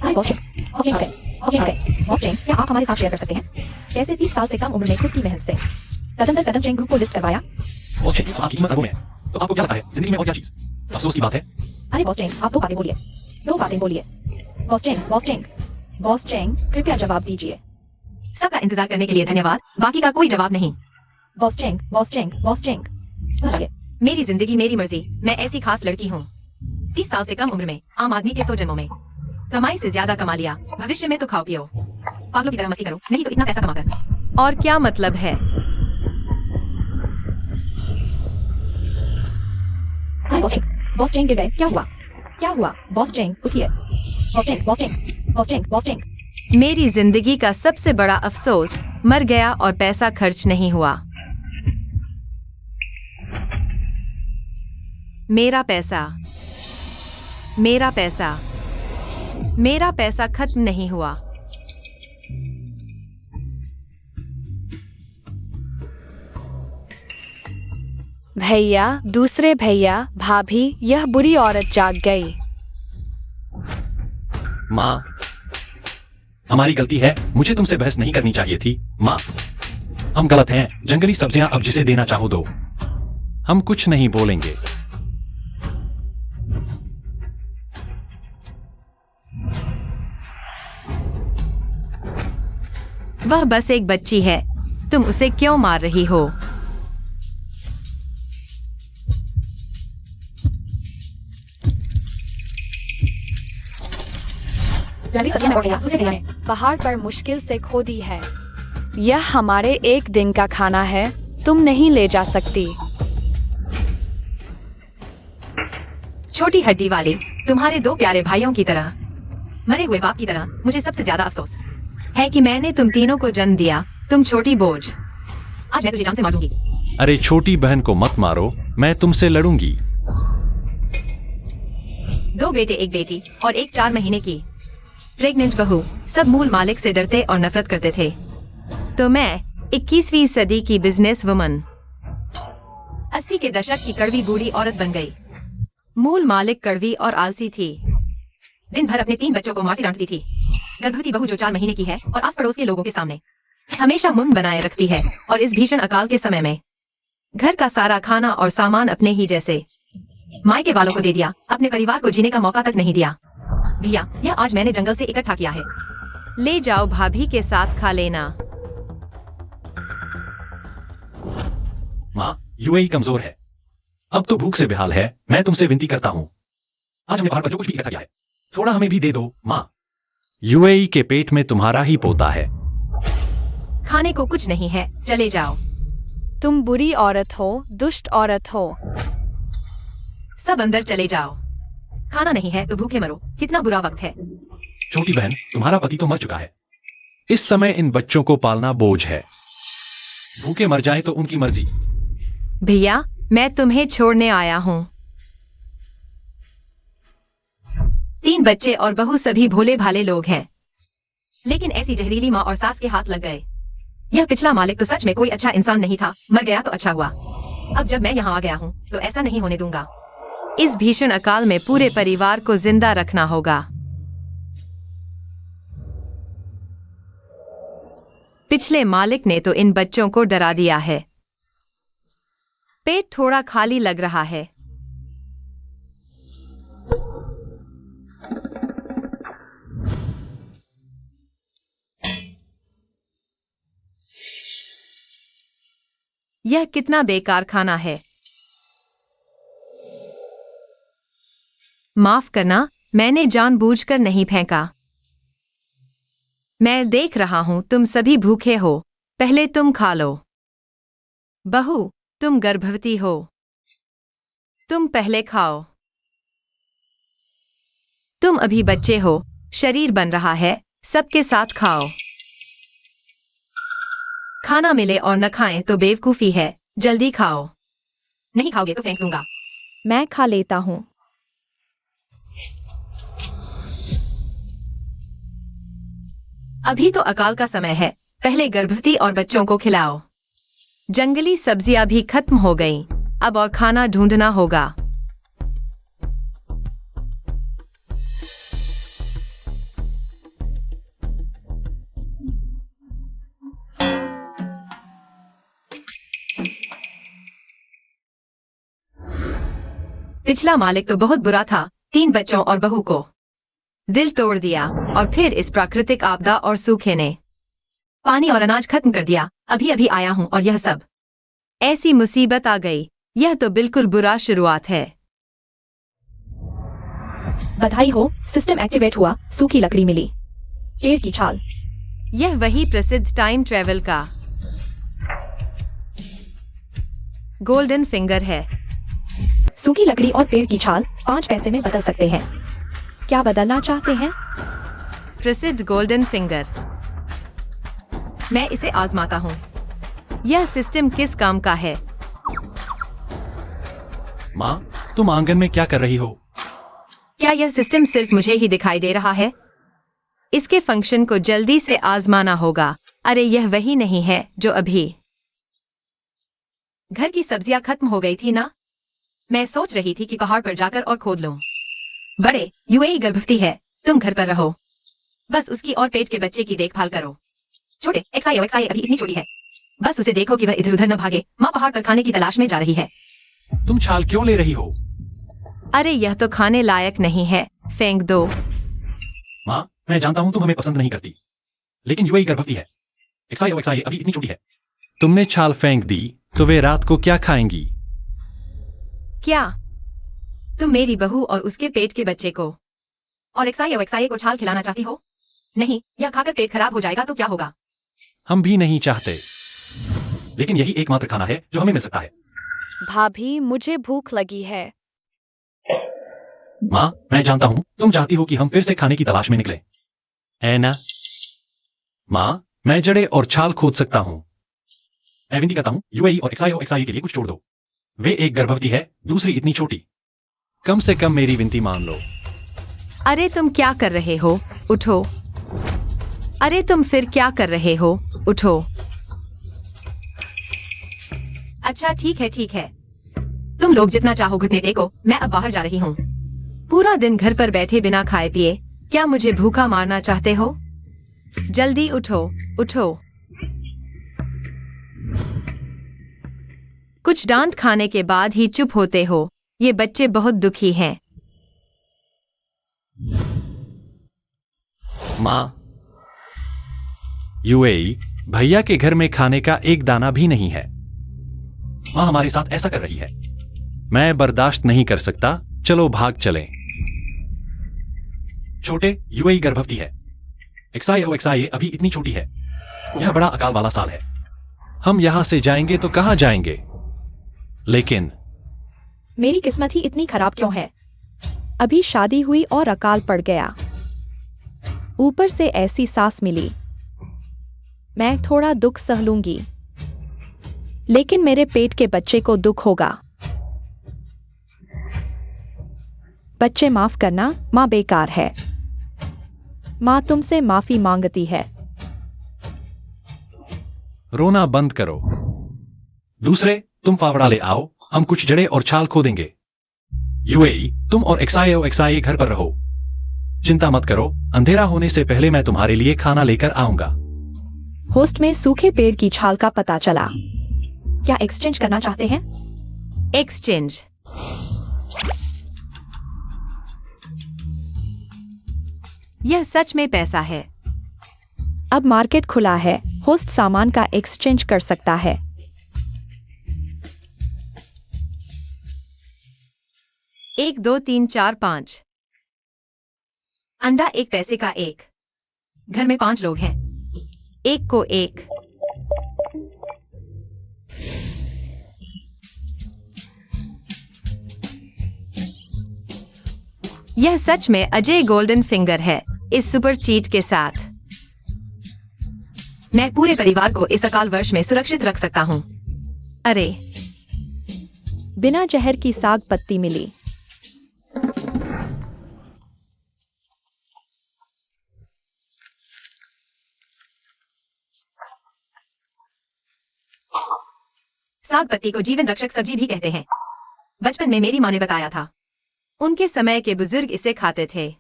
हाय boss Cheng, boss Cheng, क्या आप हमारे साथ शेयर कर सकते हैं कैसे 30 साल से कम उम्र में खुद की मेहनत से कदम दर कदम चेंग ग्रुप को लिस्ट करवाया? बॉस चेंग, आपकी कीमत अरबों में है, तो आपको क्या लगता है जिंदगी में और क्या चीज अफसोस की बात है? अरे बॉस चेंग, आप दो बातें बोलिए। बॉस चेंग, कृपया जवाब दीजिए। सबका इंतजार करने के लिए धन्यवाद, बाकी का कोई जवाब नहीं। बॉस चेंग, बोलिए। मेरी जिंदगी मेरी मर्जी, मैं ऐसी खास लड़की हूँ। 30 साल से कम उम्र में, आम आदमी के 100 जन्मों में, कमाई से ज्यादा कमा लिया, भविष्य में तो खाओ पियो, पागलों की तरह मस्ती करो, नहीं तो इतना पैसा कमाकर और क्या मतलब है? हाय बॉस चेंग गिर गए, क्या हुआ? बॉस चेंग उठिए। Boss Cheng. मेरी जिंदगी का सबसे बड़ा अफसोस मर गया और पैसा खर्च नहीं हुआ। मेरा पैसा खत्म नहीं हुआ। भैया, दूसरे भैया, भाभी, यह बुरी औरत जाग गई। माँ, हमारी गलती है, मुझे तुमसे बहस नहीं करनी चाहिए थी। माँ, हम गलत हैं, जंगली सब्जियां अब जिसे देना चाहो दो, हम कुछ नहीं बोलेंगे। वह बस एक बच्ची है, तुम उसे क्यों मार रही हो? पहाड़ पर मुश्किल से खोदी है। यह हमारे एक दिन का खाना है, तुम नहीं ले जा सकती। छोटी हड्डी वाले, तुम्हारे 2 प्यारे भाइयों की तरह, मरे हुए बाप की तरह, मुझे सबसे ज्यादा अफसोस है कि मैंने तुम तीनों को जन्म दिया। तुम छोटी बोझ, आज मैं तुझे जान से मार दूंगी। अरे छोटी बहन को मत मारो, मैं तुमसे लड़ूंगी। 2 बेटे, 1 बेटी और एक 4 महीने की प्रेग्नेंट बहू, सब मूल मालिक से डरते और नफरत करते थे। तो मैं 21वीं सदी की बिजनेस वुमन, 80 के दशक की कड़वी बूढ़ी औरत बन गई। मूल मालिक कड़वी और आलसी थी, दिन भर अपने 3 बच्चों को मारती डांटती थी। गर्भवती बहू जो 4 महीने की है और आस पड़ोस के लोगों के सामने हमेशा मुंह बनाए रखती है, और इस भीषण अकाल के समय में घर का सारा खाना और सामान अपने ही जैसे मायके वालों को दे दिया, अपने परिवार को जीने का मौका तक नहीं दिया। भैया, यह आज मैंने जंगल से इकट्ठा किया है, ले जाओ, भाभी के साथ खा लेना। माँ, यूएई कमजोर है, अब तो भूख से बेहाल है। मैं तुमसे विनती करता हूँ, आज हमने पहाड़ पर जो कुछ भी इकट्ठा किया है, थोड़ा हमें भी दे दो। माँ, यूएई के पेट में तुम्हारा ही पोता है, खाने को कुछ नहीं है, चले जाओ। तुम बुरी औरत हो, दुष्ट औरत हो। सब अंदर चले जाओ, खाना नहीं है तो भूखे मरो, कितना बुरा वक्त है। छोटी बहन, तुम्हारा पति तो मर चुका है, इस समय इन बच्चों को पालना बोझ है, भूखे मर जाए तो उनकी मर्जी। भैया, मैं तुम्हें छोड़ने आया हूँ। 3 बच्चे और बहू सभी भोले भाले लोग हैं, लेकिन ऐसी जहरीली माँ और सास के हाथ लग गए। यह पिछला मालिक तो सच में कोई अच्छा इंसान नहीं था, मर गया तो अच्छा हुआ। अब जब मैं यहाँ आ गया हूँ तो ऐसा नहीं होने दूंगा। इस भीषण अकाल में पूरे परिवार को जिंदा रखना होगा। पिछले मालिक ने तो इन बच्चों को डरा दिया है। पेट थोड़ा खाली लग रहा है। यह कितना बेकार खाना है। माफ करना, मैंने जानबूझकर नहीं फेंका। मैं देख रहा हूं तुम सभी भूखे हो, पहले तुम खा लो। बहू, तुम गर्भवती हो, तुम पहले खाओ। तुम अभी बच्चे हो, शरीर बन रहा है, सबके साथ खाओ। खाना मिले और न खाएं तो बेवकूफी है, जल्दी खाओ। नहीं खाओगे तो फेंक दूंगा। मैं खा लेता हूँ। अभी तो अकाल का समय है, पहले गर्भवती और बच्चों को खिलाओ। जंगली सब्जियां भी खत्म हो गईं, अब और खाना ढूंढना होगा। पिछला मालिक तो बहुत बुरा था, 3 बच्चों और बहू को दिल तोड़ दिया, और फिर इस प्राकृतिक आपदा और सूखे ने पानी और अनाज खत्म कर दिया। अभी अभी आया हूँ और यह सब, ऐसी मुसीबत आ गई। यह तो बिल्कुल बुरा शुरुआत है। बधाई हो, सिस्टम एक्टिवेट हुआ, सूखी लकड़ी मिली, पेड़ की छाल। यह वही प्रसिद्ध टाइम ट्रेवल का गोल्डन फिंगर है। सूखी लकड़ी और पेड़ की छाल 5 पैसे में बदल सकते हैं। क्या बदलना चाहते हैं? प्रसिद्ध गोल्डन फिंगर। मैं इसे आजमाता हूँ। यह सिस्टम किस काम का है? माँ, तुम आंगन में क्या कर रही हो? क्या यह सिस्टम सिर्फ मुझे ही दिखाई दे रहा है? इसके फंक्शन को जल्दी से आजमाना होगा। अरे यह वही नहीं है जो अभी। घर की सब्जियां खत्म हो गई थी ना? मैं सोच रही थी कि पहाड़ पर जाकर और खोद लूं। बड़े यूएई गर्भवती है, तुम घर पर रहो, बस उसकी और पेट के बच्चे की देखभाल करो। छोटे एक्साई अभी इतनी छोटी है, बस उसे देखो कि वह इधर उधर न भागे। माँ पहाड़ पर खाने की तलाश में जा रही है। तुम छाल क्यों ले रही हो? अरे यह तो खाने लायक नहीं है, फेंक दो। माँ, मैं जानता हूँ तुम हमें पसंद नहीं करती, लेकिन यूएई गर्भवती है। एक्साई अभी इतनी छोटी है। तुमने छाल फेंक दी तो वे रात को क्या खाएंगी? क्या तुम मेरी बहू और उसके पेट के बच्चे को और एक्साई को छाल खिलाना चाहती हो? नहीं, यह खाकर पेट खराब हो जाएगा तो क्या होगा? हम भी नहीं चाहते, लेकिन यही एकमात्र खाना है जो हमें मिल सकता है। भाभी, मुझे भूख लगी है। माँ, मैं जानता हूँ तुम चाहती हो कि हम फिर से खाने की तलाश में निकलें, है ना? माँ, मैं जड़ें और छाल खोद सकता हूँ। मैं विनती करता हूँ, यूएई और एक्साई के लिए कुछ छोड़ दो। वे एक गर्भवती है, दूसरी इतनी छोटी। कम से कम मेरी विनती मान लो। अरे तुम क्या कर रहे हो? उठो। अरे तुम फिर क्या कर रहे हो? उठो। अच्छा ठीक है। तुम लोग जितना चाहो घुटने टेको, मैं अब बाहर जा रही हूँ। पूरा दिन घर पर बैठे बिना खाए पिए क्या मुझे भूखा मारना चाहते हो? जल्दी उठो। कुछ डांट खाने के बाद ही चुप होते हो। ये बच्चे बहुत दुखी हैं। माँ, यूएई भैया के घर में खाने का एक दाना भी नहीं है। माँ हमारे साथ ऐसा कर रही है। मैं बर्दाश्त नहीं कर सकता, चलो भाग चलें। छोटे यूएई गर्भवती है। एक्साई अभी इतनी छोटी है। यह बड़ा अकाल वाला साल है। हम यहां से जाएंगे तो कहां जाएंगे? लेकिन मेरी किस्मत ही इतनी खराब क्यों है? अभी शादी हुई और अकाल पड़ गया, ऊपर से ऐसी सास मिली। मैं थोड़ा दुख सह लूंगी, लेकिन मेरे पेट के बच्चे को दुख होगा। बच्चे माफ करना, माँ बेकार है। माँ तुमसे माफी मांगती है। रोना बंद करो। दूसरे, तुम फावड़ा ले आओ, हम कुछ जड़ें और छाल खोदेंगे। यूएई, तुम और एक्साई घर पर रहो। चिंता मत करो, अंधेरा होने से पहले मैं तुम्हारे लिए खाना लेकर आऊंगा। होस्ट में सूखे पेड़ की छाल का पता चला। क्या एक्सचेंज करना चाहते हैं? एक्सचेंज। यह सच में पैसा है। अब मार्केट खुला है, होस्ट सामान का एक्सचेंज कर सकता है। 1 2 3 4 5 अंडा 1 पैसे का 1। घर में 5 लोग हैं। 1 को 1। यह सच में अजय गोल्डन फिंगर है। इस सुपर चीट के साथ मैं पूरे परिवार को इस अकाल वर्ष में सुरक्षित रख सकता हूँ। अरे बिना जहर की साग पत्ती मिली। साग पत्ती को जीवन रक्षक सब्जी भी कहते हैं। बचपन में मेरी माँ ने बताया था। उनके समय के बुजुर्ग इसे खाते थे।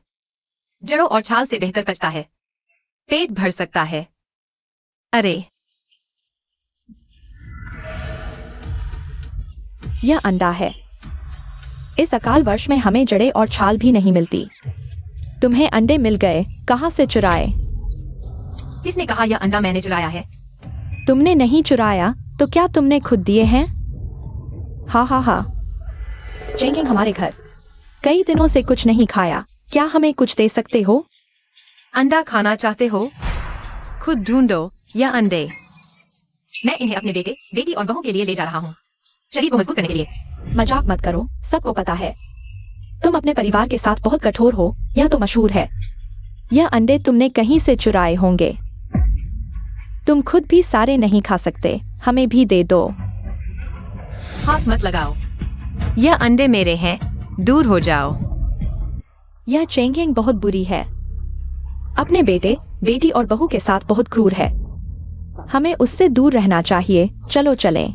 जड़ों और छाल से बेहतर पचता है, पेट भर सकता है। अरे यह अंडा है। इस अकाल वर्ष में हमें जड़ें और छाल भी नहीं मिलती। तुम्हें अंडे मिल गए, कहाँ से चुराए? किसने कहा यह अंडा मैंने चुराया है? तुमने नहीं चुराया तो क्या तुमने खुद दिए हैं? हा हा हा। चेंगिंग हमारे घर कई दिनों से कुछ नहीं खाया, क्या हमें कुछ दे सकते हो? अंडा खाना चाहते हो? खुद ढूंढो या अंडे। मैं इन्हें अपने बेटे, बेटी और बहू के लिए ले जा रहा हूँ, शरीर को मजबूत करने के लिए। मजाक मत करो, सबको पता है तुम अपने परिवार के साथ बहुत कठोर हो, यह तो मशहूर है। यह अंडे तुमने कहीं से चुराए होंगे। तुम खुद भी सारे नहीं खा सकते, हमें भी दे दो। हाथ मत लगाओ, यह अंडे मेरे हैं, दूर हो जाओ। यह चेंगिंग बहुत बुरी है, अपने बेटे, बेटी और बहू के साथ बहुत क्रूर है। हमें उससे दूर रहना चाहिए। चलो चलें,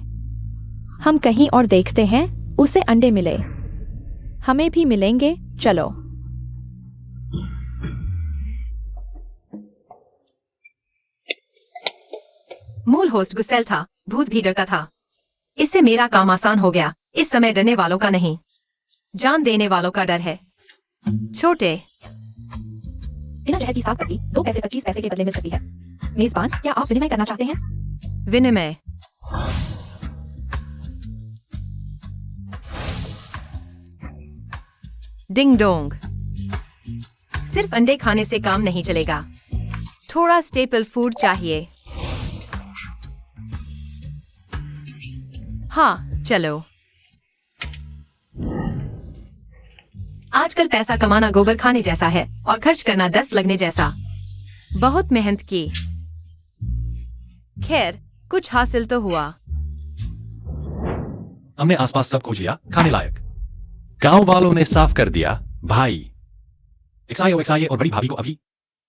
हम कहीं और देखते हैं। उसे अंडे मिले, हमें भी मिलेंगे, चलो। मूल होस्ट गुस्सैल था, भूत भी डरता था। इससे मेरा काम आसान हो गया। इस समय डरने वालों का नहीं, जान देने वालों का डर है। छोटे बिना जहर की साग पत्ती 2 पैसे 25 पैसे के बदले मिल सकती है। मेजबान, क्या आप विनिमय करना चाहते हैं? विनिमय। Ding dong. सिर्फ अंडे खाने से काम नहीं चलेगा, थोड़ा स्टेपल फूड चाहिए। हाँ चलो। आजकल पैसा कमाना गोबर खाने जैसा है और खर्च करना 10 लगने जैसा। बहुत मेहनत की, खैर कुछ हासिल तो हुआ। हमने आसपास सब खोज लिया खाने लायक। गांव वालों ने साफ कर दिया। भाई, एक्साई और बड़ी भाभी को अभी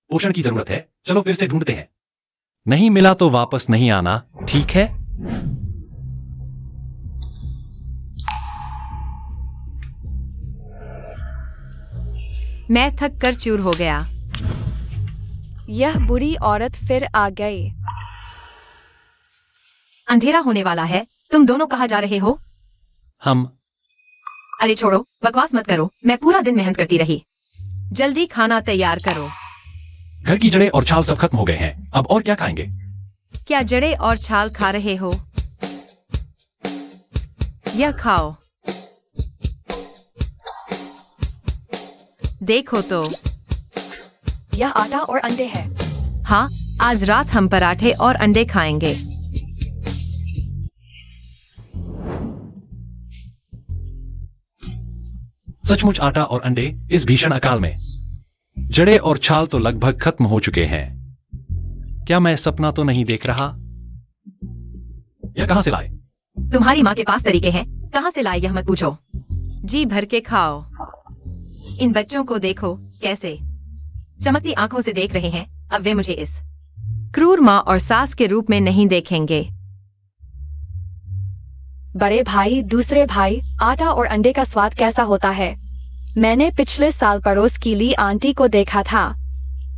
पोषण की जरूरत है, चलो फिर से ढूंढते हैं। नहीं मिला तो वापस नहीं आना, ठीक है? मैं थक कर चूर हो गया। यह बुरी औरत फिर आ गई। अंधेरा होने वाला है, तुम दोनों कहाँ जा रहे हो? हम अरे छोड़ो, बकवास मत करो, मैं पूरा दिन मेहनत करती रही। जल्दी खाना तैयार करो। घर की जड़ें और छाल सब खत्म हो गए हैं, अब और क्या खाएंगे? क्या जड़ें और छाल खा रहे हो? यह खाओ। देखो तो, यह आटा और अंडे है। हाँ, आज रात हम पराठे और अंडे खाएंगे। सचमुच आटा और अंडे इस भीषण अकाल में। जड़ें और छाल तो लगभग खत्म हो चुके हैं। क्या मैं सपना तो नहीं देख रहा? यह कहां से लाए? तुम्हारी माँ के पास तरीके हैं, कहाँ से लाए यह मत पूछो। जी भर के खाओ। इन बच्चों को देखो कैसे चमकती आंखों से देख रहे हैं। अब वे मुझे इस क्रूर माँ और सास के रूप में नहीं देखेंगे। बड़े भाई, दूसरे भाई, आटा और अंडे का स्वाद कैसा होता है? मैंने पिछले साल पड़ोस की ली आंटी को देखा था,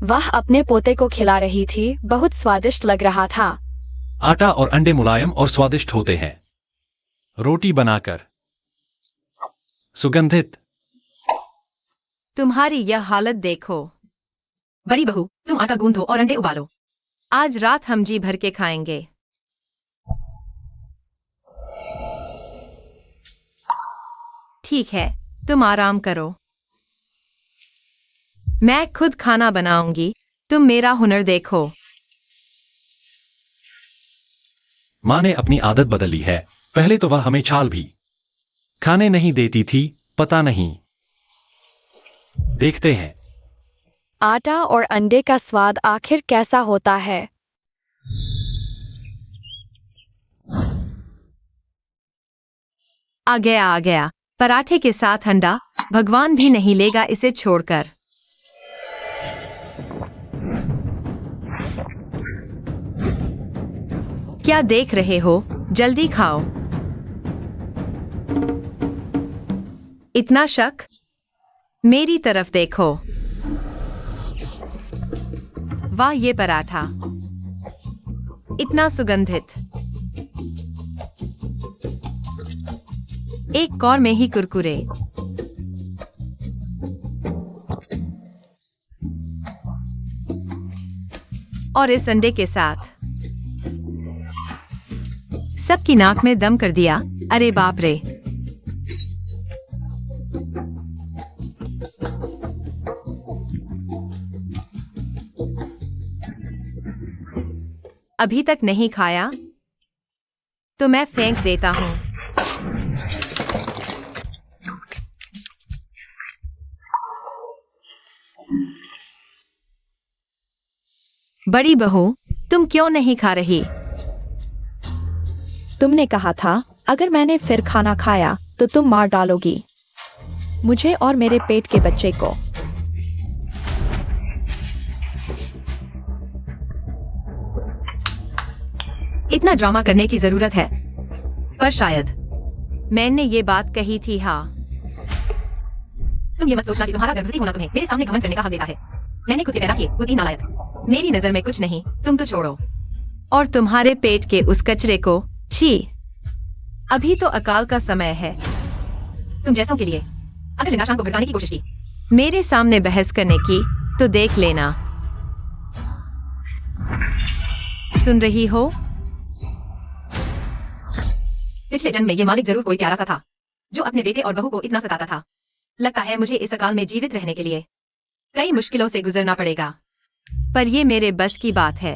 वह अपने पोते को खिला रही थी, बहुत स्वादिष्ट लग रहा था। आटा और अंडे मुलायम और स्वादिष्ट होते हैं। रोटी बनाकर सुगंधित। तुम्हारी यह हालत देखो। बड़ी बहू, तुम आटा गूंथो और अंडे उबालो। आज रात हम जी भर के खाएंगे। ठीक है, तुम आराम करो, मैं खुद खाना बनाऊंगी, तुम मेरा हुनर देखो। माँ ने अपनी आदत बदल ली है, पहले तो वह हमें छाल भी खाने नहीं देती थी, पता नहीं। देखते हैं आटा और अंडे का स्वाद आखिर कैसा होता है। आ गया पराठे के साथ अंडा, भगवान भी नहीं लेगा इसे छोड़कर। क्या देख रहे हो, जल्दी खाओ। इतना शक? मेरी तरफ देखो। वाह, ये पराठा इतना सुगंधित। एक कौर में ही कुरकुरे। और इस अंडे के साथ सबकी नाक में दम कर दिया। अरे बाप रे। अभी तक नहीं खाया तो मैं फेंक देता हूं। बड़ी बहू, तुम क्यों नहीं खा रही? तुमने कहा था अगर मैंने फिर खाना खाया तो तुम मार डालोगी मुझे और मेरे पेट के बच्चे को। इतना ड्रामा करने की जरूरत है? पर शायद मैंने ये बात कही थी। हाँ, तुम ये मत सोचना कि तुम्हारा गर्भवती होना तुम्हें मेरे सामने घमंड करने का हक देता है। मैंने खुद ही पैदा किए, खुद ही नालायक। मेरी नजर में कुछ नहीं, तुम तो छोड़ो। और तुम्हारे पेट के उस कचरे को, छी। अभी तो अकाल का समय है तुम जैसों के लिए। अगर लिंगाशान को भड़काने की कोशिश की, मेरे सामने बहस करने की, तो देख लेना। सुन रही हो? पिछले जन्म में ये मालिक जरूर कोई प्यारा सा था जो अपने बेटे और बहू को इतना सताता था। लगता है मुझे इस अकाल में जीवित रहने के लिए कई मुश्किलों से गुजरना पड़ेगा, पर ये मेरे बस की बात है।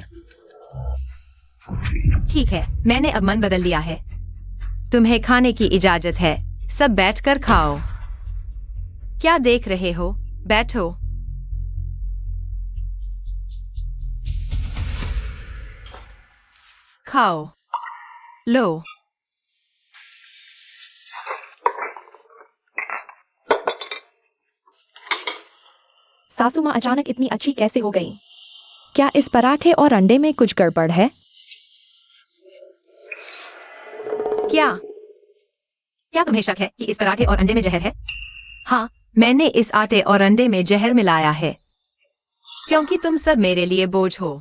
ठीक है, मैंने अब मन बदल लिया है। तुम्हें खाने की इजाजत है। सब बैठकर खाओ। क्या देख रहे हो? बैठो। खाओ। लो। सासू माँ अचानक इतनी अच्छी कैसे हो गई? क्या इस पराठे और अंडे में कुछ गड़बड़ है? क्या तुम्हें शक है कि इस पराठे और अंडे में जहर है? हाँ, मैंने इस आटे और अंडे में जहर मिलाया है क्योंकि तुम सब मेरे लिए बोझ हो।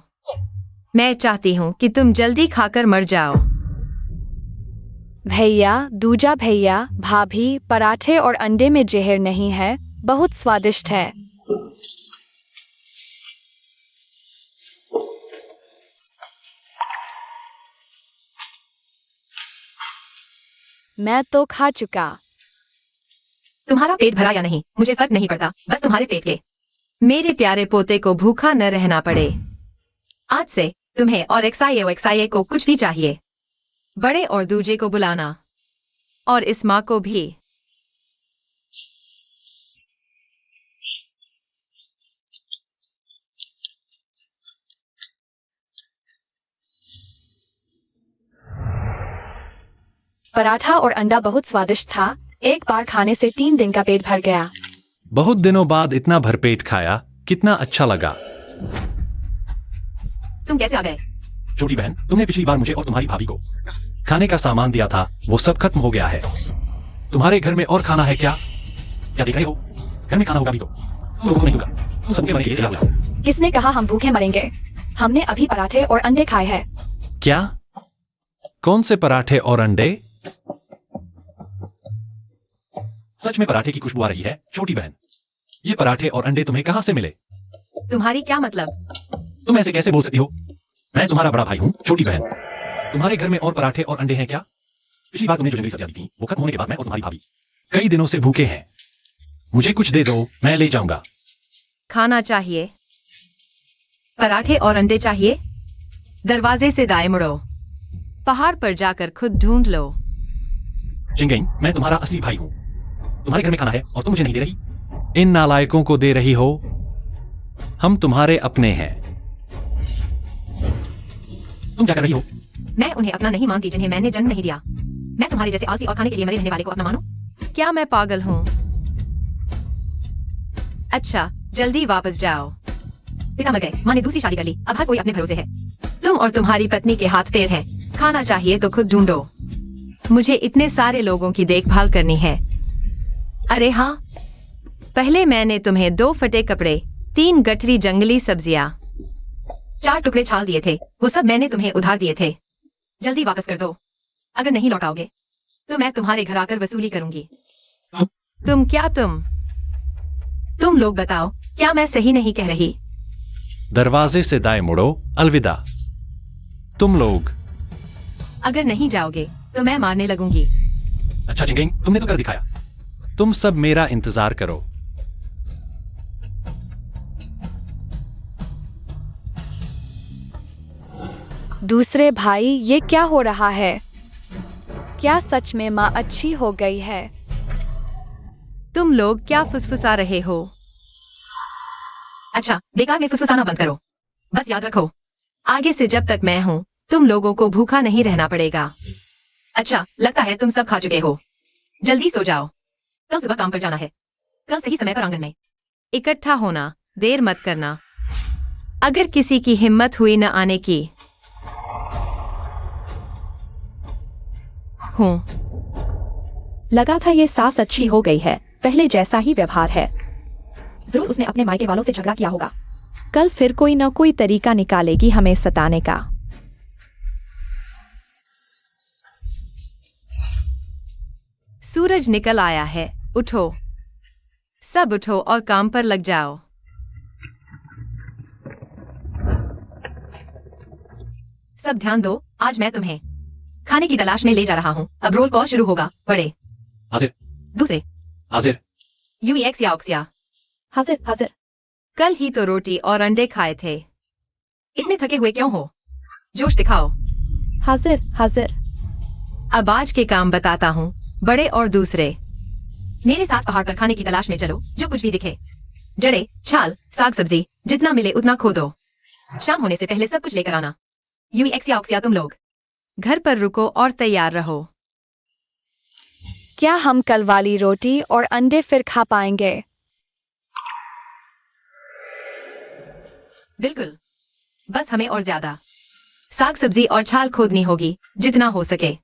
मैं चाहती हूँ कि तुम जल्दी खाकर मर जाओ। भैया, दूजा भैया, भाभी, पराठे और अंडे में जहर नहीं है, बहुत स्वादिष्ट है। मैं तो खा चुका। तुम्हारा पेट भरा या नहीं मुझे फर्क नहीं पड़ता, बस तुम्हारे पेट के मेरे प्यारे पोते को भूखा न रहना पड़े। आज से तुम्हें और एक्सआईए को कुछ भी चाहिए, बड़े और दूजे को बुलाना, और इस माँ को भी। पराठा और अंडा बहुत स्वादिष्ट था। एक बार खाने से 3 दिन का पेट भर गया। बहुत दिनों बाद इतना भरपेट खाया, कितना अच्छा लगा। तुम कैसे आ गए? छोटी बहन, तुमने पिछली बार मुझे और तुम्हारी भाभी को खाने का सामान दिया था, वो सब खत्म हो गया है। तुम्हारे घर में और खाना है क्या? क्या देख रहे हो? घर में खाना होगा भी तो नहीं होगा। तुम सबके मरे तैयार हो जाओ। किसने कहा हम भूखे मरेंगे? हमने अभी पराठे और अंडे खाए हैं। क्या? कौन से पराठे और अंडे? सच में पराठे की खुशबू आ रही है। छोटी बहन, ये पराठे और अंडे तुम्हें कहां से मिले? तुम्हारी क्या मतलब? तुम ऐसे कैसे बोल सकती हो? मैं तुम्हारा बड़ा भाई हूँ। छोटी बहन, तुम्हारे घर में और पराठे और अंडे हैं क्या? पिछली बार तुमने जो जंगली सब्जियां दी थी, वो खत्म होने के बाद मैं और तुम्हारी भाभी कई दिनों से भूखे हैं। मुझे कुछ दे दो, मैं ले जाऊंगा। खाना चाहिए? पराठे और अंडे चाहिए? दरवाजे से दाएं मुड़ो। पहाड़ पर जाकर खुद ढूंढ लो। चिंगेंग, मैं तुम्हारा असली भाई हूँ। तुम्हारे घर में खाना है और तुम मुझे नहीं दे रही। इन नालायकों को दे रही हो। हम तुम्हारे अपने हैं। तुम क्या कर रही हो? मैं उन्हें अपना नहीं मानती जिन्हें मैंने जन्म नहीं दिया। मैं तुम्हारे जैसे आलसी और खाने के लिए मरे रहने वाले को अपना मानूं? क्या मैं पागल हूँ? अच्छा, जल्दी वापस जाओ। पिता मर गए, माँ ने दूसरी शादी कर ली, अब हर कोई अपने भरोसे है। तुम और तुम्हारी पत्नी के हाथ पैर हैं। खाना चाहिए तो खुद ढूंढो। मुझे इतने सारे लोगों की देखभाल करनी है। अरे हाँ, पहले मैंने तुम्हें 2 फटे कपड़े, 3 गठरी जंगली सब्जियां, 4 टुकड़े छाल दिए थे। वो सब मैंने तुम्हें उधार दिए थे। जल्दी वापस कर दो। अगर नहीं लौटाओगे तो मैं तुम्हारे घर आकर वसूली करूंगी। तुम लोग बताओ, क्या मैं सही नहीं कह रही? दरवाजे से दाएं मुड़ो। अलविदा। तुम लोग। अगर नहीं जाओगे तो मैं मारने लगूंगी। अच्छा चिंगेंग, तुमने तो कर दिखाया। तुम सब मेरा इंतजार करो। दूसरे भाई, ये क्या हो रहा है? क्या सच में माँ अच्छी हो गई है? तुम लोग क्या फुसफुसा रहे हो? अच्छा, बेकार में फुसफुसाना बंद करो। बस याद रखो, आगे से जब तक मैं हूँ तुम लोगों को भूखा नहीं रहना पड़ेगा। अच्छा, लगता है तुम सब खा चुके हो। जल्दी सो जाओ, कल सुबह काम पर जाना है। कल सही समय पर आंगन में इकट्ठा होना, देर मत करना। अगर किसी की हिम्मत हुई न आने की हूँ। लगा था ये सास अच्छी हो गई है, पहले जैसा ही व्यवहार है। जरूर उसने अपने मायके वालों से झगड़ा किया होगा। कल फिर कोई न कोई तरीका निकालेगी हमें सताने का। सूरज निकल आया है, उठो, सब उठो और काम पर लग जाओ। सब ध्यान दो, आज मैं तुम्हें खाने की तलाश में ले जा रहा हूँ। अब रोल कॉल शुरू होगा। बड़े, हाजिर। दूसरे, हाजिर। यूएक्स या ऑक्सिया। हाजिर हाजिर। कल ही तो रोटी और अंडे खाए थे, इतने थके हुए क्यों हो? जोश दिखाओ। हाजिर हाजिर। अब आज के काम बताता हूँ। बड़े और दूसरे, मेरे साथ पहाड़ पर खाने की तलाश में चलो। जो कुछ भी दिखे, जड़े, छाल, साग सब्जी, जितना मिले उतना खोदो। शाम होने से पहले सब कुछ लेकर आना। यूएक्स या ऑक्सिया, तुम लोग घर पर रुको और तैयार रहो। क्या हम कल वाली रोटी और अंडे फिर खा पाएंगे? बिल्कुल, बस हमें और ज्यादा साग सब्जी और छाल खोदनी होगी, जितना हो सके।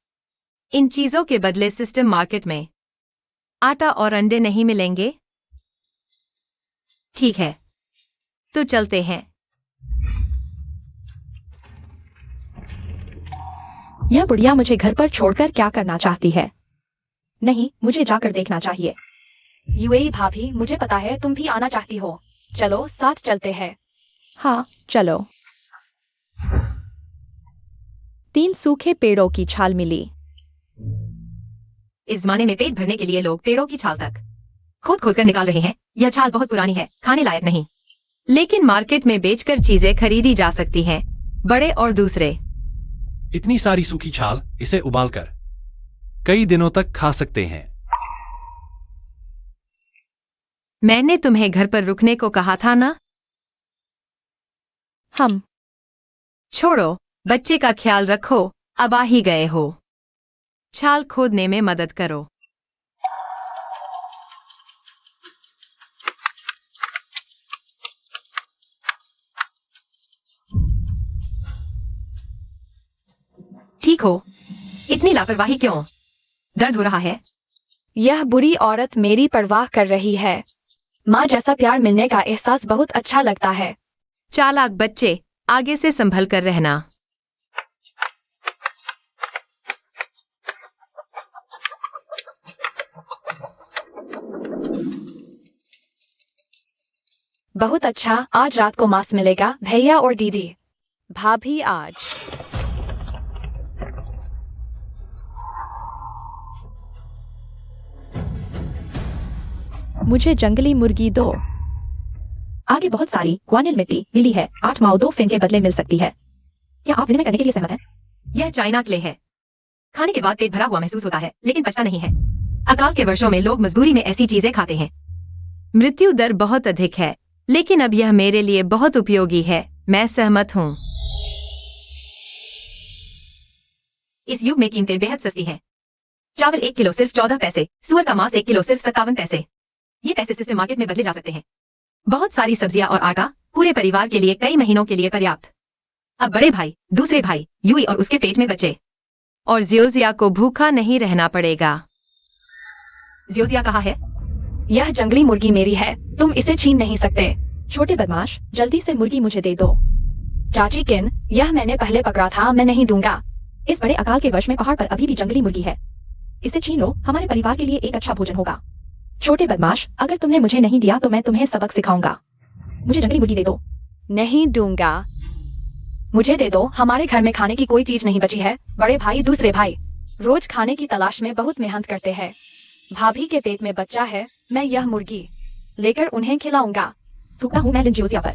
इन चीजों के बदले सिस्टम मार्केट में आटा और अंडे नहीं मिलेंगे। ठीक है, तो चलते हैं। यह बुढ़िया मुझे घर पर छोड़कर क्या करना चाहती है? नहीं, मुझे जाकर देखना चाहिए। यूएई भाभी, मुझे पता है तुम भी आना चाहती हो। चलो साथ चलते हैं। हाँ, चलो। 3 सूखे पेड़ों की छाल मिली। इस जमाने में पेट भरने के लिए लोग पेड़ों की छाल तक खोद खोद कर निकाल रहे हैं। यह छाल बहुत पुरानी है, खाने लायक नहीं, लेकिन मार्केट में बेचकर चीजें खरीदी जा सकती हैं। बड़े और दूसरे, इतनी सारी सूखी छाल, इसे उबालकर कई दिनों तक खा सकते हैं। मैंने तुम्हें घर पर रुकने को कहा था ना? हम छोड़ो, बच्चे का ख्याल रखो। अब आ ही गए हो, छाल खोदने में मदद करो। ठीक हो, इतनी लापरवाही क्यों? दर्द हो रहा है? यह बुरी औरत मेरी परवाह कर रही है। माँ जैसा प्यार मिलने का एहसास बहुत अच्छा लगता है। चालाक बच्चे, आगे से संभल कर रहना। बहुत अच्छा, आज रात को मांस मिलेगा भैया और दीदी। भाभी आज मुझे जंगली मुर्गी दो। आगे बहुत सारी ग्वानिल मिट्टी मिली है। 8 माओ 2 फिन के बदले मिल सकती है। क्या आप विनिमय करने के लिए सहमत हैं? यह चाइना क्ले है। खाने के बाद पेट भरा हुआ महसूस होता है, लेकिन पचता नहीं है। अकाल के वर्षों में लोग मजबूरी में ऐसी चीजें खाते हैं। मृत्यु दर बहुत अधिक है, लेकिन अब यह मेरे लिए बहुत उपयोगी है। मैं सहमत हूँ। इस युग में कीमतें बेहद सस्ती हैं। चावल 1 किलो सिर्फ 14 पैसे, सुअर का मांस 1 किलो सिर्फ 57 पैसे। ये पैसे सिस्टम मार्केट में बदले जा सकते हैं। बहुत सारी सब्जियां और आटा, पूरे परिवार के लिए कई महीनों के लिए पर्याप्त। अब बड़े भाई, दूसरे भाई, यूई और उसके पेट में बच्चे, और जियोजिया को भूखा नहीं रहना पड़ेगा। जियोजिया कहाँ है? यह जंगली मुर्गी मेरी है, तुम इसे छीन नहीं सकते। छोटे बदमाश, जल्दी से मुर्गी मुझे दे दो। चाची किन, यह मैंने पहले पकड़ा था, मैं नहीं दूंगा। इस बड़े अकाल के वर्ष में पहाड़ पर अभी भी जंगली मुर्गी है। इसे छीन लो, हमारे परिवार के लिए एक अच्छा भोजन होगा। छोटे बदमाश, अगर तुमने मुझे नहीं दिया तो मैं तुम्हें सबक सिखाऊंगा। मुझे जंगली मुर्गी दे दो। नहीं दूंगा। मुझे दे दो, हमारे घर में खाने की कोई चीज नहीं बची है। बड़े भाई दूसरे भाई रोज खाने की तलाश में बहुत मेहनत करते हैं। भाभी के पेट में बच्चा है, मैं यह मुर्गी लेकर उन्हें खिलाऊंगा। थूकता हूँ मैं लिंजियोसिया पर।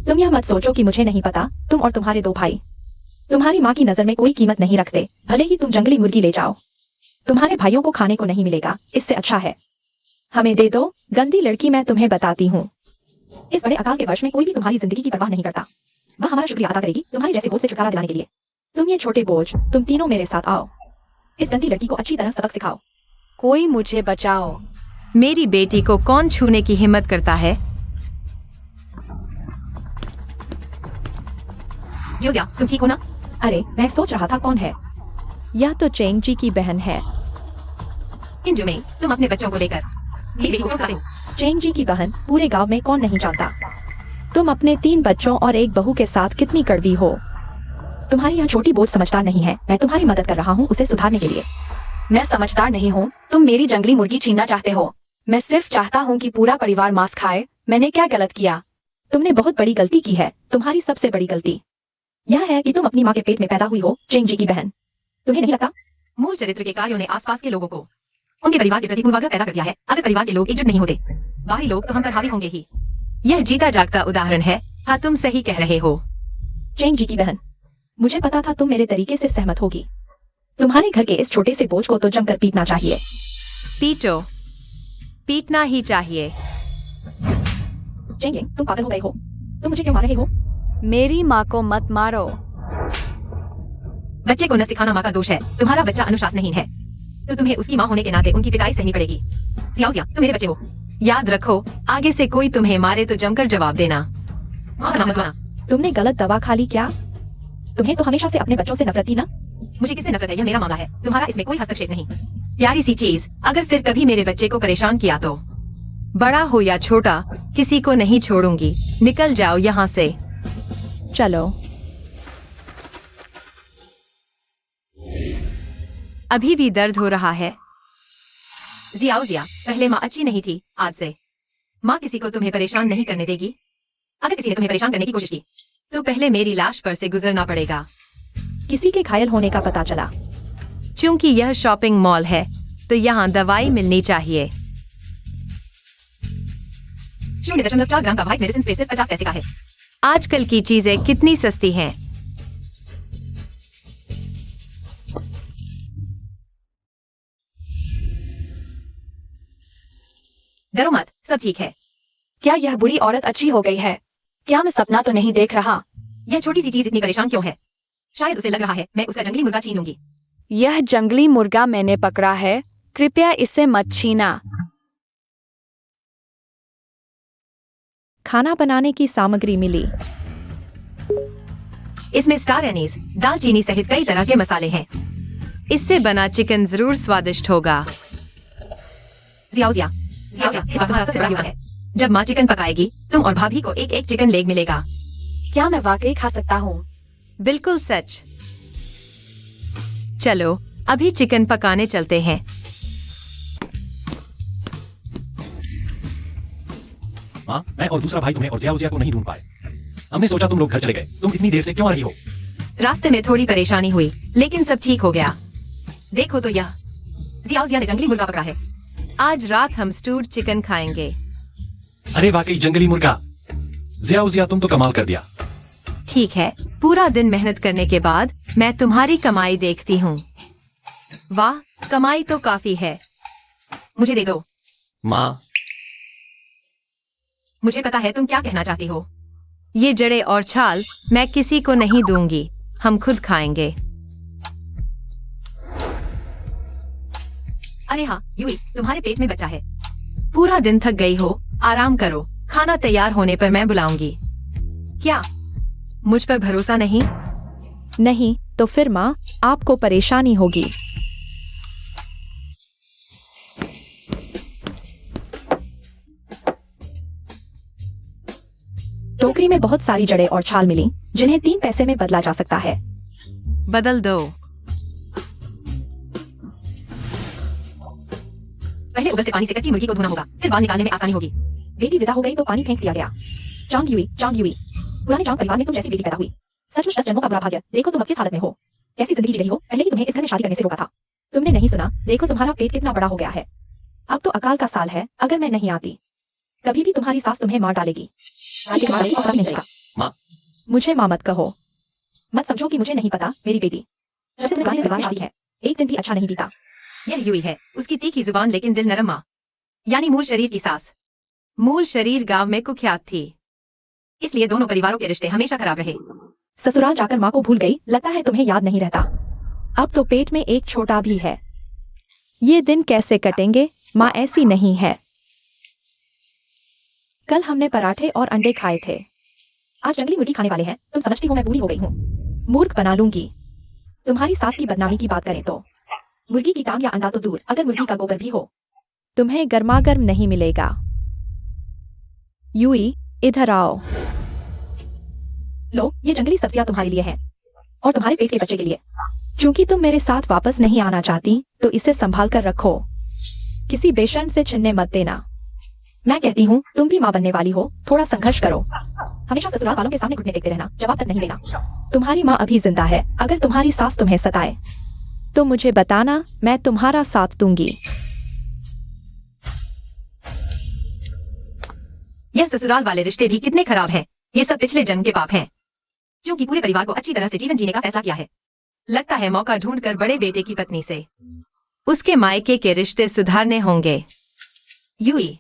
तुम यह मत सोचो कि मुझे नहीं पता, तुम और तुम्हारे दो भाई तुम्हारी माँ की नजर में कोई कीमत नहीं रखते। भले ही तुम जंगली मुर्गी ले जाओ, तुम्हारे भाइयों को खाने को नहीं मिलेगा। इससे अच्छा है हमें दे दो। गंदी लड़की, मैं तुम्हें बताती हूँ, इस बड़े अकाल के वर्ष में कोई भी तुम्हारी जिंदगी की परवाह नहीं करता। वह हमारा शुक्रिया अदा करेगी तुम्हारे जैसे बोझ से छुटकारा दिलाने के लिए। तुम ये छोटे बोझ, तुम तीनों मेरे साथ आओ। इस गंदी लड़की को अच्छी तरह सबक सिखाओ। कोई मुझे बचाओ। मेरी बेटी को कौन छूने की हिम्मत करता है? जियोजिया, तुम ठीक हो ना? अरे मैं सोच रहा था कौन है यह। तो चेंग जी की बहन है। इंजू में तुम अपने बच्चों को लेकर मेरी बेटी को क्यों खाते हो? चेंग जी की बहन पूरे गांव में कौन नहीं जानता। तुम अपने 3 बच्चों और एक बहू के साथ कितनी कड़वी हो। तुम्हारी यह छोटी बोझ समझदार नहीं है। मैं तुम्हारी मदद कर रहा हूँ उसे सुधारने के लिए। मैं समझदार नहीं हूँ, तुम मेरी जंगली मुर्गी छीनना चाहते हो। मैं सिर्फ चाहता हूँ कि पूरा परिवार मांस खाए। मैंने क्या गलत किया? तुमने बहुत बड़ी गलती की है। तुम्हारी सबसे बड़ी गलती यह है कि तुम अपनी माँ के पेट में पैदा हुई हो, चेंग जी की बहन। तुम्हें नहीं लगता मूल चरित्र के कार्यों ने आसपास के लोगों को उनके परिवार के प्रति पूर्वाग्रह पैदा कर दिया है। अगर परिवार के लोग एकजुट नहीं होते, बाहरी लोग तो हम पर हावी होंगे ही। यह जीता जागता उदाहरण है। हाँ, तुम सही कह रहे हो। चेंग जी की बहन, मुझे पता था तुम मेरे तरीके से सहमत होगी। तुम्हारे घर के इस छोटे से बोझ को तो जमकर पीटना चाहिए। पीटो, पीटना ही चाहिए। चेंग, तुम पागल हो गए हो। तुम मुझे क्यों मार रहे हो? मेरी माँ को मत मारो। बच्चे को न सिखाना माँ का दोष है। तुम्हारा बच्चा अनुशासनहीन है तो तुम्हें उसकी माँ होने के नाते उनकी पिटाई सहनी पड़ेगी। जियाओजिया, तुम मेरे बच्चे हो। याद रखो, आगे से कोई तुम्हें मारे तो जमकर जवाब देना। माँ का नाम मत लेना। तुमने गलत दवा खा ली क्या? तुम्हें तो हमेशा से अपने बच्चों से नफरत थी ना? मुझे किससे नफरत है, यह मेरा मामला है। तुम्हारा इसमें कोई हस्तक्षेप नहीं। प्यारी सी चीज, अगर फिर कभी मेरे बच्चे को परेशान किया तो बड़ा हो या छोटा, किसी को नहीं छोड़ूंगी। निकल जाओ यहाँ से। चलो। अभी भी दर्द हो रहा है? जियाओजिया, पहले माँ अच्छी नहीं थी, आज से माँ किसी को तुम्हें परेशान नहीं करने देगी। अगर किसी ने तुम्हें परेशान करने की कोशिश की तो पहले मेरी लाश पर से गुजरना पड़ेगा। किसी के घायल होने का पता चला। चूंकि यह शॉपिंग मॉल है तो यहाँ दवाई मिलनी चाहिए। 0.4 ग्राम का व्हाइट मेडिसिन स्प्रे सिर्फ 50 पैसे का है। आजकल की चीजें कितनी सस्ती हैं। डरो मत, सब ठीक है। क्या यह बुरी औरत अच्छी हो गई है? क्या मैं सपना तो नहीं देख रहा? यह छोटी सी चीज इतनी परेशान क्यों है? शायद उसे लग रहा है मैं उसका जंगली मुर्गा छीन लूंगी। यह जंगली मुर्गा मैंने पकड़ा है, कृपया इसे मत छीना। खाना बनाने की सामग्री मिली। इसमें स्टार एनीज, दालचीनी सहित कई तरह के मसाले हैं। इससे बना चिकन जरूर स्वादिष्ट होगा। जियाओजिया, इस बार तुम्हारा सबसे बड़ा योगदान है। जब माँ चिकन पकाएगी, तुम और भाभी को एक एक चिकन लेग मिलेगा। क्या मैं वाकई खा सकता हूँ? बिल्कुल सच। चलो अभी चिकन पकाने चलते हैं। माँ, मैं और दूसरा भाई तुम्हें और जियाओजिया को नहीं ढूंढ पाए। हमने सोचा तुम लोग घर चले गए। तुम इतनी देर से क्यों आ रही हो? रास्ते में थोड़ी परेशानी हुई, लेकिन सब ठीक हो गया। देखो तो यह जियाओजिया ने जंगली मुर्गा पकड़ा है। आज रात हम स्टूड चिकन खाएंगे। अरे वाकई जंगली मुर्गा। जियाओजिया, तुम तो कमाल कर दिया। ठीक है, पूरा दिन मेहनत करने के बाद मैं तुम्हारी कमाई देखती हूँ। वाह, कमाई तो काफी है। मुझे दे दो। माँ, मुझे पता है तुम क्या कहना चाहती हो। ये जड़ें और छाल मैं किसी को नहीं दूंगी, हम खुद खाएंगे। अरे हाँ यूई, तुम्हारे पेट में बच्चा है। पूरा दिन थक गई हो, आराम करो। खाना तैयार होने पर मैं बुलाऊंगी। क्या मुझ पर भरोसा नहीं? नहीं तो फिर माँ, आपको परेशानी होगी। टोकरी में बहुत सारी जड़ें और छाल मिली, जिन्हें 3 पैसे में बदला जा सकता है। बदल दो। पहले उबलते पानी से कच्ची मुर्गी को धोना होगा, फिर बाल निकालने में आसानी होगी। बेटी विदा हो गई तो पानी फेंक दिया गया। चांग यूई, पुराने जांग परिवार में तुम जैसी बेटी पैदा हुई। सचमुच 10 जन्मों का बुरा भाग्य। देखो तुम अब किस हालत में हो, कैसी जिंदगी जी रही हो। पहले ही तुम्हें इस घर में शादी करने से रोका था, तुमने नहीं सुना। देखो तुम्हारा पेट कितना बड़ा हो गया है। अब तो अकाल का साल है, अगर मैं नहीं आती कभी भी तुम्हारी सास तुम्हें मार डालेगी। आज के बाद और कभी नहीं चलेगा। माँ। मुझे माँ मत कहो, मत समझो कि मुझे नहीं पता मेरी बेटी। जब से तुम्हें पुराने परिवार में शादी है, एक दिन भी अच्छा नहीं बीता। यह यूई है, उसकी तीखी जुबान लेकिन दिल नरम माँ, यानी मूल शरीर की सास। मूल शरीर गांव में कुख्यात थी, इसलिए दोनों परिवारों के रिश्ते हमेशा खराब रहे। ससुराल जाकर माँ को भूल गई, लगता है तुम्हें याद नहीं रहता। अब तो पेट में एक छोटा भी है। ये दिन कैसे कटेंगे? माँ ऐसी नहीं है। कल हमने पराठे और अंडे खाए थे, आज जंगली मुर्गी खाने वाले हैं। तुम समझती हो मैं बूढ़ी हो गई हूँ, मूर्ख बना लूंगी। तुम्हारी सास की बदनामी की बात करें तो मुर्गी की टांग या अंडा तो दूर, अगर मुर्गी का गोबर भी हो तुम्हें गर्मागर्म नहीं मिलेगा। यूई, इधर आओ। लो, ये जंगली सब्जियां तुम्हारे लिए हैं और तुम्हारे पेट के बच्चे के लिए। क्योंकि तुम मेरे साथ वापस नहीं आना चाहती तो इसे संभाल कर रखो, किसी बेशर्म से छीनने मत देना। मैं कहती हूँ तुम भी माँ बनने वाली हो, थोड़ा संघर्ष करो। हमेशा ससुराल वालों के सामने घुटने टेकते रहना, जवाब तक नहीं देना। तुम्हारी माँ अभी जिंदा है, अगर तुम्हारी सास तुम्हें सताए तो मुझे बताना, मैं तुम्हारा साथ दूंगी। यह ससुराल वाले रिश्ते भी कितने खराब हैं। ये सब पिछले जन्म के पाप हैं, जो कि पूरे परिवार को अच्छी तरह से जीवन जीने का फैसला किया है। लगता है मौका ढूंढकर बड़े बेटे की पत्नी से उसके मायके के रिश्ते सुधारने होंगे। यूई,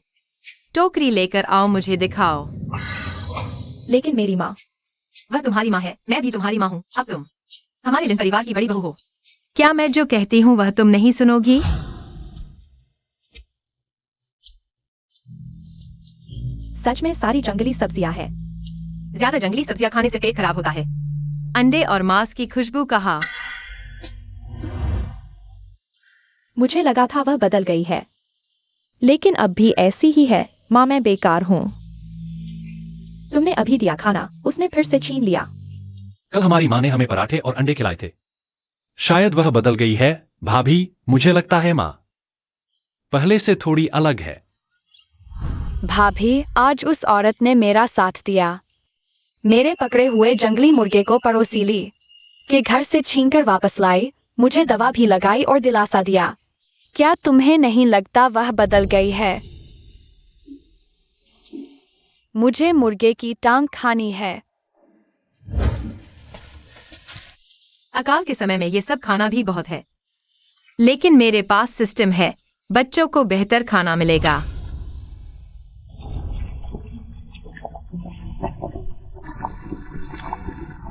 टोकरी लेकर आओ, मुझे दिखाओ। लेकिन मेरी माँ। वह तुम्हारी माँ है, मैं भी तुम्हारी माँ हूँ। अब तुम हमारे लिन परिवार की बड़ी बहू हो। क्या मैं जो कहती हूँ वह तुम नहीं सुनोगी? सच में सारी जंगली सब्जियां हैं। ज्यादा जंगली सब्जियां खाने से पेट खराब होता है। अंडे और मांस की खुशबू कहाँ? मुझे लगा था वह बदल गई है, लेकिन अब भी ऐसी ही है। माँ, मैं बेकार हूँ। तुमने अभी दिया खाना, उसने फिर से छीन लिया। कल हमारी माँ ने हमें पराठे और अंडे खिलाए थे, शायद वह बदल गई है। भाभी, मुझे लगता है माँ पहले से थोड़ी अलग है। भाभी, आज उस औरत ने मेरा साथ दिया। मेरे पकड़े हुए जंगली मुर्गे को पड़ोसीली के घर से छीनकर वापस लाई, मुझे दवा भी लगाई और दिलासा दिया। क्या तुम्हें नहीं लगता वह बदल गई है? मुझे मुर्गे की टांग खानी है। अकाल के समय में ये सब खाना भी बहुत है, लेकिन मेरे पास सिस्टम है, बच्चों को बेहतर खाना मिलेगा।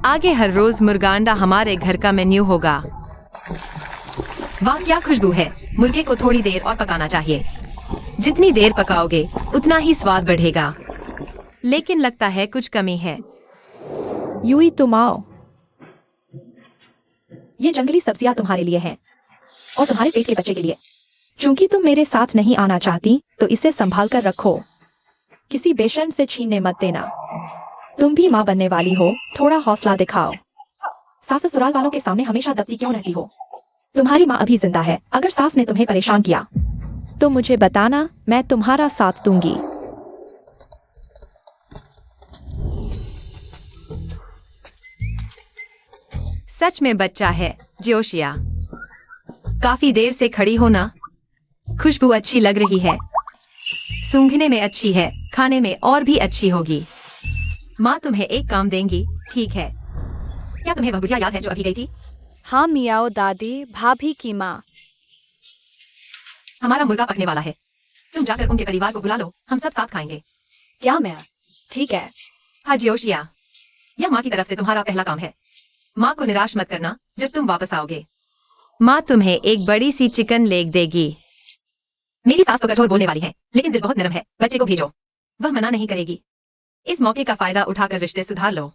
आगे हर रोज मुर्गा अंडा हमारे घर का मेन्यू होगा। वाह, क्या खुशबू है। मुर्गे को थोड़ी देर और पकाना चाहिए। जितनी देर पकाओगे उतना ही स्वाद बढ़ेगा, लेकिन लगता है कुछ कमी है। यूई, तुम आओ। ये जंगली सब्जियां तुम्हारे लिए हैं और तुम्हारे पेट के बच्चे के लिए। चूंकि तुम मेरे साथ नहीं आना चाहती तो इसे संभाल कर रखो, किसी बेशर्म से छीनने मत देना। तुम भी माँ बनने वाली हो, थोड़ा हौसला दिखाओ। सास ससुराल वालों के सामने हमेशा दबती क्यों रहती हो? तुम्हारी माँ अभी जिंदा है, अगर सास ने तुम्हें परेशान किया तो मुझे बताना, मैं तुम्हारा साथ दूंगी। सच में बच्चा है। जोशिया, काफी देर से खड़ी हो ना। खुशबू अच्छी लग रही है, सूंघने में अच्छी है, खाने में और भी अच्छी होगी। माँ तुम्हें एक काम देंगी, ठीक है? क्या तुम्हें वह बुढ़िया याद है जो अभी गई थी? हाँ मियाओ दादी, भाभी की माँ। हमारा मुर्गा पकने वाला है, तुम जाकर उनके परिवार को बुला लो, हम सब साथ खाएंगे। क्या मैं? ठीक है। हाँ जोशिया, यह माँ की तरफ से तुम्हारा पहला काम है। माँ को निराश मत करना जब तुम वापस आओगे। माँ तुम्हें एक बड़ी सी चिकन लेग देगी। मेरी सास तो कठोर बोलने वाली है, लेकिन दिल बहुत नरम है। बच्चे को भेजो, वह मना नहीं करेगी। इस मौके का फायदा उठाकर रिश्ते सुधार लो।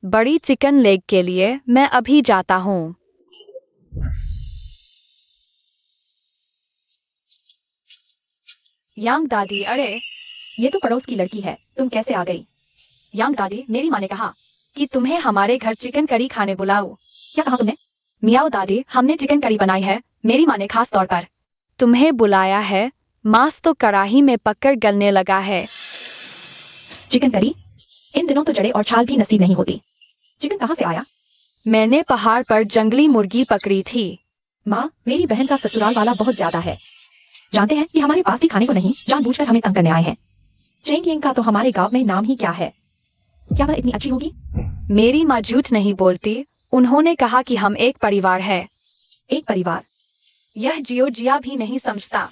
बड़ी चिकन लेग के लिए मैं अभी जाता हूँ। यांग दादी, अरे ये तो पड़ोस की लड़की है, तुम कैसे आ गई? यांग दादी, मेरी माँ ने कहा कि तुम्हें हमारे घर चिकन करी खाने बुलाओ। क्या कहा तुमने? मियाओ दादी, हमने चिकन करी बनाई है, मेरी माँ ने खास तौर पर तुम्हें बुलाया है। मांस तो कढ़ाई में पककर गलने लगा है। Chicken curry? इन दिनों तो जड़े और छाल भी नसीब नहीं होती। चिकन कहाँ से आया? मैंने पहाड़ पर जंगली मुर्गी पकड़ी थी। माँ, मेरी बहन का ससुराल वाला बहुत ज्यादा है। जानते हैं कि हमारे पास भी खाने को नहीं, जानबूझकर हमें तंग करने आए हैं। चेंग यंग का तो हमारे गांव में नाम ही क्या है? क्या वह इतनी अच्छी होगी? मेरी माँ झूठ नहीं बोलती। उन्होंने कहा कि हम एक परिवार है। एक परिवार? यह जियोजिया भी नहीं समझता।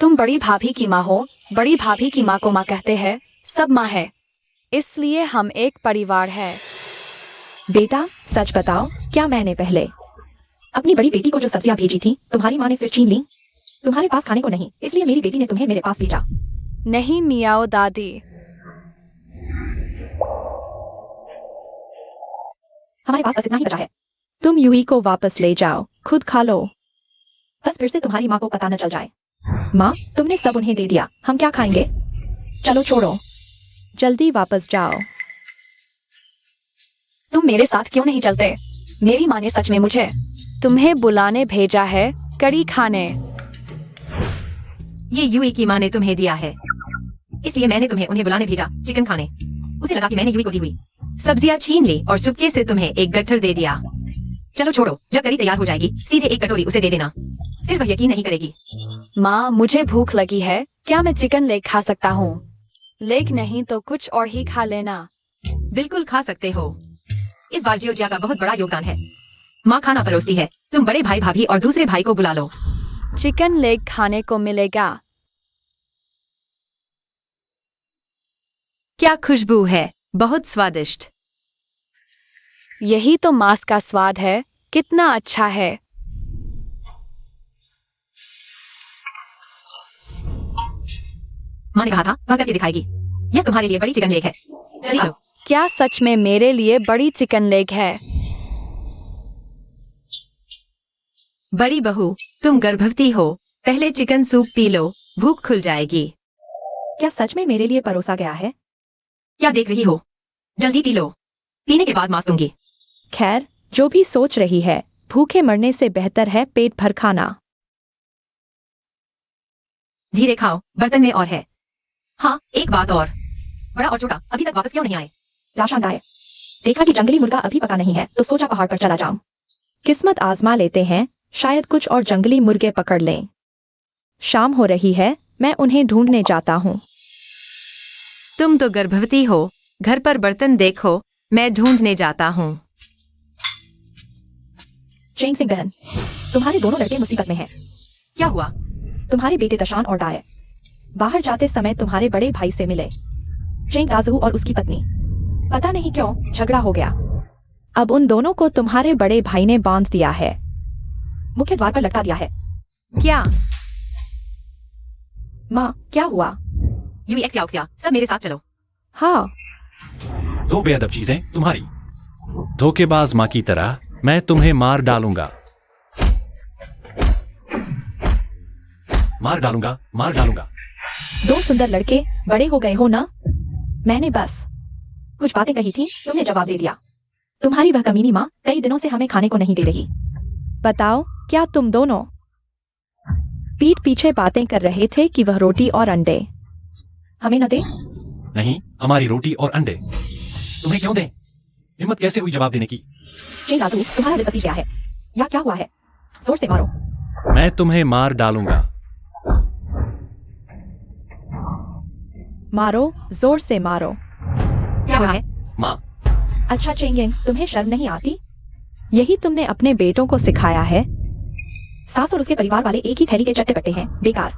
तुम बड़ी भाभी की माँ हो। बड़ी भाभी की माँ को माँ कहते हैं, सब माँ है, इसलिए हम एक परिवार है। बेटा, सच बताओ, क्या मैंने पहले अपनी बड़ी बेटी को जो सब्जियां भेजी थी, तुम्हारी माँ ने फिर छीन ली? तुम्हारे पास खाने को नहीं, इसलिए मेरी बेटी ने तुम्हें मेरे पास भेजा। नहीं मियाओ दादी। हमारे पास बस इतना ही बचा है। तुम यूई को वापस ले जाओ, खुद खा लो। बस फिर से तुम्हारी माँ को पता न चल जाए। माँ, तुमने सब उन्हें दे दिया, हम क्या खाएंगे? चलो छोड़ो, जल्दी वापस जाओ। तुम मेरे साथ क्यों नहीं चलते? मेरी माँ ने सच में मुझे तुम्हें बुलाने भेजा है, कड़ी खाने। ये यूई की माँ ने तुम्हें दिया है, इसलिए मैंने तुम्हें उन्हें बुलाने भेजा, चिकन खाने। उसे लगा कि मैंने यूई को दी हुई सब्जियां छीन ली और चुपके से तुम्हें एक गट्ठर दे दिया। चलो छोड़ो, जब करी तैयार हो जाएगी सीधे एक कटोरी उसे दे देना, फिर वह यकीन नहीं करेगी। माँ, मुझे भूख लगी है, क्या मैं चिकन लेग खा सकता हूँ? लेग नहीं तो कुछ और ही खा लेना। बिल्कुल खा सकते हो, इस बार जियोजिया का बहुत बड़ा योगदान है। माँ खाना परोसती है, तुम बड़े भाई भाभी और दूसरे भाई को बुला लो। चिकन लेग खाने को मिलेगा। क्या खुशबू है, बहुत स्वादिष्ट। यही तो मांस का स्वाद है, कितना अच्छा है। माँ ने कहा था वह करके दिखाएगी। यह तुम्हारे लिए बड़ी चिकन लेग है, जल्दी करो। क्या सच में मेरे लिए बड़ी चिकन लेग है? बड़ी बहू, तुम गर्भवती हो, पहले चिकन सूप पी लो, भूख खुल जाएगी। क्या सच में मेरे लिए परोसा गया है? क्या देख रही हो, जल्दी पी लो, पीने के बाद मांस दूंगी। खैर, जो भी सोच रही है, भूखे मरने से बेहतर है पेट भर खाना। धीरे खाओ, बर्तन में और है। हाँ, एक बात और, बड़ा और छोटा अभी तक वापस क्यों नहीं आए? राशन आए, देखा कि जंगली मुर्गा अभी पका नहीं है तो सोचा पहाड़ पर चला जाऊं। किस्मत आजमा लेते हैं, शायद कुछ और जंगली मुर्गे पकड़ लें। शाम हो रही है, मैं उन्हें ढूंढने जाता हूँ। तुम तो गर्भवती हो, घर पर बर्तन देखो, मैं ढूंढने जाता हूँ। चेंग सिंह बहन, तुम्हारे दोनों लड़के मुसीबत में हैं। क्या हुआ? तुम्हारे बेटे तशान और डाय बाहर जाते समय तुम्हारे बड़े भाई से मिले। चेंग राजू और उसकी पत्नी, पता नहीं क्यों झगड़ा हो गया। अब उन दोनों को तुम्हारे बड़े भाई ने बांध दिया है, मुख्य द्वार पर लटका दिया है। क्या? माँ, क्या हुआ? यूएक्सिया, सब मेरे साथ चलो। हाँ, दो बेअदब चीजें तुम्हारी। धोखेबाज माँ की तरह मैं तुम्हें मार डालूंगा, मार डालूंगा, मार डालूंगा। दो सुंदर लड़के बड़े हो गए हो ना? मैंने बस कुछ बातें कही थी, तुमने जवाब दे दिया। तुम्हारी वह कमीनी माँ कई दिनों से हमें खाने को नहीं दे रही। बताओ, क्या तुम दोनों पीठ पीछे बातें कर रहे थे कि वह रोटी और अंडे हमें न दे? नहीं, हमारी रोटी और अंडे तुम्हें क्यों दें? हिम्मत कैसे हुई जवाब देने की? चेंग राजू, तुम्हारा दिल पसी गया है या क्या हुआ है? जोर से मारो। मैं तुम्हें मार डालूंगा। मारो, जोर से मारो। क्या हुआ है? माँ, अच्छा चेंगिंग, तुम्हें शर्म नहीं आती? यही तुमने अपने बेटों को सिखाया है? सास और उसके परिवार वाले एक ही थैली के चट्टे बट्टे हैं, बेकार।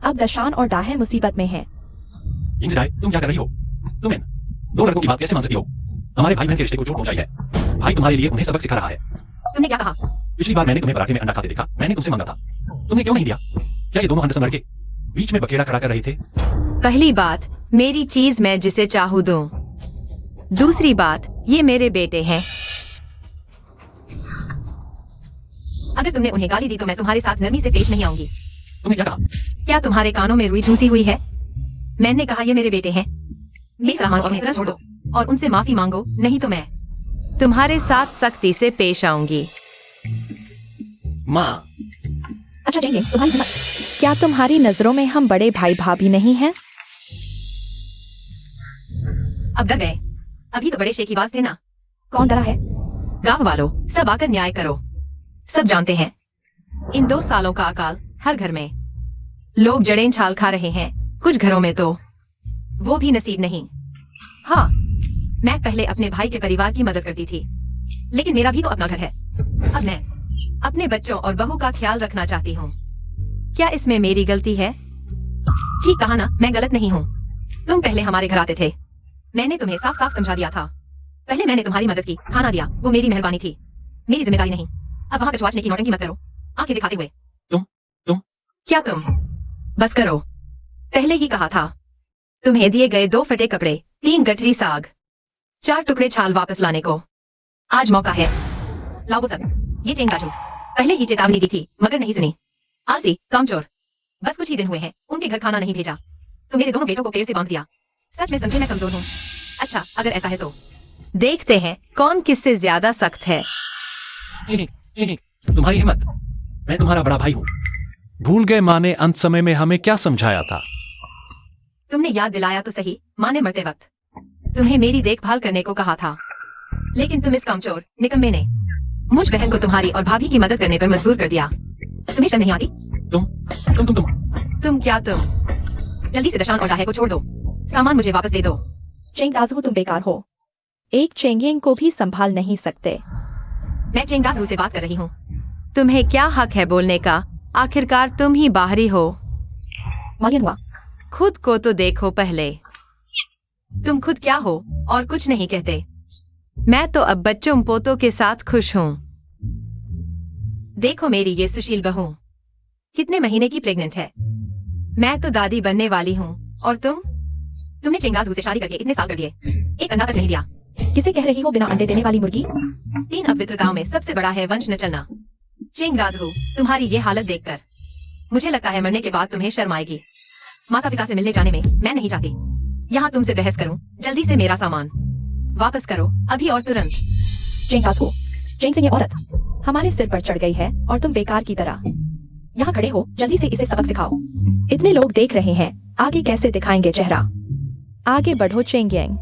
अब दशान और डाहे मुसीबत में हैं। इंसिडाई, तुम क्या कर रही हो? तुम इन दो लड़कों की बात कैसे मान सकती हो? हमारे भाई बहन के रिश्ते को चोट पहुंचाई है। भाई तुम्हारे लिए उन्हें सबक सिखा रहा है। तुमने क्या कहा? पिछली बार मैंने तुम्हें पराठे में अंडा खाते देखा, मैंने तुमसे मांगा था, तुमने क्यों नहीं दिया? क्या ये दोनों हंडसम लड़के बीच में बखेड़ा खड़ा कर रहे थे? पहली बात, मेरी चीज मैं जिसे चाहूं दूं। दूसरी बात, ये मेरे बेटे हैं। अगर तुमने उन्हें गाली दी तो मैं तुम्हारे साथ नरमी से पेश नहीं आऊंगी। तुमने क्या कहा? क्या तुम्हारे कानों में रुई ठूसी हुई है? मैंने कहा ये मेरे बेटे हैं। मेरी सलाह मांगो और उन्हें तुरंत छोड़ दो और उनसे माफी मांगो, नहीं तो मैं तुम्हारे साथ सख्ती से पेश आऊंगी। माँ, अच्छा चेंगिंग, तुम्हारी हिम्मत। क्या तुम्हारी नजरों में हम बड़े भाई भाभी नहीं हैं? अब डर गए? अभी तो बड़े शेखीबाज थे ना। कौन डरा है? गांव वालों, सब आकर न्याय करो। सब जानते हैं इन 2 सालों का अकाल हर घर में लोग जड़ें छाल खा रहे हैं, कुछ घरों में तो वो भी नसीब नहीं। हाँ, मैं पहले अपने भाई के परिवार की मदद करती थी, लेकिन मेरा भी तो अपना घर है। अब मैं अपने बच्चों और बहू का ख्याल रखना चाहती हूँ। क्या इसमें मेरी गलती है? जी कहा ना, मैं गलत नहीं हूँ। तुम पहले हमारे घर आते थे, मैंने तुम्हें साफ साफ समझा दिया था। पहले मैंने तुम्हारी मदद की, खाना दिया, वो मेरी मेहरबानी थी, मेरी जिम्मेदारी नहीं। अब वहां कचवाचने की नौटंकी मत करो, आंखें दिखाते हुए। तुम क्या तुम? बस करो, पहले ही कहा था। तुम्हें दिए गए 2 फटे कपड़े, 3 गठरी साग, 4 टुकड़े छाल वापस लाने को आज मौका है। लाओ वो सब। ये चेंग राजू, पहले ही चेतावनी दी थी मगर नहीं सुनी। आलसी, कामचोर। बस कुछ ही दिन हुए हैं, उनके घर खाना नहीं भेजा तो मेरे दोनों बेटों को पेड़ से बांध दिया। सच में समझे मैं कमजोर हूँ। अच्छा, अगर ऐसा है तो देखते हैं कौन किससे ज्यादा सख्त है। तुम्हारी हिम्मत। मैं तुम्हारा बड़ा भाई हूँ। भूल गए माँ ने अंत समय में हमें क्या समझाया था? तुमने याद दिलाया तो सही। माँ ने मरते वक्त तुम्हें मेरी देखभाल करने को कहा था, लेकिन तुम इस कामचोर निकम्मे ने मुझ बहन को तुम्हारी और भाभी की मदद करने पर मजबूर कर दिया। तुम्हें शर्म नहीं आती? तुम क्या तुम? जल्दी से दशान और डाहे को छोड़ दो, सामान मुझे वापस दे दो। चेंगदाजू, तुम बेकार हो। एक चेंगिंग को भी संभाल नहीं सकते। मैं चेंगदाजू से बात कर रही हूँ। तुम्हें क्या हक है बोलने का? आखिरकार तुम ही बाहरी हो। मालियन हुआ। खुद को तो देखो पहले। तुम खुद क्या हो और कुछ नहीं कहते। मैं तो अब बच्चों पोतों के साथ खुश हूँ। देखो मेरी ये सुशील बहू कितने महीने की प्रेग्नेंट है। मैं तो दादी बनने वाली हूँ और तुमने चेंगदाजू से शादी करके इतने साल कर दिए, एक अंडा तक नहीं दिया। किसे कह रही हो बिना अंडे देने वाली मुर्गी? 3 अपवित्रताओं में सबसे बड़ा है वंश न चलना। चेंगदाजू, तुम्हारी ये हालत देखकर मुझे लगता है मरने के बाद तुम्हें शर्म आएगी। माता पिता से मिलने जाने में मैं नहीं चाहती यहाँ तुमसे बहस करूं। जल्दी से मेरा सामान वापस करो, अभी और तुरंत। चेंगदाजू, चेंग से ये औरत हमारे सिर पर चढ़ गई है और तुम बेकार की तरह यहाँ खड़े हो। जल्दी से इसे सबक सिखाओ। इतने लोग देख रहे हैं, आगे कैसे दिखाएंगे चेहरा? आगे बढ़ो चेंगियंग।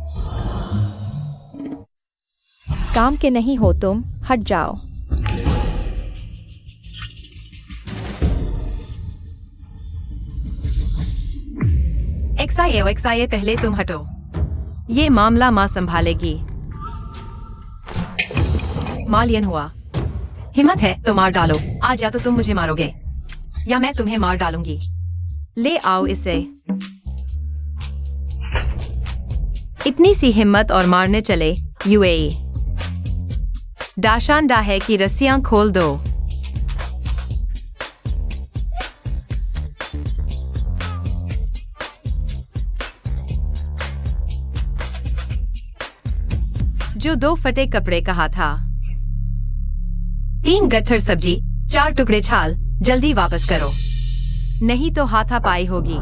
काम के नहीं हो तुम, हट जाओ। XIA पहले तुम हटो, ये मामला माँ संभालेगी। मालियन हुआ, हिम्मत है तो मार डालो। आज या तो तुम मुझे मारोगे या मैं तुम्हें मार डालूंगी। ले आओ इसे। इतनी सी हिम्मत और मारने चले। UAE दाशान डाहे की रस्सियां खोल दो। जो 2 फटे कपड़े कहा था, 3 गट्ठर सब्जी, 4 टुकड़े छाल, जल्दी वापस करो नहीं तो हाथापाई होगी।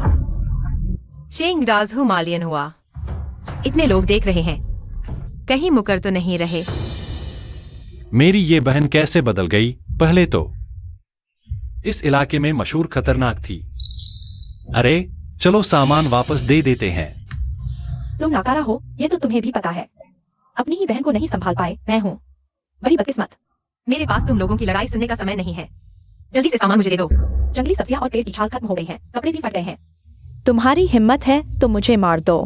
चेंगदाजू मालियन हुआ, इतने लोग देख रहे हैं, कहीं मुकर तो नहीं रहे। मेरी ये बहन कैसे बदल गई? पहले तो इस इलाके में मशहूर खतरनाक थी। अरे चलो सामान वापस दे देते हैं। तुम नाकारा हो, ये तो तुम्हें भी पता है। अपनी ही बहन को नहीं संभाल पाए मैं हूँ बड़ी बदकिस्मत। मेरे पास तुम लोगों की लड़ाई सुनने का समय नहीं है। जल्दी से सामान मुझे दे दो। जंगली सब्जियां और पेड़ की छाल खत्म हो गई है, कपड़े भी फट गए हैं। तुम्हारी हिम्मत है तो मुझे मार दो।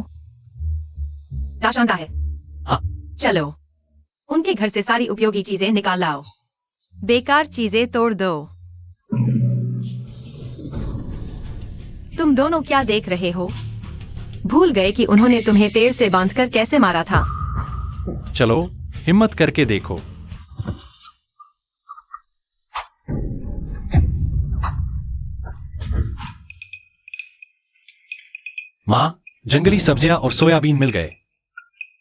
दाशांता है। हाँ। चलो उनके घर से सारी उपयोगी चीजें निकाल लाओ, बेकार चीजें तोड़ दो। तुम दोनों क्या देख रहे हो? भूल गए कि उन्होंने तुम्हें पेड़ से बांधकर कैसे मारा था? चलो हिम्मत करके देखो। माँ, जंगली सब्जियां और सोयाबीन मिल गए।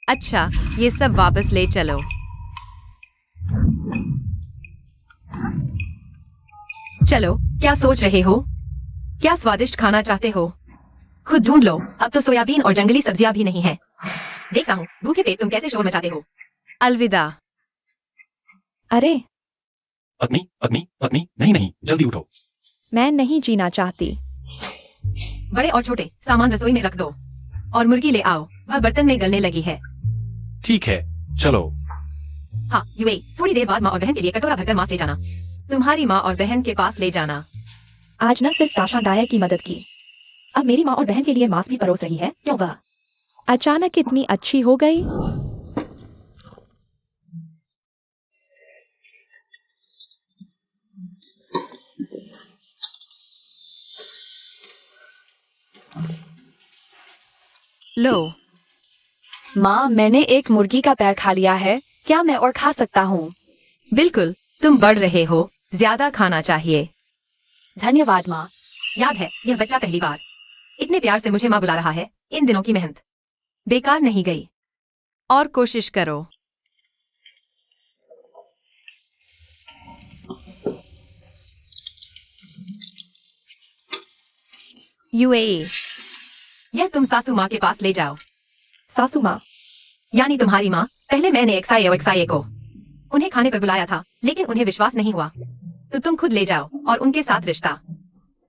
अच्छा, ये सब वापस ले चलो। चलो, क्या सोच रहे हो? क्या स्वादिष्ट खाना चाहते हो? खुद ढूंढ लो। अब तो सोयाबीन और जंगली सब्जियां भी नहीं है। देखता हूँ भूखे पेट तुम कैसे शोर मचाते हो। अलविदा। अरे पत्नी पत्नी पत्नी, नहीं नहीं, जल्दी उठो। मैं नहीं जीना चाहती। बड़े और छोटे सामान रसोई में रख दो और मुर्गी ले आओ, वह बर्तन में गलने लगी है। ठीक है, चलो। हाँ यूएई, थोड़ी देर बाद माँ और बहन के लिए कटोरा भरकर मांस ले जाना। तुम्हारी माँ और बहन के पास ले जाना। आज न सिर्फ ताशा डाया की मदद की, अब मेरी माँ और बहन के लिए मांस भी परोस रही है। क्यों वह अचानक इतनी अच्छी हो गई? लो। माँ, मैंने एक मुर्गी का पैर खा लिया है, क्या मैं और खा सकता हूँ? बिल्कुल, तुम बढ़ रहे हो, ज्यादा खाना चाहिए। धन्यवाद माँ। याद है, यह बच्चा पहली बार इतने प्यार से मुझे माँ बुला रहा है। इन दिनों की मेहनत बेकार नहीं गई। और कोशिश करो। यूएई, यह तुम सासू माँ के पास ले जाओ। सासू माँ? यानी तुम्हारी माँ। पहले मैंने एक्साई को उन्हें खाने पर बुलाया था, लेकिन उन्हें विश्वास नहीं हुआ, तो तुम खुद ले जाओ और उनके साथ रिश्ता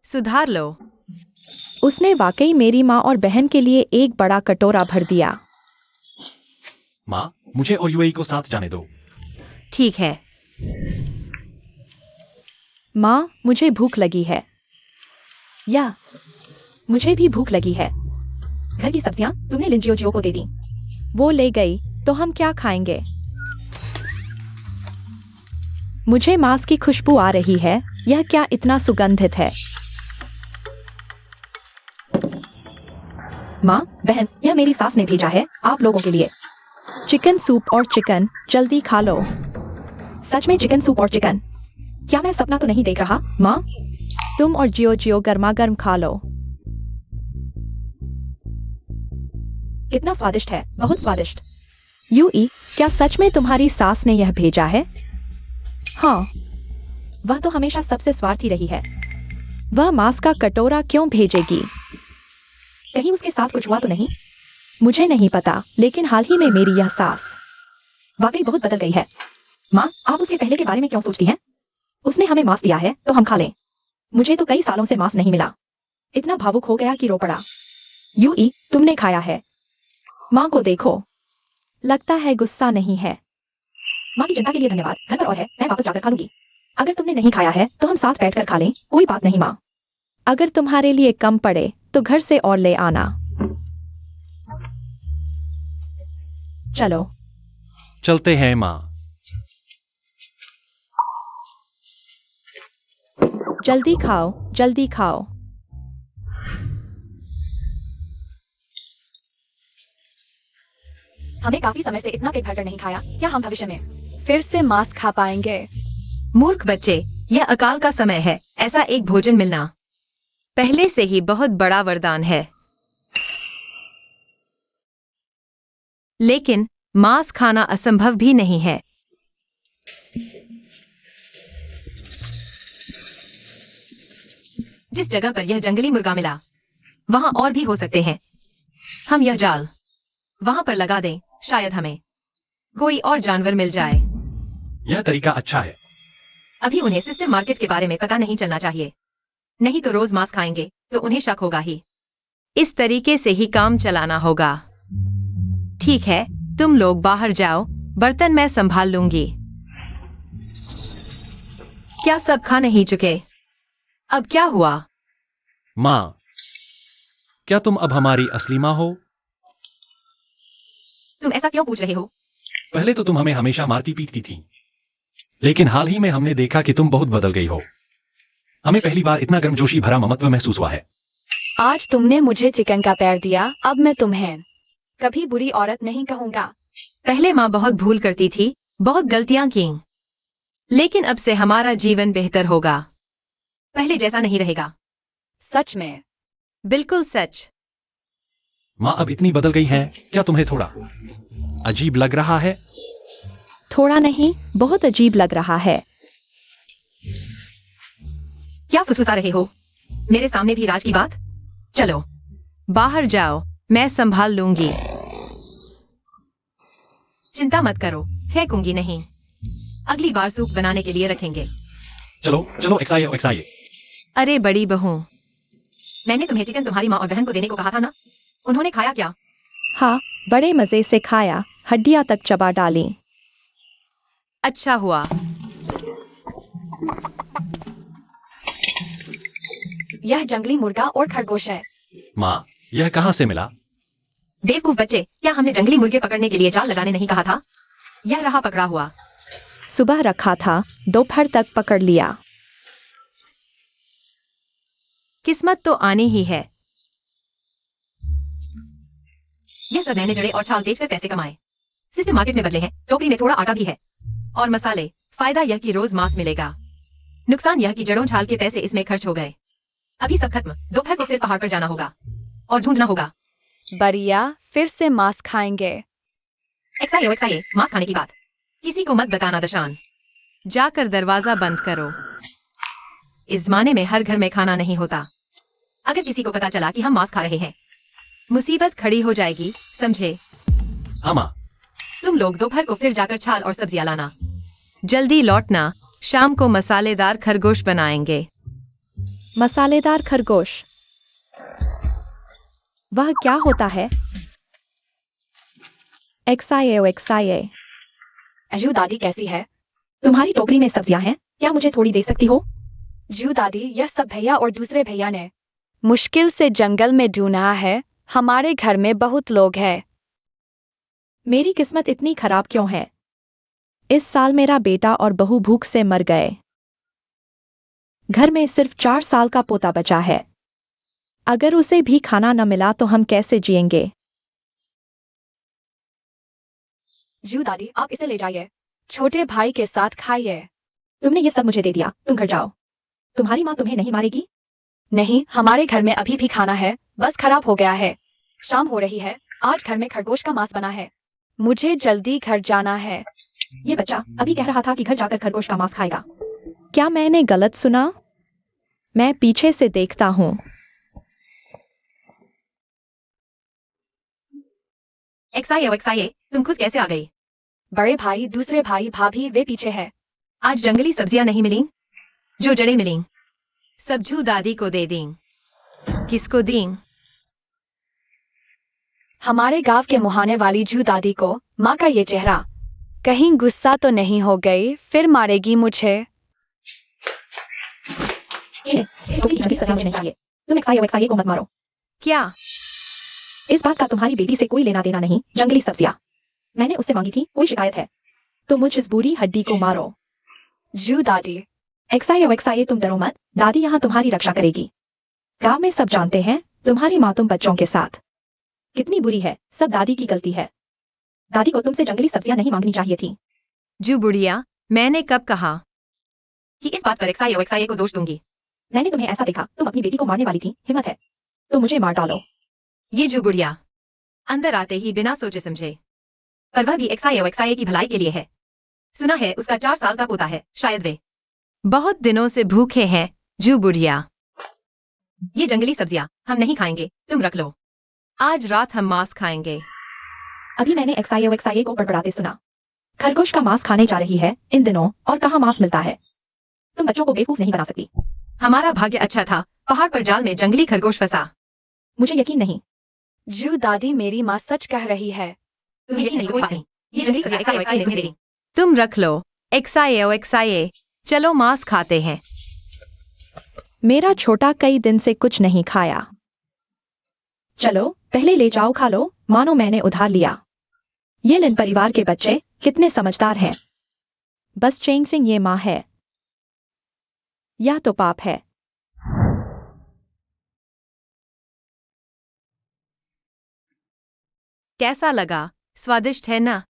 सुधार लो। उसने वाकई मेरी माँ और बहन के लिए एक बड़ा कटोरा भर दिया। माँ, मुझे और यूएई को साथ जाने दो। ठीक है। माँ, मुझे भूख लगी है। या मुझे भी भूख लगी है। घर की सब्जियां तुमने लिंजियो को दे दी। वो ले गई, तो हम क्या खाएंगे? मुझे मांस की खुशबू आ रही है। यह क्या इतना सुगंधित है? माँ, बहन, यह मेरी सास ने भेजा है आप लोगों के लिए। चिकन सूप और चिकन, जल्दी खा लो। सच में चिकन सूप और चिकन? क्या मैं सपना तो नहीं देख रहा? माँ, तुम और जियो गर्मा गर्म खा लो। कितना स्वादिष्ट है, बहुत स्वादिष्ट। यूई, क्या सच में तुम्हारी सास ने यह भेजा है? हाँ, वह तो हमेशा सबसे स्वार्थी रही है। वह मांस का कटोरा क्यों भेजेगी? कहीं उसके साथ कुछ हुआ तो नहीं? मुझे नहीं पता, लेकिन हाल ही में मेरी यह सास वाकई बहुत बदल गई है। माँ, आप उसके पहले के बारे में क्यों सोचती हैं? उसने हमें मांस दिया है तो हम खा लें। मुझे तो कई सालों से मांस नहीं मिला। इतना भावुक हो गया कि रो पड़ा। यूई, तुमने खाया है? माँ को देखो, लगता है गुस्सा नहीं है। माँ की चिंता के लिए धन्यवाद। घर पर और है, मैं वापस जाकर खा लूंगी। अगर तुमने नहीं खाया है तो हम साथ बैठकर खा लें, कोई बात नहीं माँ। अगर तुम्हारे लिए कम पड़े तो घर से और ले आना। चलो। चलते हैं माँ। जल्दी खाओ, जल्दी खाओ। हमें काफी समय से इतना पेट भरकर नहीं खाया, क्या हम भविष्य में फिर से मांस खा पाएंगे? मूर्ख बच्चे, यह अकाल का समय है। ऐसा एक भोजन मिलना पहले से ही बहुत बड़ा वरदान है। लेकिन मांस खाना असंभव भी नहीं है। जिस जगह पर यह जंगली मुर्गा मिला, वहां और भी हो सकते हैं। हम यह जाल वहां पर लगा दें, शायद हमें कोई और जानवर मिल जाए। यह तरीका अच्छा है। अभी उन्हें सिस्टम मार्केट के बारे में पता नहीं चलना चाहिए, नहीं तो रोज मांस खाएंगे तो उन्हें शक होगा ही। इस तरीके से ही काम चलाना होगा। ठीक है, तुम लोग बाहर जाओ, बर्तन मैं संभाल लूंगी। क्या सब खा नहीं चुके? अब क्या हुआ? माँ, क्या तुम अब हमारी असली माँ हो? तुम ऐसा क्यों पूछ रहे हो? पहले तो तुम हमें हमेशा मारती पीटती थी, लेकिन हाल ही में हमने देखा कि तुम बहुत बदल गई हो। हमें पहली बार इतना गर्मजोशी भरा ममत्व महसूस हुआ है। आज तुमने मुझे चिकन का पैर दिया, अब मैं तुम्हें कभी बुरी औरत नहीं कहूंगा। पहले माँ बहुत भूल करती थी, बहुत गलतियां की, लेकिन अब से हमारा जीवन बेहतर होगा। पहले जैसा नहीं रहेगा। सच में? बिल्कुल सच। माँ अब इतनी बदल गई है, क्या तुम्हें थोड़ा अजीब लग रहा है? थोड़ा नहीं, बहुत अजीब लग रहा है। क्या फुसफुसा रहे हो? मेरे सामने भी राज की बात? चलो बाहर जाओ, मैं संभाल लूंगी। चिंता मत करो, फेंकूंगी नहीं। अगली बार सूप बनाने के लिए रखेंगे। चलो चलो, एक्साइए। अरे बड़ी बहू, मैंने तुम्हें चिकन तुम्हारी माँ और बहन को देने को कहा था ना? उन्होंने खाया क्या? हाँ, बड़े मजे से खाया। हड्डियां तक चबा डाली। अच्छा हुआ। यह जंगली मुर्गा और खरगोश है। माँ, यह कहाँ से मिला? बेवकूफ बच्चे, क्या हमने जंगली मुर्गे पकड़ने के लिए जाल लगाने नहीं कहा था? यह रहा पकड़ा हुआ। सुबह रखा था, दोपहर तक पकड़ लिया। किस्मत तो आनी ही है। यह सब मैंने जड़े और छाल बेचकर पैसे कमाए। सिस्टम मार्केट में बदले हैं, टोकरी में थोड़ा आटा भी है और मसाले। फायदा यह कि रोज मांस मिलेगा। नुकसान यह कि जड़ों छाल के पैसे इसमें खर्च हो गए। अभी सब खत्म। दोपहर को फिर पहाड़ पर जाना होगा और ढूंढना होगा। बढ़िया, फिर से मांस खाएंगे। एक्साइए मांस खाने की बात किसी को मत बताना दशान। जाकर दरवाजा बंद करो। इस जमाने में हर घर में खाना नहीं होता। अगर किसी को पता चला कि हम मांस खा रहे हैं, मुसीबत खड़ी हो जाएगी, समझे? हाँ माँ। तुम लोग दोपहर को फिर जाकर छाल और सब्जियां लाना। जल्दी लौटना। शाम को मसालेदार खरगोश बनाएंगे। मसालेदार खरगोश, वह क्या होता है? एक्साइए। अजू दादी कैसी है? तुम्हारी टोकरी में सब्जियां हैं, क्या मुझे थोड़ी दे सकती हो? जू दादी, यह सब भैया और दूसरे भैया ने मुश्किल से जंगल में ढूंढा है। हमारे घर में बहुत लोग हैं। मेरी किस्मत इतनी खराब क्यों है? इस साल मेरा बेटा और बहू भूख से मर गए। घर में सिर्फ 4 साल का पोता बचा है। अगर उसे भी खाना न मिला तो हम कैसे जिएंगे? जू दादी, आप इसे ले जाइए, छोटे भाई के साथ खाइए। तुमने ये सब मुझे दे दिया, तुम घर जाओ। तुम्हारी माँ तुम्हें नहीं मारेगी? नहीं, हमारे घर में अभी भी खाना है, बस खराब हो गया है। शाम हो रही है, आज घर में खरगोश का मांस बना है। मुझे जल्दी घर जाना है। ये बच्चा अभी कह रहा था कि घर जाकर खरगोश का मांस खाएगा। क्या मैंने गलत सुना? मैं पीछे से देखता हूँ। एक्साइए, तुम खुद कैसे आ गई? बड़े भाई, दूसरे भाई, भाभी वे पीछे है। आज जंगली सब्जियां नहीं मिली, जो जड़ें मिली सब जू दादी को दे दी। किसको दी? हमारे गांव के मुहाने वाली जू दादी को। माँ का ये चेहरा, कहीं गुस्सा तो नहीं हो गई, फिर मारेगी मुझे। तुम एक्साइए को मत मारो। क्या? इस बात का तुम्हारी बेटी से कोई लेना देना नहीं। जंगली सब्जियां मैंने उससे मांगी थी, कोई शिकायत है तो मुझ इस बुरी हड्डी को मारो। जू दादी। एक्साइए, तुम डरो मत, दादी यहाँ तुम्हारी रक्षा करेगी। गांव में सब जानते हैं तुम्हारी माँ तुम बच्चों के साथ कितनी बुरी है। सब दादी की गलती है। दादी को तुमसे जंगली सब्जियां नहीं मांगनी चाहिए थी। जू बुढ़िया, मैंने कब कहा कि इस बात पर एक्साइए को दोष दूंगी? मैंने तुम्हें ऐसा देखा, तुम अपनी बेटी को मारने वाली थी। हिम्मत है तो मुझे मार डालो। ये जू बुढ़िया अंदर आते ही बिना सोचे समझे, पर वह भी एक्साइए की भलाई के लिए है। सुना है उसका 4 साल का पोता है, शायद वे बहुत दिनों से भूखे हैं। जू बुढ़िया, ये जंगली सब्जियां हम नहीं खाएंगे, तुम रख लो। आज रात हम मांस खाएंगे। अभी मैंने एक्साइए को बड़बड़ाते सुना। खरगोश का मांस खाने जा रही है इन दिनों, और कहाँ मांस मिलता है। तुम बच्चों को बेवकूफ नहीं बना सकती। हमारा भाग्य अच्छा था, पहाड़ पर जाल में जंगली खरगोश फंसा। मुझे यकीन नहीं। जू दादी, मेरी माँ सच कह रही है। तुम्हें यकीन नहीं तो कोई बात नहीं, ये जंगली सब्जियां एक्साइए ने तुम्हें दे दी। तुम रख लो। एक्साइए, चलो मांस खाते हैं। मेरा छोटा कई दिन से कुछ नहीं खाया। चलो पहले ले जाओ, खा लो, मानो मैंने उधार लिया। ये लिन परिवार के बच्चे कितने समझदार हैं। बस चेंग सिंह ये माँ है, यह तो पाप है। कैसा लगा? स्वादिष्ट है ना?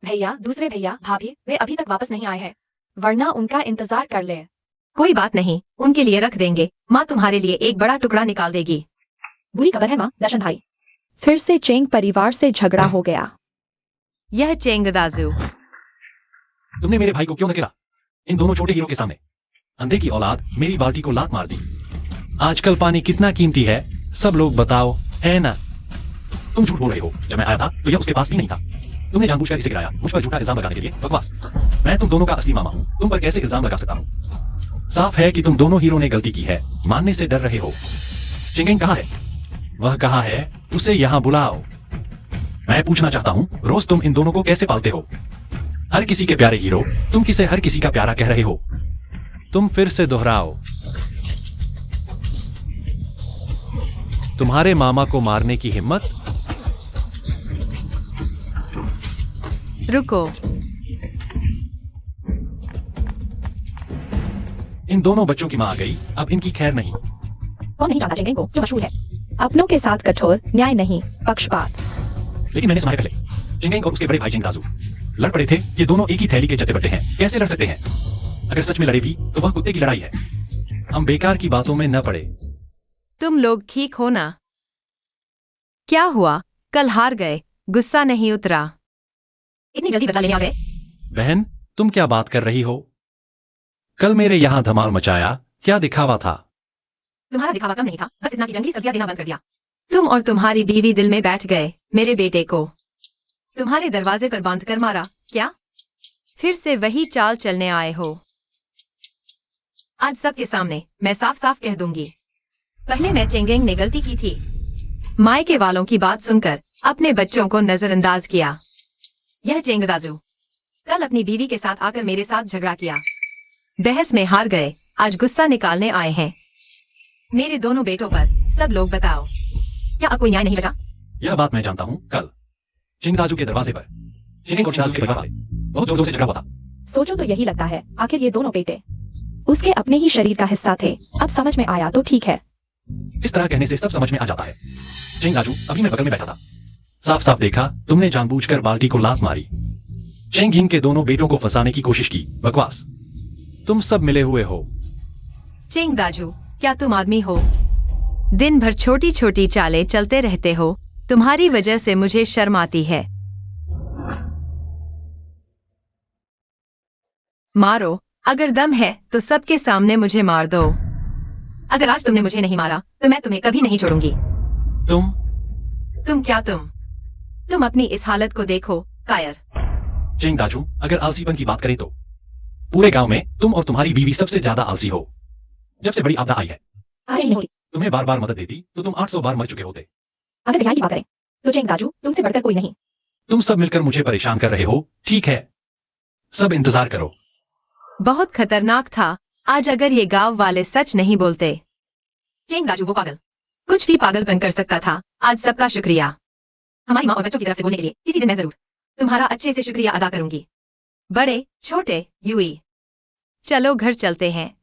भैया, दूसरे भैया, भाभी वे अभी तक वापस नहीं आए हैं, वरना उनका इंतजार कर ले। कोई बात नहीं, उनके लिए रख देंगे। माँ तुम्हारे लिए एक बड़ा टुकड़ा निकाल देगी। बुरी खबर है माँ, दर्शन भाई फिर से चेंग परिवार से झगड़ा हो गया। यह चेंग दाजू, तुमने मेरे भाई को क्यों धकेला इन दोनों छोटे हीरो के सामने? अंधे की औलाद मेरी बाल्टी को लात मार दी। आजकल पानी कितना कीमती है, सब लोग बताओ, है ना? तुम झूठ बोल रहे हो। जब मैं आया था तो यह उसके पास भी नहीं था। तुमने जानबूझकर इसे गिराया, मुझ पर झूठा इल्जाम लगाने के लिए। बकवास। मैं तुम दोनों का असली मामा हूँ, तुम पर कैसे इल्जाम लगा सकता हूँ? साफ है कि तुम दोनों हीरो ने गलती की है, मानने से डर रहे हो। चिंगेंग कहाँ है? वह कहाँ है? उसे यहाँ बुलाओ। मैं पूछना चाहता हूँ, रोज तुम इन दोनों को कैसे पालते हो? हर किसी के प्यारे हीरो, तुम किसे हर किसी का प्यारा कह रहे हो? तुम फिर से दोहराओ। तुम्हारे मामा को मारने की हिम्मत? रुको, इन दोनों बच्चों की मां आ गई, अब इनकी खैर नहीं। कौन नहीं जानता चेंगेंग को, जो मशहूर है अपनों के साथ कठोर, न्याय नहीं, पक्षपात। लेकिन मैंने सुना है पहले चिंगेंग और उसके बड़े भाई चिंगदाजू लड़ पड़े थे। ये दोनों एक ही थैली के चट्टे बट्टे हैं, कैसे लड़ सकते हैं? अगर सच में लड़े भी तो वह कुत्ते की लड़ाई है। हम बेकार की बातों में न पड़े। तुम लोग ठीक हो ना? क्या हुआ? कल हार गए, गुस्सा नहीं उतरा? इतनी जल्दी बदला लेने आ गए? बहन, तुम क्या बात कर रही हो? कल मेरे यहाँ धमाल मचाया, क्या दिखावा था? तुम्हारा दिखावा कम नहीं था, बस इतना कि जंगली सब्जियां देना बंद कर दिया। तुम और तुम्हारी बीवी दिल में बैठ गए, मेरे बेटे को तुम्हारे दरवाजे पर बांध कर मारा क्या? फिर से वही चाल चलने आए हो? आज सबके सामने मैं साफ साफ कह दूंगी, पहले मैं चेंगेंग ने गलती की थी। मायके वालों की बात सुनकर अपने बच्चों को नजरअंदाज किया। यह चेंगदाजू कल अपनी बीवी के साथ आकर मेरे साथ झगड़ा किया, बहस में हार गए, आज गुस्सा निकालने आए हैं मेरे दोनों बेटों पर। सब लोग बताओ, क्या अब कोई न्याय नहीं बचा? यह बात मैं जानता हूँ। कल चिंगदाजू के दरवाजे पर चिंगेंग और चिंगदाजू के परिवार वाले बहुत जोर जोर से झगड़ा हुआ था। सोचो तो यही लगता है, आखिर ये दोनों बेटे उसके अपने ही शरीर का हिस्सा थे। अब समझ में आया तो ठीक है। इस तरह कहने से सब समझ में आ जाता है। चिंगदाजू अभी मैं बगल में बैठा था, साफ साफ देखा तुमने जानबूझकर बाल्टी को लात मारी। चेंगिंग के दोनों बेटों को फंसाने की कोशिश की। बकवास, तुम सब मिले हुए हो। चेंगदाजू, क्या तुम आदमी हो? दिन भर छोटी छोटी चालें चलते रहते हो, तुम्हारी वजह से मुझे शर्म आती है। मारो, अगर दम है तो सबके सामने मुझे मार दो। अगर आज तुमने मुझे नहीं मारा तो मैं तुम्हें कभी नहीं छोड़ूंगी। तुम क्या तुम अपनी इस हालत को देखो, कायर। चिंगदाजू, अगर आलसीपन की बात करें तो पूरे गांव में तुम और तुम्हारी बीवी सबसे ज्यादा आलसी हो। जब से बड़ी आपदा आई है, तुम्हें बार बार मदद देती तो तुम 800 बार मर चुके होते। अगर न्याय की बात करें तो चेंगदाजू तुमसे बढ़कर कोई नहीं। तुम सब मिलकर मुझे परेशान कर रहे हो। ठीक है, सब इंतजार करो। बहुत खतरनाक था आज अगर ये गांव वाले सच नहीं बोलते। चेंगदाजू वो पागल कुछ भी पागलपन कर सकता था। आज सबका शुक्रिया। हमारी माँ और बच्चों की तरफ से बोलने के लिए किसी दिन मैं जरूर तुम्हारा अच्छे से शुक्रिया अदा करूंगी। बड़े छोटे यूई, चलो घर चलते हैं।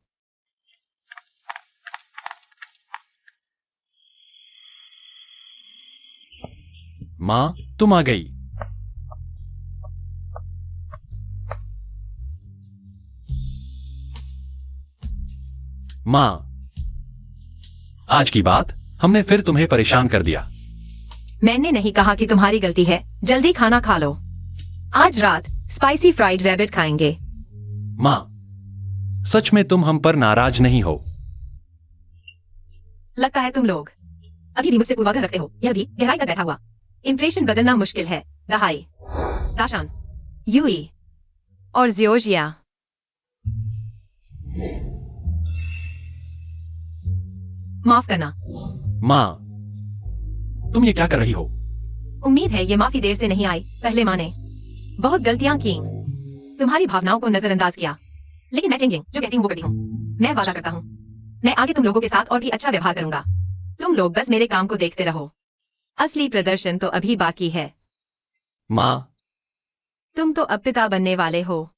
माँ, तुम आ गई। माँ, आज की बात हमने फिर तुम्हें परेशान कर दिया। मैंने नहीं कहा कि तुम्हारी गलती है। जल्दी खाना खा लो, आज रात स्पाइसी फ्राइड रैबिट खाएंगे। माँ, सच में तुम हम पर नाराज नहीं हो? लगता है तुम लोग अभी भी मुझसे पूर्वाग्रह रखते हो, यह भी गहराई तक बैठा हुआ। इंप्रेशन बदलना मुश्किल है। दहाई, दाशान, यूई और जियोजिया। माफ करना। माँ, तुम ये क्या कर रही हो? उम्मीद है ये माफी देर से नहीं आई। पहले माँ ने बहुत गलतियां की, तुम्हारी भावनाओं को नजरअंदाज किया, लेकिन मैं चेंजिंग जो कहती हूँ वो करती हूँ। मैं वादा करता हूँ मैं आगे तुम लोगों के साथ और भी अच्छा व्यवहार करूंगा। तुम लोग बस मेरे काम को देखते रहो, असली प्रदर्शन तो अभी बाकी है। माँ, तुम तो अब पिता बनने वाले हो,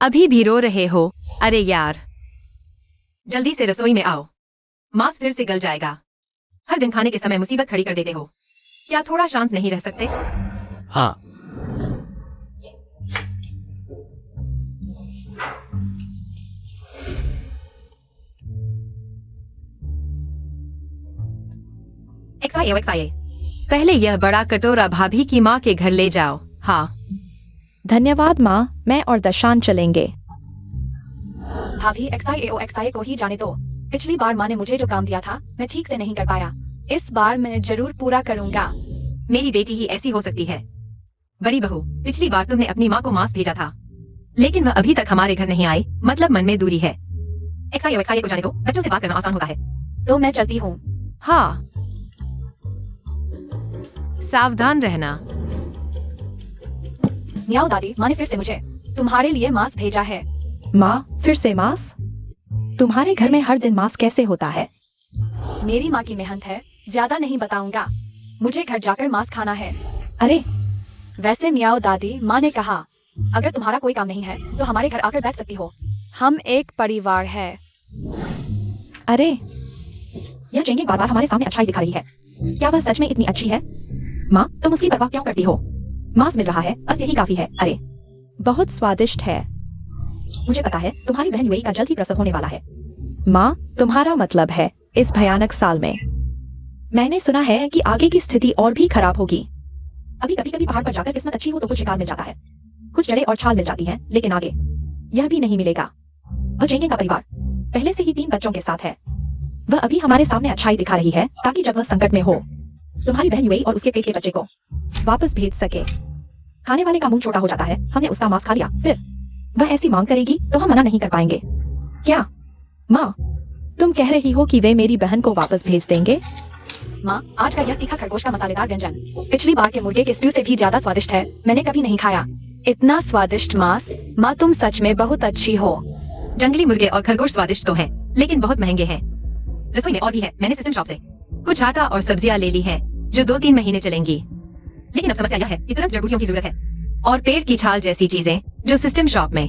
अभी भी रो रहे हो। अरे यार, जल्दी से रसोई में आओ, मांस फिर से गल जाएगा। हर दिन खाने के समय मुसीबत खड़ी कर देते हो। क्या थोड़ा शांत नहीं रह सकते? हाँ। XIA, पहले यह बड़ा कटोरा भाभी की माँ के घर ले जाओ। हाँ। धन्यवाद माँ, मैं और दशान चलेंगे। भाभी, XIA को ही जाने दो। पिछली बार माँ ने मुझे जो काम दिया था मैं ठीक से नहीं कर पाया। इस बार मैं जरूर पूरा करूंगा। मेरी बेटी ही ऐसी हो सकती है। बड़ी बहू, पिछली बार तुमने अपनी माँ को मांस भेजा था, लेकिन वह अभी तक हमारे घर नहीं आई, मतलब मन में दूरी है। XIA को जाने दो, बच्चों से बात करना आसान होता है। तो मैं चलती हूँ। हाँ। सावधान रहना। म्याओ दादी, माँ ने फिर से मुझे तुम्हारे लिए मांस भेजा है। माँ, फिर से मांस? तुम्हारे घर में हर दिन मांस कैसे होता है? मेरी माँ की मेहनत है, ज्यादा नहीं बताऊंगा। मुझे घर जाकर मांस खाना है। अरे, वैसे म्याओ दादी, माँ ने कहा अगर तुम्हारा कोई काम नहीं है तो हमारे घर आकर बैठ सकती हो। हम एक परिवार है। अरे, यह चेंगिंग बार बार हमारे सामने अच्छाई दिखा रही है। क्या वह सच में इतनी अच्छी है? माँ, तुम उसकी परवाह क्यों करती हो? मांस मिल रहा है, बस यही काफी है। अरे, बहुत स्वादिष्ट है। मुझे पता है तुम्हारी बहन यूएई का जल्द ही प्रसव होने वाला है। माँ, तुम्हारा मतलब है इस भयानक साल में? मैंने सुना है कि आगे की स्थिति और भी खराब होगी। अभी कभी कभी पहाड़ पर जाकर किस्मत अच्छी हो तो कुछ शिकार मिल जाता है, कुछ जड़ें और छाल मिल जाती हैं, लेकिन आगे यह भी नहीं मिलेगा। और जेंगे का परिवार पहले से ही 3 बच्चों के साथ है। वह अभी हमारे सामने अच्छाई दिखा रही है ताकि जब वह संकट में हो तुम्हारी बहन यूएई और उसके पेट के बच्चे को वापस भेज सके। खाने वाले का मुंह छोटा हो जाता है। हमने उसका मांस खा लिया, फिर वह ऐसी मांग करेगी तो हम मना नहीं कर पाएंगे। क्या माँ, तुम कह रही हो कि वे मेरी बहन को वापस भेज देंगे? माँ, आज का यह तीखा खरगोश का मसालेदार व्यंजन पिछली बार के मुर्गे के स्ट्यू से भी ज्यादा स्वादिष्ट है। मैंने कभी नहीं खाया इतना स्वादिष्ट मांस। माँ, तुम सच में बहुत अच्छी हो। जंगली मुर्गे और खरगोश स्वादिष्ट तो हैं, लेकिन बहुत महंगे हैं। रसोई में और भी है। मैंने सिस्टम शॉप से कुछ आटा और सब्जियां ले ली हैं, जो 2-3 महीने चलेंगी। लेकिन अब समस्या यह है कि तुरंत जड़ बूटियों की जरूरत है और पेड़ की छाल जैसी चीजें जो सिस्टम शॉप में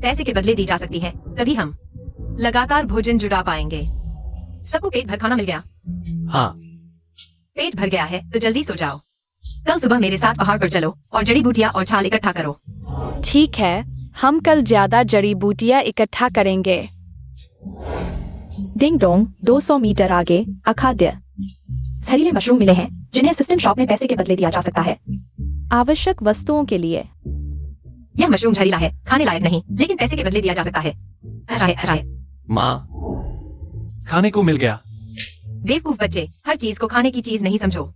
पैसे के बदले दी जा सकती है। तभी हम लगातार भोजन जुटा पाएंगे। सबको पेट भर खाना मिल गया? हाँ। पेट भर गया है तो जल्दी सो जाओ। कल सुबह मेरे साथ पहाड़ पर चलो और जड़ी बूटियां और छाल इकट्ठा करो। ठीक है, हम कल ज्यादा जड़ी बूटियां इकट्ठा करेंगे। डिंग डोंग, 200 मीटर आगे अखाद्य जहरीले मशरूम मिले हैं जिन्हें सिस्टम शॉप में पैसे के बदले दिया जा सकता है, आवश्यक वस्तुओं के लिए। यह मशरूम जहरीला है, खाने लायक नहीं, लेकिन पैसे के बदले दिया जा सकता है। अराय। माँ, खाने को मिल गया। बेवकूफ बच्चे, हर चीज को खाने की चीज नहीं समझो।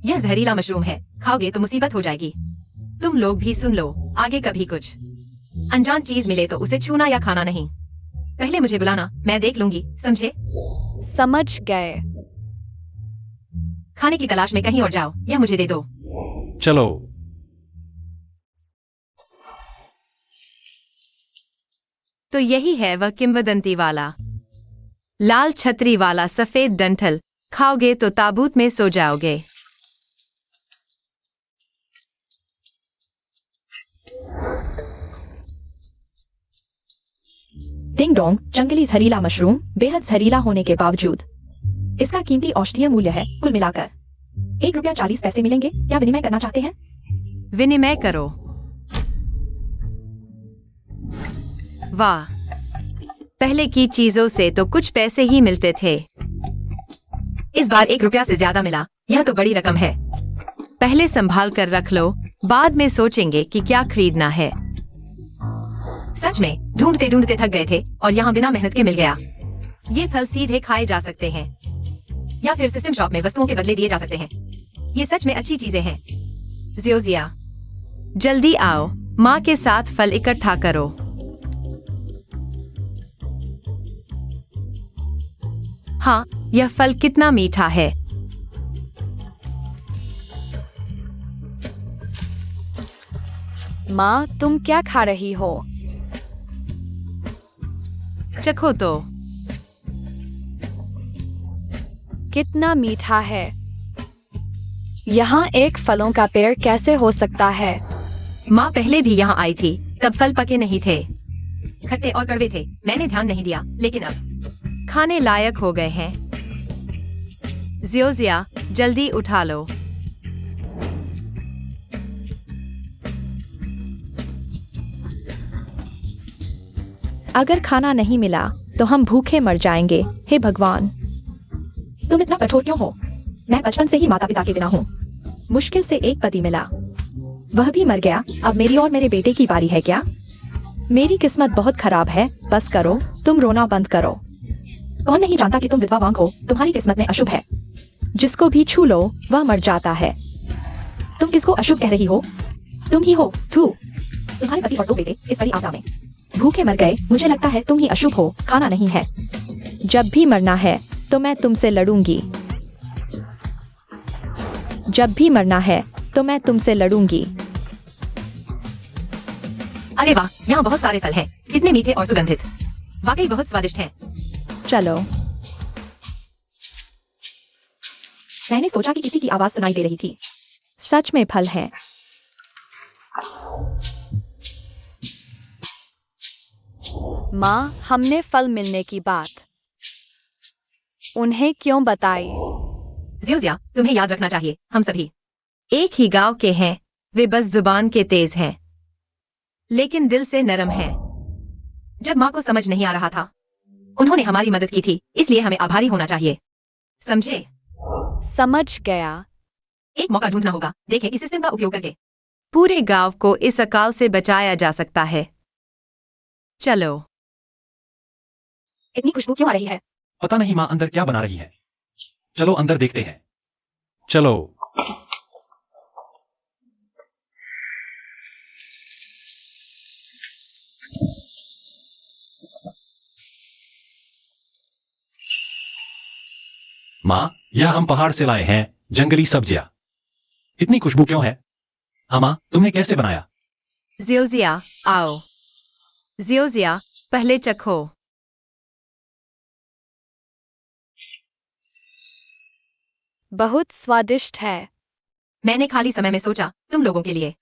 यह जहरीला मशरूम है, खाओगे तो मुसीबत हो जाएगी। तुम लोग भी सुन लो, आगे कभी कुछ अनजान चीज मिले तो उसे छूना या खाना नहीं। पहले मुझे बुलाना, मैं देख लूंगी, समझे? समझ गए। खाने की तलाश में कहीं और जाओ, यह मुझे दे दो। चलो। तो यही है वह किंवदंती वाला लाल छतरी वाला सफेद डंठल। खाओगे तो ताबूत में सो जाओगे। डिंग डोंग, जंगली जहरीला मशरूम बेहद जहरीला होने के बावजूद इसका कीमती औषधीय मूल्य है। कुल मिलाकर ₹1.40 मिलेंगे। क्या विनिमय करना चाहते हैं? विनिमय करो। वाह, पहले की चीजों से तो कुछ पैसे ही मिलते थे, इस बार ₹1 से ज्यादा मिला। यह तो बड़ी रकम है। पहले संभाल कर रख लो, बाद में सोचेंगे कि क्या खरीदना है। सच में ढूंढते ढूंढते थक गए थे और यहाँ बिना मेहनत के मिल गया। ये फल सीधे खाए जा सकते हैं या फिर सिस्टम शॉप में वस्तुओं के बदले दिए जा सकते हैं। ये सच में अच्छी चीजें हैं। जियोजिया, जल्दी आओ, माँ के साथ फल इकट्ठा करो। हाँ, यह फल कितना मीठा है। माँ, तुम क्या खा रही हो? चखो तो। कितना मीठा है। यहाँ एक फलों का पेड़ कैसे हो सकता है? माँ पहले भी यहाँ आई थी, तब फल पके नहीं थे, खट्टे और कड़वे थे। मैंने ध्यान नहीं दिया, लेकिन अब खाने लायक हो गए हैं। जियोजिया, जल्दी उठा लो। अगर खाना नहीं मिला तो हम भूखे मर जाएंगे। हे भगवान, तुम इतना कठोर क्यों हो? मैं बचपन से ही माता पिता के बिना हूँ। मुश्किल से एक पति मिला, वह भी मर गया। अब मेरी और मेरे बेटे की बारी है क्या? मेरी किस्मत बहुत खराब है। बस करो, तुम रोना बंद करो। कौन नहीं जानता कि तुम विधवा वांग हो, तुम्हारी किस्मत में अशुभ है। जिसको भी छू लो वह मर जाता है। तुम किसको अशुभ कह रही हो? तुम ही हो। थू, तुम्हारे पति और 2 बेटे इस बड़ी आपदा में भूखे मर गए। मुझे लगता है तुम ही अशुभ हो, खाना नहीं है। जब भी मरना है तो मैं तुमसे लड़ूंगी। जब भी मरना है तो मैं तुमसे लड़ूंगी। अरे वाह, यहाँ बहुत सारे फल हैं, कितने मीठे और सुगंधित, वाकई बहुत स्वादिष्ट हैं। चलो। मैंने सोचा कि किसी की आवाज सुनाई दे रही थी। सच में फल हैं। माँ, हमने फल मिलने की बात उन्हें क्यों बताई? ज़ियोज़िया, तुम्हें याद रखना चाहिए, हम सभी एक ही गांव के हैं। वे बस जुबान के तेज हैं, लेकिन दिल से नरम हैं। जब माँ को समझ नहीं आ रहा था, उन्होंने हमारी मदद की थी, इसलिए हमें आभारी होना चाहिए। समझे? समझ गया। एक मौका ढूंढना होगा, देखें कि सिस्टम का उपयोग करके पूरे गांव को इस अकाल से बचाया जा सकता है। चलो। इतनी खुशबू क्यों आ रही है? पता नहीं माँ अंदर क्या बना रही है। चलो अंदर देखते हैं। चलो। माँ, यह हम पहाड़ से लाए हैं, जंगली सब्जियां। इतनी खुशबू क्यों है? हाँ माँ, तुमने कैसे बनाया? ज़ियोज़िया, आओ। ज़ियोज़िया, पहले चखो। बहुत स्वादिष्ट है। मैंने खाली समय में सोचा, तुम लोगों के लिए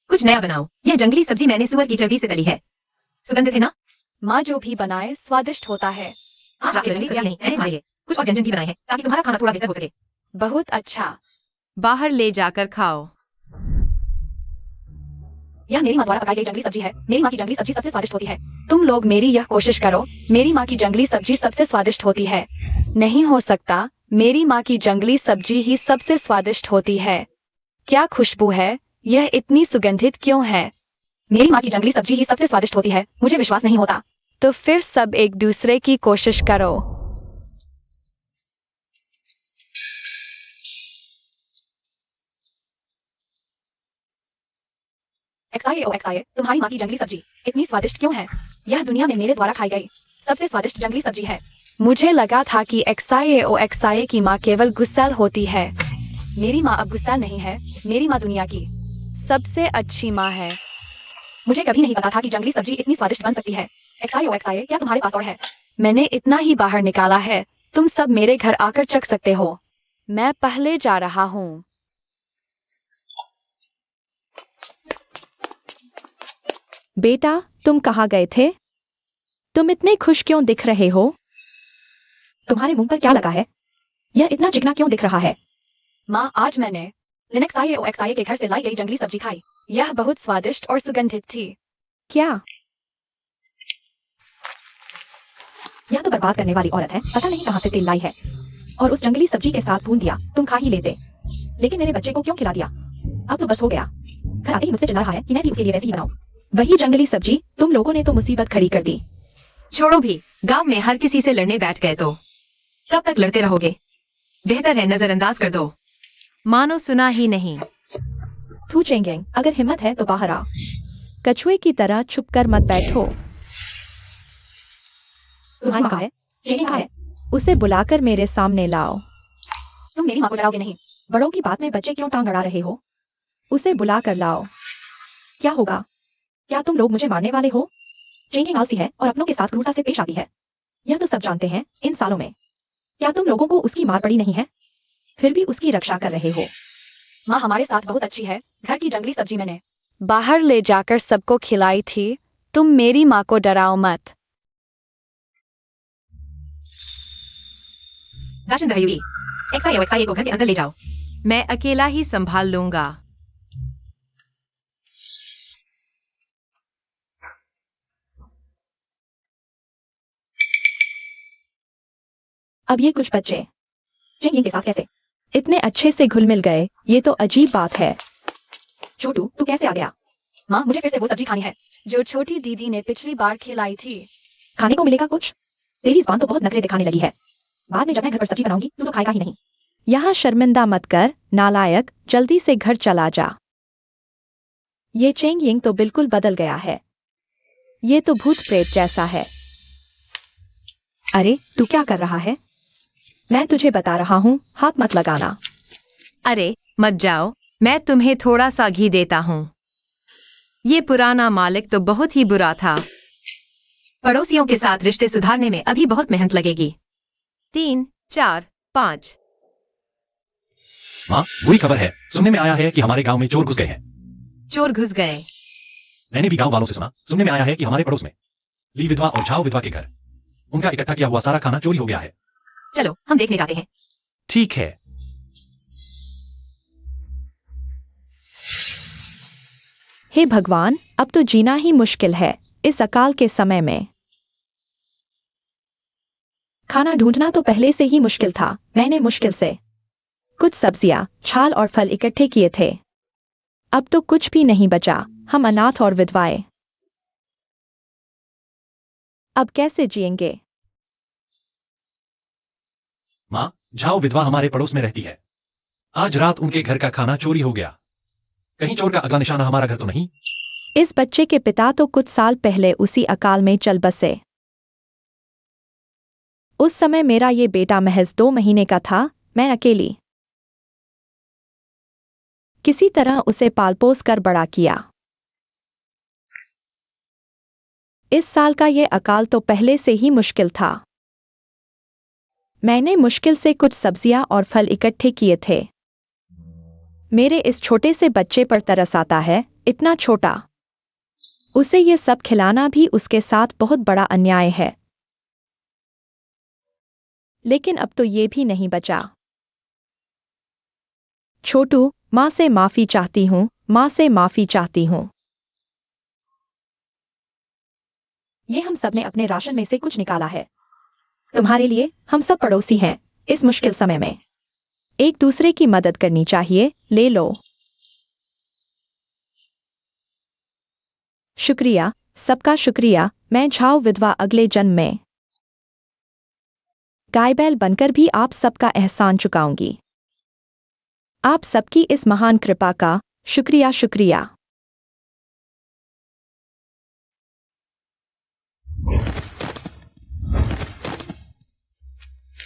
कुछ नया बनाओ। यह जंगली सब्जी मैंने सुअर की चर्बी से तली है। सुगंधित है ना? माँ जो भी बनाए स्वादिष्ट होता है। आज आपके जंगली सब्जी नहीं, मैंने तुम्हारे लिए कुछ और व्यंजन भी बनाए हैं, ताकि तुम्हारा खाना थोड़ा बेहतर हो सके। बहुत अच्छा। बाहर ले जाकर खाओ। यह मेरी माँ द्वारा पकाई गई जंगली सब्जी है। मेरी माँ की जंगली सब्जी सबसे स्वादिष्ट होती है। तुम लोग मेरी यह कोशिश करो। मेरी माँ की जंगली सब्जी सबसे स्वादिष्ट होती है। नहीं हो सकता, मेरी माँ की जंगली सब्जी ही सबसे स्वादिष्ट होती है। क्या खुशबू है, यह इतनी सुगंधित क्यों है? मेरी माँ की जंगली सब्जी ही सबसे स्वादिष्ट होती है। मुझे विश्वास नहीं होता। तो फिर सब एक दूसरे की कोशिश करो। XIAO, तुम्हारी माँ की जंगली सब्जी इतनी स्वादिष्ट क्यों है? यह दुनिया में मेरे द्वारा खाई गई सबसे स्वादिष्ट जंगली सब्जी है। मुझे लगा था कि XIAO की माँ केवल गुस्सैल होती है। मेरी माँ अब गुस्सैल नहीं है। मेरी माँ दुनिया की सबसे अच्छी माँ है। मुझे कभी नहीं पता था कि जंगली सब्जी इतनी स्वादिष्ट बन सकती है। XIAO, क्या तुम्हारे पास और है? मैंने इतना ही बाहर निकाला है। तुम सब मेरे घर आकर चख सकते हो। मैं पहले जा रहा हूँ। बेटा, तुम कहाँ गए थे? तुम इतने खुश क्यों दिख रहे हो? तुम्हारे मुंह पर क्या लगा है? यह इतना चिकना क्यों दिख रहा है? माँ, आज मैंने लिनक्स XIAO के घर से लाई गई जंगली सब्जी खाई। यह बहुत स्वादिष्ट और सुगंधित थी। क्या? यह तो बर्बाद करने वाली औरत है। पता नहीं कहाँ से तेल लाई है और उस जंगली सब्जी के साथ भून दिया। तुम खा ही लेते, लेकिन मेरे बच्चे को क्यों खिला दिया? अब तो बस हो गया। घर आते ही मुझसे चिल्ला रहा है कि मैं भी उसके लिए वैसी ही बनाऊं। वही जंगली सब्जी। तुम लोगों ने तो मुसीबत खड़ी कर दी। छोड़ो भी, गांव में हर किसी से लड़ने बैठ गए तो कब तक लड़ते रहोगे? बेहतर है नजरअंदाज कर दो, मानो सुना ही नहीं। थू चेंगेंग, अगर हिम्मत है तो बाहर आ। कछुए की तरह छुपकर मत बैठो। तुम्हारी माँ कहाँ है? शेंगेंग कहाँ है? उसे बुलाकर मेरे सामने लाओ। तुम मेरी माँ को डराओगे नहीं। बड़ों की बात में बच्चे क्यों टांग अड़ा रहे हो? उसे बुला कर लाओ। क्या होगा? क्या तुम लोग मुझे मारने वाले हो? चेंगेंग आलसी है और अपनों के साथ क्रूरता से पेश आती है। यह तो सब जानते हैं। इन सालों में क्या तुम लोगों को उसकी मार पड़ी नहीं है? फिर भी उसकी रक्षा कर रहे हो। माँ हमारे साथ बहुत अच्छी है। घर की जंगली सब्जी मैंने बाहर ले जाकर सबको खिलाई थी। तुम मेरी माँ को डराओ मत। दाशन दहयुई, XIAO को घर के अंदर ले जाओ। मैं अकेला ही संभाल लूंगा। अब ये कुछ बच्चे चेंगेंग के साथ कैसे इतने अच्छे से घुल मिल गए? ये तो अजीब बात है। छोटू, तू कैसे आ गया? माँ, मुझे फिर से वो सब्जी खानी है जो छोटी दीदी ने पिछली बार खिलाई थी। खाने को मिलेगा कुछ? तेरी जुबान तो बहुत नखरे दिखाने लगी है। बाद में जब मैं घर पर सब्जी बनाऊंगी तू तो खाएगा ही नहीं। यहाँ शर्मिंदा मत कर, नालायक। जल्दी से घर चला जा। ये चेंगेंग तो बिल्कुल बदल गया है। ये तो भूत प्रेत जैसा है। अरे, तू क्या कर रहा है? मैं तुझे बता रहा हूँ, हाथ मत लगाना। अरे मत जाओ, मैं तुम्हें थोड़ा सा घी देता हूँ। ये पुराना मालिक तो बहुत ही बुरा था। पड़ोसियों के साथ रिश्ते सुधारने में अभी बहुत मेहनत लगेगी। 3, 4, 5। माँ, बुरी खबर है। सुनने में आया है कि हमारे गांव में चोर घुस गए हैं। चोर घुस गए? मैंने भी गांव वालों से सुना। सुनने में आया है कि हमारे पड़ोस में ली विधवा और झाओ विधवा के घर, उनका इकट्ठा किया हुआ सारा खाना चोरी हो गया है। चलो हम देखने जाते हैं। ठीक है। हे भगवान, अब तो जीना ही मुश्किल है इस अकाल के समय में। खाना ढूंढना तो पहले से ही मुश्किल था। मैंने मुश्किल से कुछ सब्जियां, छाल और फल इकट्ठे किए थे। अब तो कुछ भी नहीं बचा। हम अनाथ और विधवाएं अब कैसे जिएंगे? माँ, झाओ विधवा हमारे पड़ोस में रहती है। आज रात उनके घर का खाना चोरी हो गया। कहीं चोर का अगला निशाना हमारा घर तो नहीं? इस बच्चे के पिता तो कुछ साल पहले उसी अकाल में चल बसे। उस समय मेरा ये बेटा महज 2 महीने का था। मैं अकेली किसी तरह उसे पालपोस कर बड़ा किया। इस साल का ये अकाल तो पहले से ही मुश्किल था। मैंने मुश्किल से कुछ सब्जियां और फल इकट्ठे किए थे। मेरे इस छोटे से बच्चे पर तरस आता है, इतना छोटा। उसे ये सब खिलाना भी उसके साथ बहुत बड़ा अन्याय है। लेकिन अब तो ये भी नहीं बचा। छोटू, माँ से माफी चाहती हूँ, माँ से माफी चाहती हूँ। ये हम सब ने अपने राशन में से कुछ निकाला है तुम्हारे लिए। हम सब पड़ोसी हैं। इस मुश्किल समय में एक दूसरे की मदद करनी चाहिए। ले लो। शुक्रिया, सबका शुक्रिया। मैं झाओ विधवा अगले जन्म में गाय बैल बनकर भी आप सबका एहसान चुकाऊंगी। आप सबकी इस महान कृपा का शुक्रिया। शुक्रिया।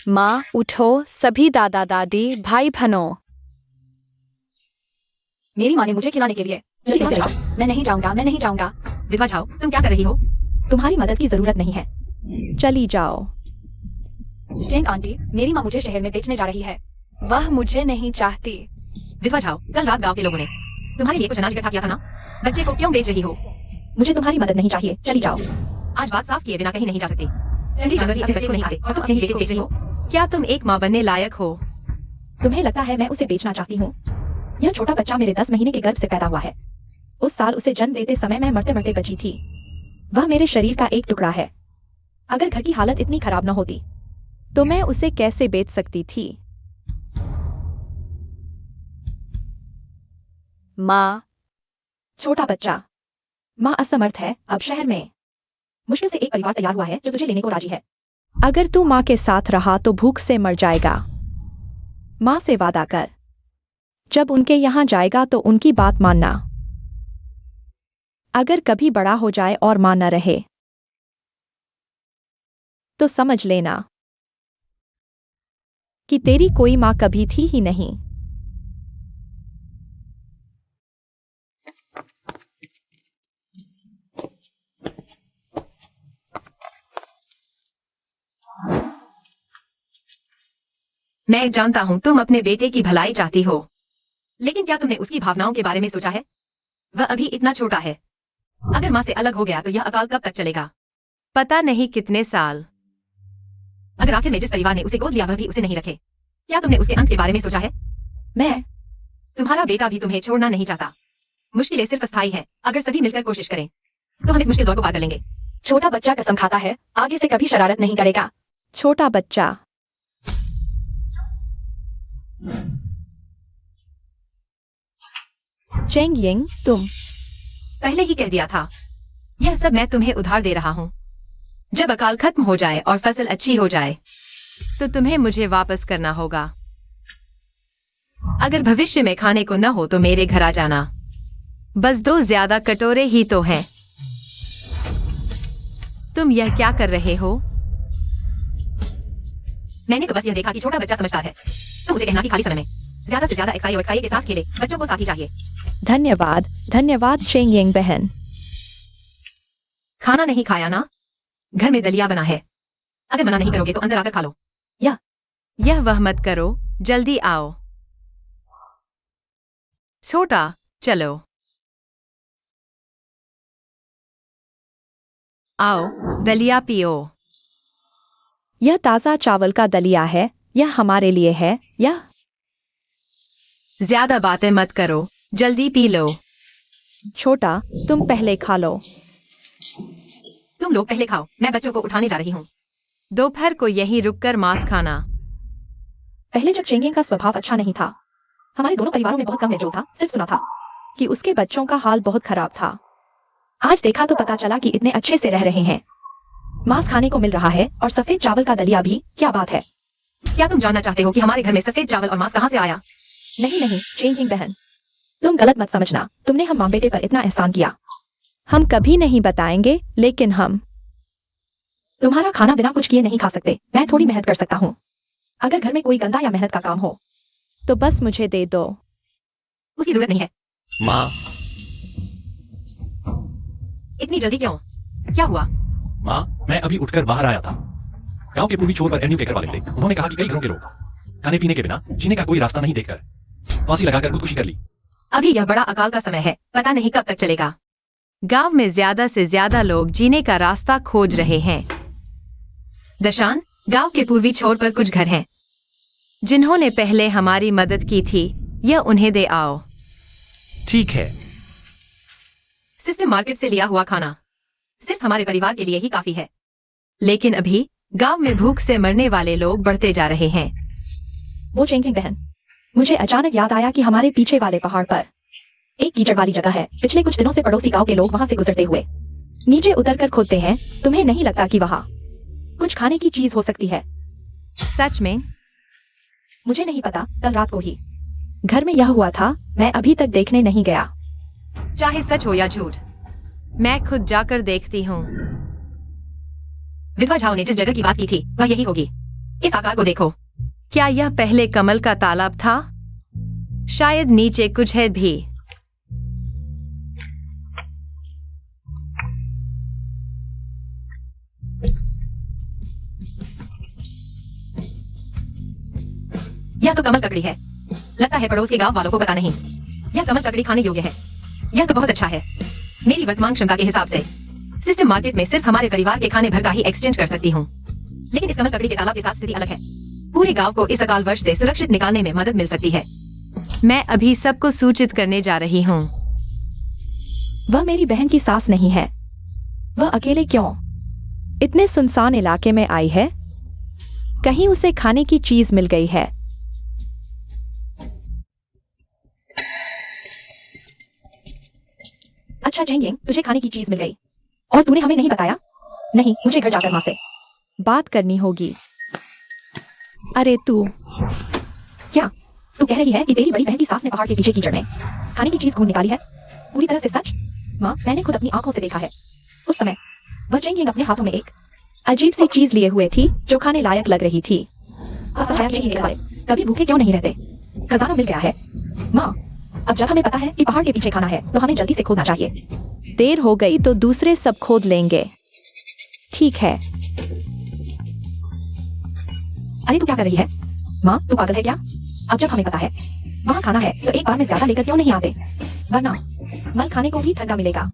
माँ उठो, सभी दादा दादी भाई बहनों। मेरी माँ ने मुझे खिलाने के लिए। मैं नहीं जाऊंगा, मैं नहीं जाऊंगा। विधवा झाओ, तुम क्या कर रही हो? तुम्हारी मदद की जरूरत नहीं है, चली जाओ। जेंग आंटी, मेरी माँ मुझे शहर में बेचने जा रही है। वह मुझे नहीं चाहती। विधवा झाओ, कल रात गांव के लोगों ने तुम्हारे लिए कुछ अनाज इकट्ठा किया था ना? बच्चे को क्यों बेच रही हो? मुझे तुम्हारी मदद नहीं चाहिए, चली जाओ। आज बात साफ किए बिना कहीं नहीं जा सकती। जंगली जानवर भी अपने बच्चे को नहीं खाते और तुम अपने ही बेटे को बेच रही हो। क्या तुम एक माँ बनने लायक हो? तुम्हें लगता है मैं उसे बेचना चाहती हूँ? यह छोटा बच्चा मेरे 10 महीने के गर्भ से पैदा हुआ है। उस साल उसे जन्म देते समय मैं मरते मरते बची थी। वह मेरे शरीर का एक टुकड़ा है। अगर घर की हालत इतनी खराब न होती तो मैं उसे कैसे बेच सकती थी? माँ, छोटा बच्चा, माँ असमर्थ है। अब शहर में मुश्किल से एक परिवार तैयार हुआ है जो तुझे लेने को राजी है। अगर तू माँ के साथ रहा तो भूख से मर जाएगा। माँ से वादा कर, जब उनके यहाँ जाएगा तो उनकी बात मानना। अगर कभी बड़ा हो जाए और माँ न रहे तो समझ लेना कि तेरी कोई माँ कभी थी ही नहीं। मैं जानता हूँ तुम अपने बेटे की भलाई चाहती हो, लेकिन क्या तुमने उसकी भावनाओं के बारे में सोचा है? वह अभी इतना छोटा है। अगर माँ से अलग हो गया तो यह अकाल कब तक चलेगा? पता नहीं कितने साल। अगर आखिर में जिस परिवार ने उसे गोद लिया वह भी उसे नहीं रखे, क्या तुमने उसके अंत के बारे में सोचा है? तुम्हारा बेटा भी तुम्हें छोड़ना नहीं चाहता। मुश्किलें सिर्फ अस्थायी हैं। अगर सभी मिलकर कोशिश करें तो हम इस मुश्किल दौर को पार कर लेंगे। छोटा बच्चा कसम खाता है आगे से कभी शरारत नहीं करेगा। छोटा बच्चा, चेंग यिंग, तुम पहले ही कह दिया था, यह सब मैं तुम्हें उधार दे रहा हूँ। जब अकाल खत्म हो जाए और फसल अच्छी हो जाए तो तुम्हें मुझे वापस करना होगा। अगर भविष्य में खाने को न हो तो मेरे घर आ जाना। बस 2 ज्यादा कटोरे ही तो हैं। तुम यह क्या कर रहे हो? मैंने तो बस यह देखा कि छोटा बच्चा समझदार है। तुम उसे कहना कि खाली समय में ज्यादा से ज्यादा XIO XIA के साथ खेले, बच्चों को साथी चाहिए। धन्यवाद, धन्यवाद चेंग यंग बहन। खाना नहीं खाया ना? घर में दलिया बना है, अगर मना नहीं करोगे तो अंदर आकर खा लो। यह वह मत करो, जल्दी आओ। छोटा, चलो आओ, दलिया पियो। यह ताज़ा चावल का दलिया है, यह हमारे लिए है। यह ज्यादा बातें मत करो, जल्दी पी लो। छोटा, तुम पहले खा लो। तुम लोग पहले खाओ, मैं बच्चों को उठाने जा रही हूँ। दोपहर को यहीं रुककर मांस खाना। पहले जब चेंगिंग का स्वभाव अच्छा नहीं था, हमारे दोनों परिवारों में बहुत कम मेलजोल था। सिर्फ सुना था कि उसके बच्चों का हाल बहुत खराब था। आज देखा तो पता चला कि इतने अच्छे से रह रहे हैं। मांस खाने को मिल रहा है और सफेद चावल का दलिया भी। क्या बात है? क्या तुम जानना चाहते हो कि हमारे घर में सफेद चावल और मांस कहाँ से आया? नहीं नहीं चेंगिंग बहन, तुम गलत मत समझना। तुमने हम माँ बेटे पर इतना एहसान किया। हम कभी नहीं बताएंगे, लेकिन हम तुम्हारा खाना बिना कुछ किए नहीं खा सकते। मैं थोड़ी मेहनत कर सकता हूँ। अगर घर में कोई गंदा या मेहनत का काम हो तो बस मुझे दे दो। उसकी जरूरत नहीं है। माँ, इतनी जल्दी क्यों? क्या हुआ? माँ, मैं अभी उठकर बाहर आया था। गांव के पूर्वी छोर पर एवेन्यू के घर वाले मिले। उन्होंने कहा कि कई घरों के लोग खाने पीने के बिना जीने का कोई रास्ता नहीं देखकर फांसी लगाकर खुदकुशी कर ली। अभी यह बड़ा अकाल का समय है, पता नहीं कब तक चलेगा। गांव में ज्यादा से ज्यादा लोग जीने का रास्ता खोज रहे हैं। दशान, गांव के पूर्वी छोर पर कुछ घर हैं जिन्होंने पहले हमारी मदद की थी। यह उन्हें दे आओ। ठीक है। सिस्टम मार्केट से लिया हुआ खाना सिर्फ हमारे परिवार के लिए ही काफी है, लेकिन अभी गांव में भूख से मरने वाले लोग बढ़ते जा रहे हैं। वो चेंजिंग बहन, मुझे अचानक याद आया कि हमारे पीछे वाले पहाड़ पर एक कीचड़ वाली जगह है। पिछले कुछ दिनों से पड़ोसी गांव के लोग वहां से गुजरते हुए नीचे उतरकर खोदते हैं। तुम्हें नहीं लगता कि वहां कुछ खाने की चीज हो सकती है? सच में? मुझे नहीं पता, कल रात को ही घर में यह हुआ था। मैं अभी तक देखने नहीं गया। चाहे सच हो या झूठ, मैं खुद जाकर देखती हूँ। विधवा झाओ ने जिस जगह की बात की थी वह यही होगी। इस आकार को देखो। क्या यह पहले कमल का तालाब था? शायद नीचे कुछ है भी। यह तो कमल ककड़ी है। लगता है पड़ोस के गांव वालों को पता नहीं। यह कमल ककड़ी खाने योग्य है। यह तो बहुत अच्छा है। मेरी वर्तमान क्षमता के हिसाब से सिस्टम मार्केट में सिर्फ हमारे परिवार के खाने भर का ही एक्सचेंज कर सकती हूँ। लेकिन इस कमल ककड़ी के तालाब के साथ स्थिति अलग है। पूरे गांव को इस अकाल वर्ष से सुरक्षित निकालने में मदद मिल सकती है। मैं अभी सबको सूचित करने जा रही हूँ। वह मेरी बहन की सास नहीं है। वह अकेले क्यों इतने सुनसान इलाके में आई है? कहीं उसे खाने की चीज मिल गई है। अच्छा जेंगिंग, तुझे खाने की चीज मिल गई और तूने हमें नहीं बताया? नहीं, मुझे घर जाकर मां से बात करनी होगी। अरे तू क्या तू कह रही है कि तेरी बड़ी बहन की सास ने पहाड़ के पीछे कीचड़ में खाने की चीज ढूंढ निकाली है? पूरी तरह से सच? माँ, मैंने खुद अपनी आंखों से देखा है। उस समय वह जेंगिंग अपने हाथों में एक अजीब सी चीज लिए हुए थी जो खाने लायक लग रही थी। कभी भूखे क्यों नहीं रहते? खजाना मिल गया है। माँ, अब जब हमें पता है कि पहाड़ के पीछे खाना है तो हमें जल्दी से खोदना चाहिए। देर हो गई तो दूसरे सब खोद लेंगे। ठीक है। अरे तू क्या कर रही है? माँ, तू पागल है क्या? अब जब हमें पता है वहाँ खाना है तो एक बार में ज्यादा लेकर क्यों नहीं आते? वरना मल खाने को भी ठंडा मिलेगा।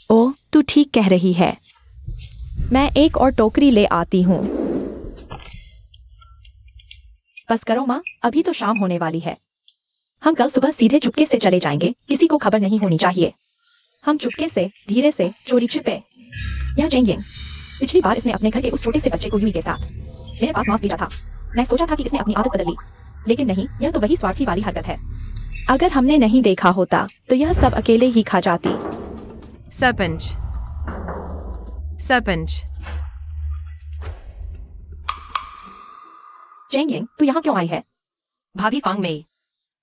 ओह, तू ठीक कह रही है। मैं एक और टोकरी ले आती हूँ। बस करो माँ, अभी तो शाम होने वाली है। हम कल सुबह सीधे चुपके से चले जाएंगे। किसी को खबर नहीं होनी चाहिए। हम चुपके से, धीरे से, चोरी छिपे। यह जेंगिंग, पिछली बार इसने अपने घर के उस छोटे से बच्चे को यूई के साथ मेरे पास मांस भेजा था। मैं सोचा था कि इसने अपनी आदत बदल ली, लेकिन नहीं, यह तो वही स्वार्थी वाली हरकत है। अगर हमने नहीं देखा होता तो यह सब अकेले ही खा जाती। सरपंच, सरपंच, जेंगिंग, तू यहाँ क्यों आई है? भाभी फांग में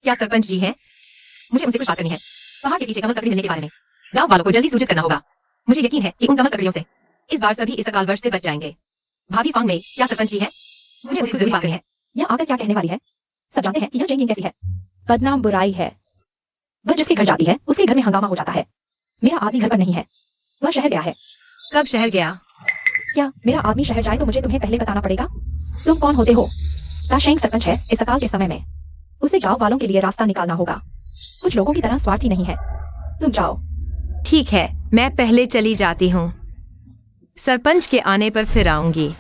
क्या सरपंच जी हैं? मुझे उनसे कुछ बात करनी है। पहाड़ के पीछे कमल ककड़ी मिलने के बारे में गांव वालों को जल्दी सूचित करना होगा। मुझे यकीन है कि उन कमल ककड़ियों से इस बार सभी इस अकाल वर्ष से बच जाएंगे। भाभी फांग में क्या सरपंच जी हैं? मुझे उनसे जरूर बात करनी है। यह आकर क्या कहने वाली है? सब जानते हैं कि यह जेंग यिंग कैसी है। बदनाम बुराई है। वह जिसके घर जाती है उसके घर में हंगामा हो जाता है। मेरा आदमी घर पर नहीं है, वह शहर गया है। कब शहर गया? क्या मेरा आदमी शहर जाए तो मुझे तुम्हें पहले बताना पड़ेगा? तुम कौन होते हो? ताशेंग सरपंच है इस अकाल के समय में। उसे गांव वालों के लिए रास्ता निकालना होगा। कुछ लोगों की तरह स्वार्थी नहीं है। तुम जाओ। ठीक है, मैं पहले चली जाती हूँ। सरपंच के आने पर फिर आऊंगी।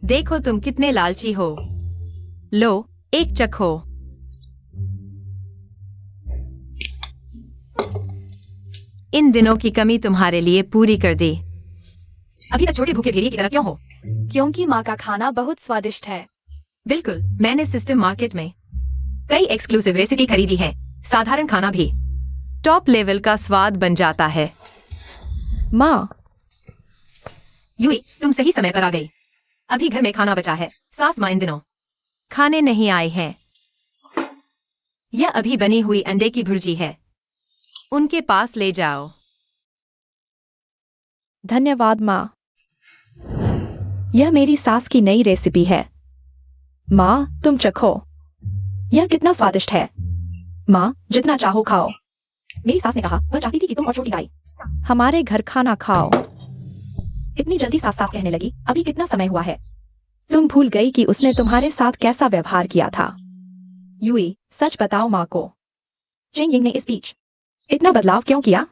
देखो तुम कितने लालची हो। लो, एक चखो। इन दिनों की कमी तुम्हारे लिए पूरी कर दी। अभी तक छोटे भूखे भेड़िए की तरह क्यों हो? क्योंकि माँ का खाना बहुत स्वादिष्ट है। बिल्कुल, मैंने सिस्टम मार्केट में कई एक्सक्लूसिव रेसिपी खरीदी है। साधारण खाना भी टॉप लेवल का स्वाद बन जाता है। माँ, यूई, तुम सही समय पर आ गई। अभी घर में खाना बचा है। सास माँ इन दिनों खाने नहीं आए हैं। यह अभी बनी हुई अंडे की भुर्जी है, उनके पास ले जाओ। धन्यवाद माँ। यह मेरी सास की नई रेसिपी है। माँ, तुम चखो। यह कितना स्वादिष्ट है। माँ, जितना चाहो खाओ। मेरी सास ने कहा वह चाहती थी कि तुम और छोटी गाय हमारे घर खाना खाओ। इतनी जल्दी सास सास कहने लगी? अभी कितना समय हुआ है? तुम भूल गई कि उसने तुम्हारे साथ कैसा व्यवहार किया था। यूई, सच बताओ माँ को। जेंग यिंग ने इस बीच इतना बदलाव क्यों किया?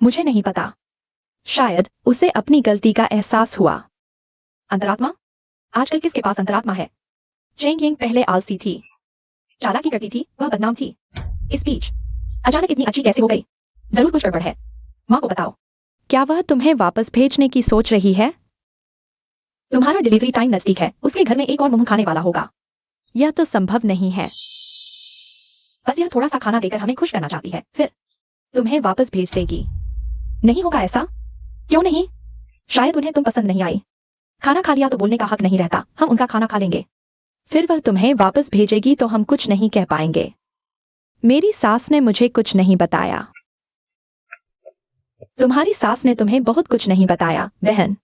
मुझे नहीं पता। शायद उसे अपनी गलती का एहसास हुआ। अंतरात्मा? आजकल किसके पास अंतरात्मा है? जेंग यिंग पहले आलसी थी, चालाकी करती थी, वह बदनाम थी। इस बीच अचानक इतनी अच्छी कैसे हो गई? जरूर कुछ गड़बड़ है। माँ को बताओ। क्या वह तुम्हें वापस भेजने की सोच रही है? तुम्हारा डिलीवरी टाइम नजदीक है, उसके घर में एक और मुंह खाने वाला होगा। यह तो संभव नहीं है। बस यह थोड़ा सा खाना देकर हमें खुश करना चाहती है, फिर तुम्हें वापस भेज देगी। नहीं होगा ऐसा? क्यों नहीं? शायद उन्हें तुम पसंद नहीं आई। खाना खा लिया तो बोलने का हक नहीं रहता। हम उनका खाना खा लेंगे, फिर वह तुम्हें वापस भेजेगी तो हम कुछ नहीं कह पाएंगे। मेरी सास ने मुझे कुछ नहीं बताया। तुम्हारी सास ने तुम्हें बहुत कुछ नहीं बताया, बहन।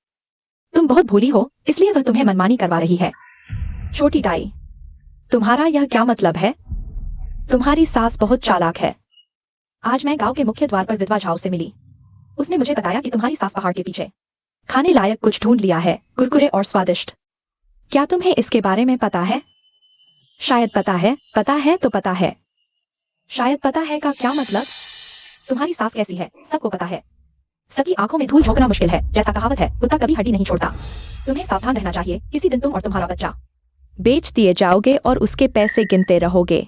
तुम बहुत भोली हो, इसलिए वह तुम्हें मनमानी करवा रही है। छोटी डाई, तुम्हारा यह क्या मतलब है? तुम्हारी सास बहुत चालाक है। आज मैं गांव के मुख्य द्वार पर विधवा झाओ से मिली। उसने मुझे बताया कि तुम्हारी सास पहाड़ के पीछे खाने लायक कुछ ढूंढ लिया है, कुरकुरे और स्वादिष्ट। क्या तुम्हें इसके बारे में पता है? शायद पता है। पता है तो पता है। शायद पता है का क्या मतलब? तुम्हारी सास कैसी है सबको पता है। सबकी आंखों में धूल झोंकना मुश्किल है। जैसा कहावत है, कुत्ता कभी हड्डी नहीं छोड़ता। तुम्हें सावधान रहना चाहिए। किसी दिन तुम और तुम्हारा बच्चा बेच दिए जाओगे और उसके पैसे गिनते रहोगे।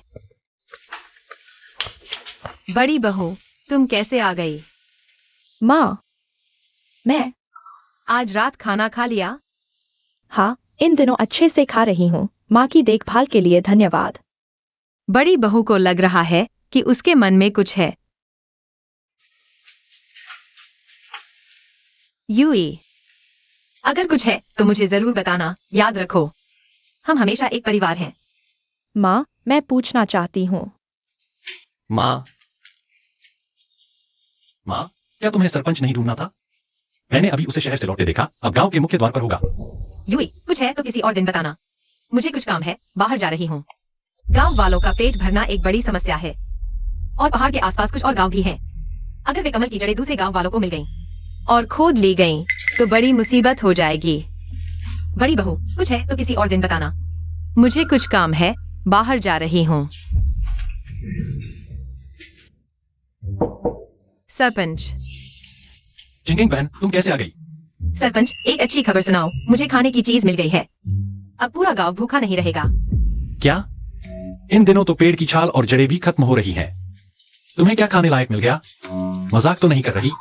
बड़ी बहू, तुम कैसे आ गई? माँ, मैं आज रात खाना खा लिया? हाँ, इन दिनों अच्छे से खा रही हूँ। माँ की देखभाल के लिए धन्यवाद। बड़ी बहू को लग रहा है कि उसके मन में कुछ है। यूई, अगर कुछ है तो मुझे जरूर बताना। याद रखो, हम हमेशा एक परिवार हैं। माँ, मैं पूछना चाहती हूँ। माँ, माँ, क्या तुम्हें सरपंच नहीं ढूंढना था? मैंने अभी उसे शहर से लौटते देखा। अब गांव के मुख्य द्वार पर होगा। यूई, कुछ है तो किसी और दिन बताना। मुझे कुछ काम है, बाहर जा रही हूँ। गांव वालों का पेट भरना एक बड़ी समस्या है, और पहाड़ के आसपास कुछ और गांव भी हैं। अगर वे कमल की जड़ें दूसरे गांव वालों को मिल गईं और खोद ली गईं, तो बड़ी मुसीबत हो जाएगी। बड़ी बहू, कुछ है तो किसी और दिन बताना। मुझे कुछ काम है, बाहर जा रही हूँ। सरपंच। जिंगिंग बहन, तुम कैसे आ गई? सरपंच, एक अच्छी खबर सुनाओ। मुझे खाने की चीज मिल गई है। अब पूरा गांव भूखा नहीं रहेगा। क्या? इन दिनों तो पेड़ की छाल और जड़ें भी खत्म हो रही हैं। तुम्हें क्या खाने लायक मिल गया? मजाक तो नहीं कर रही?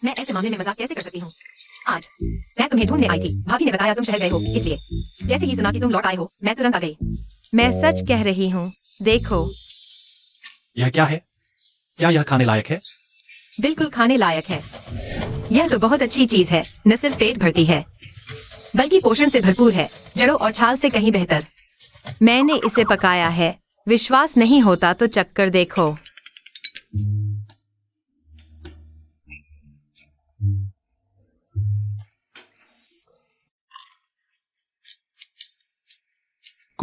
मैं ऐसे मामले में मजाक कैसे कर सकती हूँ? आज मैं तुम्हें ढूंढने आई थी। भाभी ने बताया तुम शहर गए हो, इसलिए जैसे ही सुना कि तुम लौट आए हो, मैं तुरंत आ गई। मैं सच कह रही हूँ। देखो, यह क्या है? क्या यह खाने लायक है? बिल्कुल खाने लायक है। यह तो बहुत अच्छी चीज है। न सिर्फ पेट भरती है, बल्कि पोषण से भरपूर है। जड़ों और छाल से कहीं बेहतर। मैंने इसे पकाया है। विश्वास नहीं होता तो चक्कर देखो।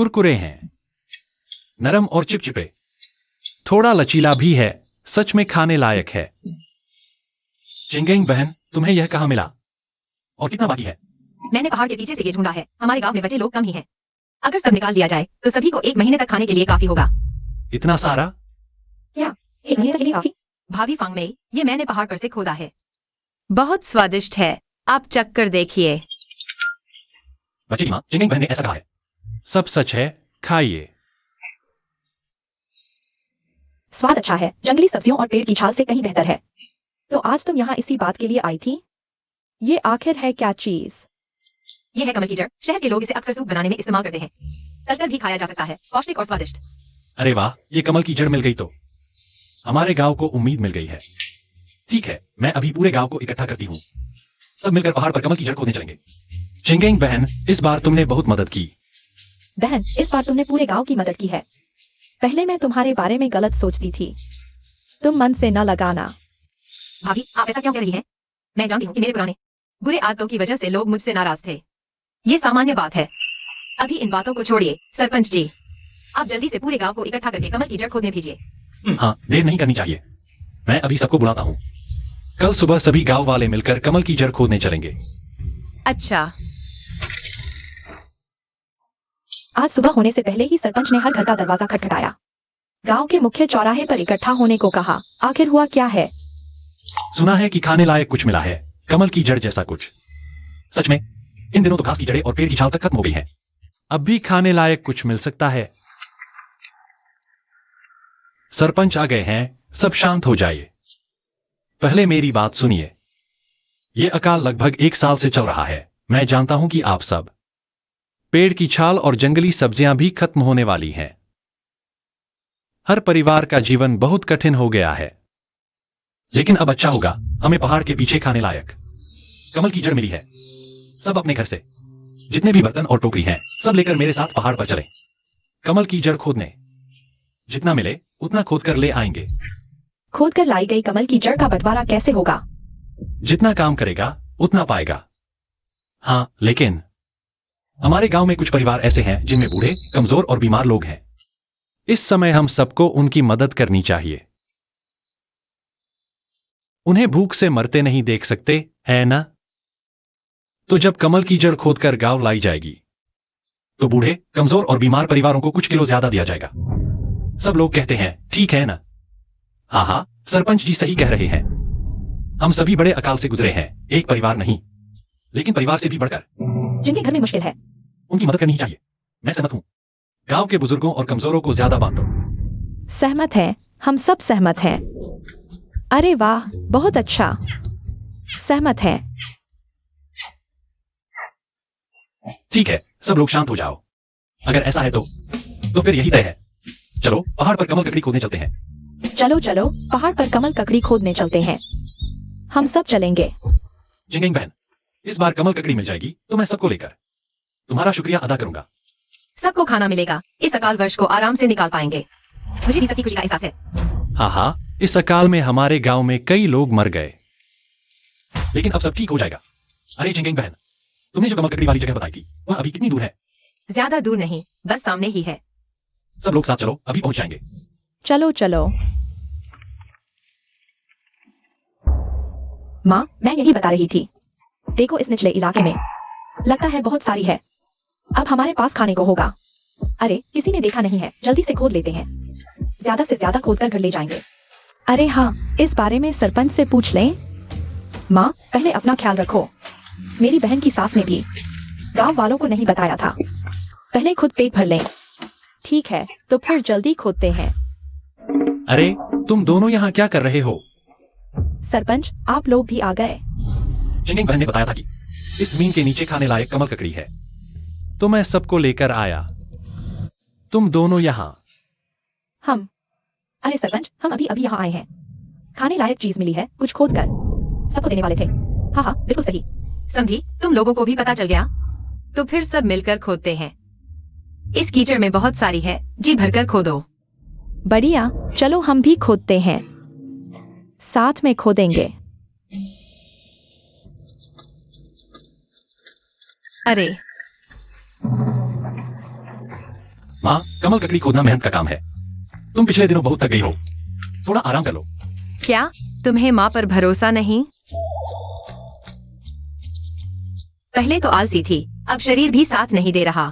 कुरकुरे हैं, नरम और चिपचिपे, थोड़ा लचीला भी है, सच में खाने लायक है। चिंगेंग बहन, तुम्हें यह कहाँ मिला और कितना बाकी है? मैंने पहाड़ के पीछे से ये ढूंढा है। हमारे गांव में बचे लोग कम ही हैं। अगर सब निकाल दिया जाए तो सभी को 1 महीने तक खाने के लिए काफी होगा। इतना सारा? क्या 1 महीने तक के लिए काफी? भाभी फांग में ये मैंने पहाड़ पर से खोदा है। बहुत स्वादिष्ट है, आप चक्कर देखिए। बच्चे माँ, चिंगेंग बहन ने ऐसा कहा है। सब सच है, खाइए। स्वाद अच्छा है, जंगली सब्जियों और पेड़ की छाल से कहीं बेहतर है। तो आज तुम यहाँ इसी बात के लिए आई थी? ये आखिर है क्या चीज? यह है कमल की जड़। शहर के लोग इसे अक्सर सूप बनाने में इस्तेमाल करते हैं। तलकर भी खाया जा सकता है, पौष्टिक और स्वादिष्ट। अरे वाह, ये कमल की जड़ मिल गई तो हमारे गांव को उम्मीद मिल गई है। ठीक है, मैं अभी पूरे गांव को इकट्ठा करती हूँ। सब मिलकर पहाड़ पर कमल की जड़ खोदने चलेंगे। चिंगेंग बहन, इस बार तुमने बहुत मदद की। बहन, इस बार तुमने पूरे गांव की मदद की है। पहले मैं तुम्हारे बारे में गलत सोचती थी। तुम मन से न लगाना। भाभी, आप ऐसा क्यों कह रही हैं? मैं जानती हूँ कि मेरे पुराने बुरे आदतों की वजह से लोग मुझसे नाराज थे। ये सामान्य बात है। अभी इन बातों को छोड़िए। सरपंच जी, आप जल्दी से पूरे गांव को इकट्ठा करके कमल की जड़ खोदने भेजिए। हाँ, देर नहीं करनी चाहिए। मैं अभी सबको बुलाता हूँ। कल सुबह सभी गांव वाले मिलकर कमल की जड़ खोदने चलेंगे। अच्छा। आज सुबह होने से पहले ही सरपंच ने हर घर का दरवाजा खटखटाया। गांव के मुख्य चौराहे पर इकट्ठा होने को कहा। आखिर हुआ क्या है? सुना है कि खाने लायक कुछ मिला है, कमल की जड़ जैसा कुछ। सच में? इन दिनों तो घास की जड़ें और पेड़ की छाल तक खत्म हो गई है। अब भी खाने लायक कुछ मिल सकता है। सरपंच आ गए हैं, सब शांत हो जाइए। पहले मेरी बात सुनिए। यह अकाल लगभग 1 साल से चल रहा है। मैं जानता हूं कि आप सब पेड़ की छाल और जंगली सब्जियां भी खत्म होने वाली हैं। हर परिवार का जीवन बहुत कठिन हो गया है। लेकिन अब अच्छा होगा, हमें पहाड़ के पीछे खाने लायक कमल की जड़ मिली है। सब अपने घर से जितने भी बर्तन और टोकरी हैं, सब लेकर मेरे साथ पहाड़ पर चलें। कमल की जड़ खोदने। जितना मिले उतना खोद कर ले आएंगे। खोद कर लाई गई कमल की जड़ का बंटवारा कैसे होगा? जितना काम करेगा उतना पाएगा। हाँ, लेकिन हमारे गांव में कुछ परिवार ऐसे हैं जिनमें बूढ़े, कमजोर और बीमार लोग हैं। इस समय हम सबको उनकी मदद करनी चाहिए। उन्हें भूख से मरते नहीं देख सकते, है ना? तो जब कमल की जड़ खोदकर गांव लाई जाएगी, तो बूढ़े, कमजोर और बीमार परिवारों को कुछ किलो ज्यादा दिया जाएगा। सब लोग कहते हैं, ठीक है ना? हाँ हाँ, सरपंच जी सही कह रहे हैं। हम सभी बड़े अकाल से गुजरे हैं, एक परिवार नहीं, लेकिन परिवार से भी बढ़कर। जिनके घर में मुश्किल है, उनकी मदद करनी ही चाहिए। मैं सहमत हूं। गांव के बुजुर्गों और कमजोरों को ज्यादा बांटो। सहमत है, हम सब सहमत हैं। अरे वाह, बहुत अच्छा। सहमत है। ठीक है, सब लोग शांत हो जाओ। अगर ऐसा है तो फिर यही तय है। चलो पहाड़ पर कमल ककड़ी खोदने चलते हैं। चलो चलो, पहाड़ पर कमल ककड़ी खोदने चलते हैं। हम सब चलेंगे। जिंगेंग बहन, इस बार कमल ककड़ी मिल जाएगी तो मैं सबको लेकर तुम्हारा शुक्रिया अदा करूंगा। सबको खाना मिलेगा। इस अकाल वर्ष को आराम से निकाल पाएंगे। मुझे भी सबकी खुशी का एहसास है। हाँ हाँ, इस अकाल में हमारे गांव में कई लोग मर गए, लेकिन अब सब ठीक हो जाएगा। अरे जिंगेंग बहन, तुमने जो कमल ककड़ी वाली जगह बताई थी, वह अभी कितनी दूर है? ज्यादा दूर नहीं, बस सामने ही है। सब लोग साथ चलो, अभी पहुंच जाएंगे। चलो चलो। माँ, मैं यही बता रही थी। देखो इस निचले इलाके में लगता है बहुत सारी है। अब हमारे पास खाने को होगा। अरे किसी ने देखा नहीं है, जल्दी से खोद लेते हैं। ज्यादा से ज्यादा खोद कर घर ले जाएंगे। अरे हाँ, इस बारे में सरपंच से पूछ लें। माँ, पहले अपना ख्याल रखो। मेरी बहन की सास ने भी गांव वालों को नहीं बताया था। पहले खुद पेट भर लें। ठीक है, तो फिर जल्दी खोदते हैं। अरे तुम दोनों यहाँ क्या कर रहे हो? सरपंच, आप लोग भी आ गए। जिंगेंग बहन ने बताया था कि इस जमीन के नीचे खाने लायक कमल ककड़ी है, तो मैं सबको लेकर आया। तुम दोनों यहाँ। हम अरे सरपंच, हम अभी अभी यहाँ आए हैं। खाने लायक चीज मिली है, कुछ खोद कर सबको देने वाले थे। हाँ हाँ, बिल्कुल सही। समझी, तुम लोगों को भी पता चल गया? तो फिर सब मिलकर खोदते हैं। इस कीचड़ में बहुत सारी है, जी भरकर खोदो। बढ़िया, चलो हम भी खोदते हैं। साथ में खोदेंगे। अरे माँ, कमल ककड़ी खोदना मेहनत का काम है। तुम पिछले दिनों बहुत थक गई हो, थोड़ा आराम कर लो। क्या तुम्हें माँ पर भरोसा नहीं? पहले तो आलसी थी, अब शरीर भी साथ नहीं दे रहा।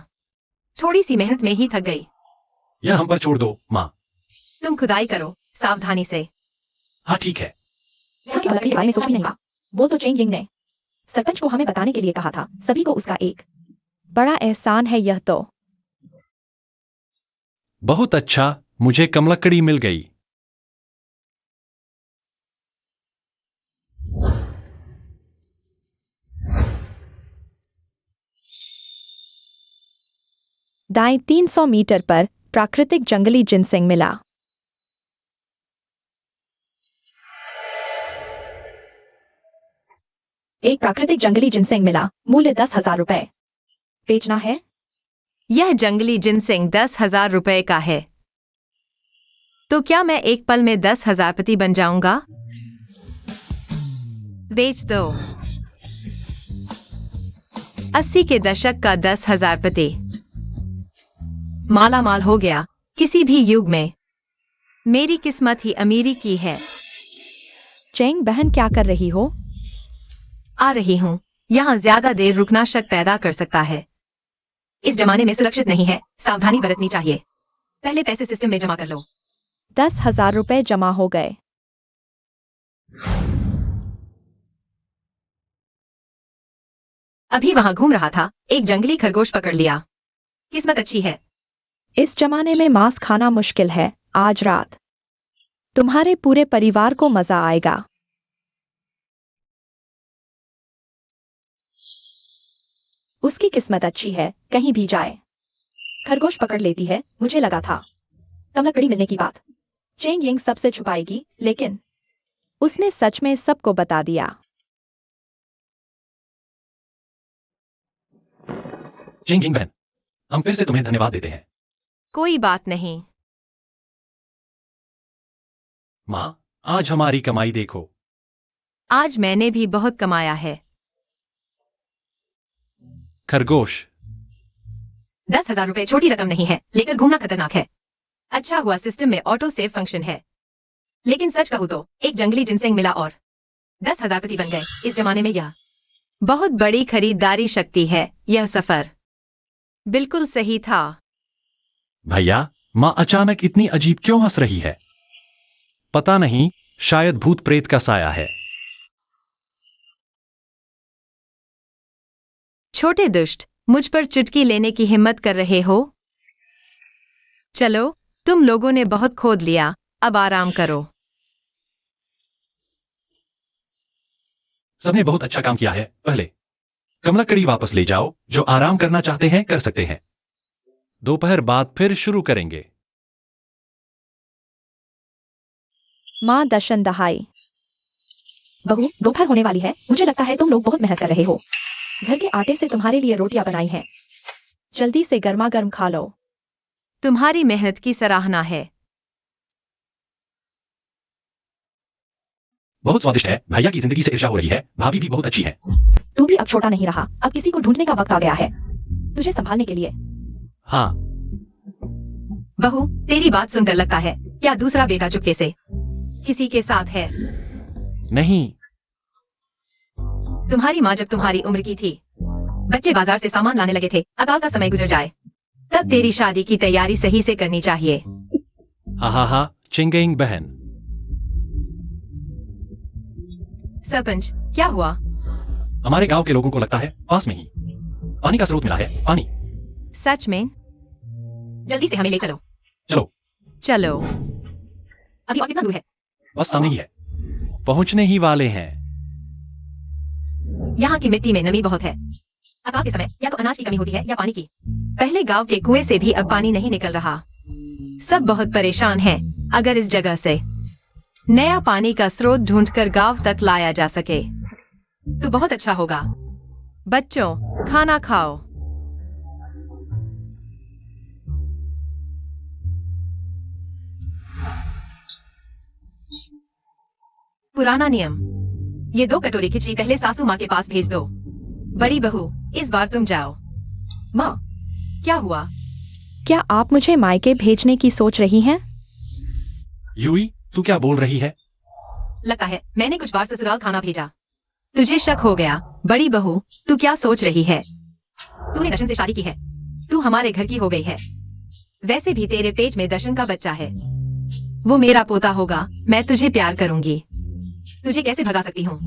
थोड़ी सी मेहनत में ही थक गई। यह हम पर छोड़ दो माँ। तुम खुदाई करो, सावधानी से। हाँ ठीक है। यहाँ की लकड़ी के बारे में सोच भी नहीं रहा। वो तो चेंग यिंग ने सरपंच को हमें बताने के लिए कहा था। सभी को उसका एक बड़ा एहसान है यह तो। बहुत अच्छा, मुझे कमलकड़ी मिल गई। दाएं 300 मीटर पर प्राकृतिक जंगली जिनसेंग मिला। एक प्राकृतिक जंगली जिनसेंग मिला, मूल्य 10,000 रुपए। बेचना है? यह जंगली जिनसेंग 10,000 रुपए का है। तो क्या मैं एक पल में 10,000 पति बन जाऊंगा? बेच दो। 80 के दशक का 10,000 पति माला माल हो गया किसी भी युग में। मेरी किस्मत ही अमीरी की है। चेंग बहन क्या कर रही हो? आ रही हूँ। यहाँ ज्यादा देर रुकना शक पैदा कर सकता है। इस जमाने में सुरक्षित नहीं है, सावधानी बरतनी चाहिए। पहले पैसे सिस्टम में जमा कर लो। 10,000 रुपए जमा हो गए। अभी वहां घूम रहा था, एक जंगली खरगोश पकड़ लिया। किस्मत अच्छी है। इस जमाने में मांस खाना मुश्किल है। आज रात तुम्हारे पूरे परिवार को मजा आएगा। उसकी किस्मत अच्छी है, कहीं भी जाए खरगोश पकड़ लेती है। मुझे लगा था कमलकड़ी मिलने की बात चेंग यिंग सबसे छुपाएगी, लेकिन उसने सच में सबको बता दिया। चेंग यिंग बहन, हम फिर से तुम्हें धन्यवाद देते हैं। कोई बात नहीं। माँ, आज हमारी कमाई देखो। आज मैंने भी बहुत कमाया है। खरगोश। 10,000 रुपए छोटी रकम नहीं है, लेकर घूमना खतरनाक है। अच्छा हुआ सिस्टम में ऑटो सेव फंक्शन है। लेकिन सच कहूँ तो एक जंगली जिनसेंग मिला और 10,000 पति बन गए। इस जमाने में यह बहुत बड़ी खरीदारी शक्ति है। यह सफर बिल्कुल सही था। भैया, माँ अचानक इतनी अजीब क्यों हंस रही है? पता नहीं, शायद भूत प्रेत का साया है। छोटे दुष्ट, मुझ पर चुटकी लेने की हिम्मत कर रहे हो? चलो, तुम लोगों ने बहुत खोद लिया, अब आराम करो। सबने बहुत अच्छा काम किया है। पहले कमलकड़ी वापस ले जाओ। जो आराम करना चाहते हैं कर सकते हैं। दोपहर बाद फिर शुरू करेंगे। माँ दशन दहाई। बहू, दोपहर होने वाली है। मुझे लगता है तुम लोग बहुत मेहनत कर रहे हो। घर के आटे से तुम्हारे लिए रोटियां बनाई हैं। जल्दी से गर्मा गर्म खा लो। तुम्हारी मेहनत की सराहना है। बहुत स्वादिष्ट है। भैया की जिंदगी से ईर्ष्या हो रही है। भाभी भी बहुत अच्छी है। तू भी अब छोटा नहीं रहा। अब किसी को ढूंढने का वक्त आ गया है तुझे संभालने के लिए। हाँ। बहू, तेरी बात सुनकर लगता है क्या दूसरा बेटा चुपके से किसी के साथ है? नहीं। तुम्हारी माँ जब तुम्हारी उम्र की थी, बच्चे बाजार से सामान लाने लगे थे। अकाल का समय गुजर जाए तब तेरी शादी की तैयारी सही से करनी चाहिए। हा, चिंगेंग बहन। सरपंच, क्या हुआ? हमारे गांव के लोगों को लगता है पास में ही पानी का स्रोत मिला है। पानी। सच में? जल्दी से हमें ले चलो। चलो। चलो। अभी और कितना दूर है? बस सामने ही है। पहुंचने ही वाले हैं। यहाँ की मिट्टी में नमी बहुत है। अकाल के समय या तो अनाज की कमी होती है या पानी की। पहले गांव के कुएं से भी अब पानी नहीं निकल रहा। सब बहुत परेशान हैं। अगर इस जगह से नया पानी का स्रोत ढूंढकर गांव तक लाया जा सके तो बहुत अच्छा होगा। बच्चों, खाना खाओ। पुराना नियम। ये 2 कटोरी खिचड़ी पहले सासू माँ के पास भेज दो। बड़ी बहू, इस बार तुम जाओ। माँ, क्या हुआ? क्या आप मुझे मायके भेजने की सोच रही हैं? यूई, तू क्या बोल रही है? लगता है मैंने कुछ बार ससुराल खाना भेजा। तुझे शक हो गया। बड़ी बहू, तू क्या सोच रही है? तूने दर्शन से शादी की है। तू हमारे घर की हो गई है। वैसे भी तेरे पेट में दर्शन का बच्चा है। वो मेरा पोता होगा। मैं तुझे प्यार करूंगी। तुझे कैसे भगा सकती हूँ?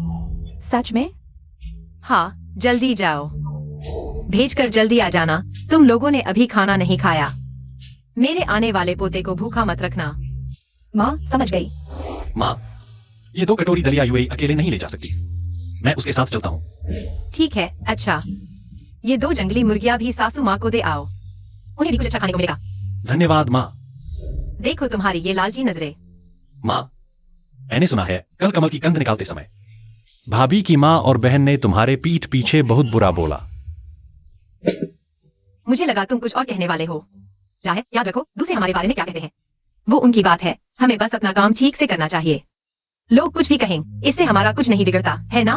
सच में? हाँ, जल्दी जाओ। भेजकर जल्दी आ जाना। तुम लोगों ने अभी खाना नहीं खाया। मेरे आने वाले पोते को भूखा मत रखना। माँ, समझ गई। माँ, ये 2 कटोरी दलिया यूई अकेले नहीं ले जा सकती। मैं उसके साथ चलता हूँ। ठीक है, अच्छा। ये 2 जंगली मुर्गियां भी सासू माँ को दे आओ। उन्हें भी कुछ अच्छा खाने को मिलेगा। धन्यवाद माँ। देखो तुम्हारी ये लालची नजरें। माँ, मैंने सुना है कल कमल की कंद निकालते समय भाभी की माँ और बहन ने तुम्हारे पीठ पीछे बहुत बुरा बोला। मुझे लगा तुम कुछ और कहने वाले हो। जाहिर, याद रखो दूसरे हमारे बारे में क्या कहते हैं। वो उनकी बात है। हमें बस अपना काम ठीक से करना चाहिए। लोग कुछ भी कहें, इससे हमारा कुछ नहीं बिगड़ता, है ना?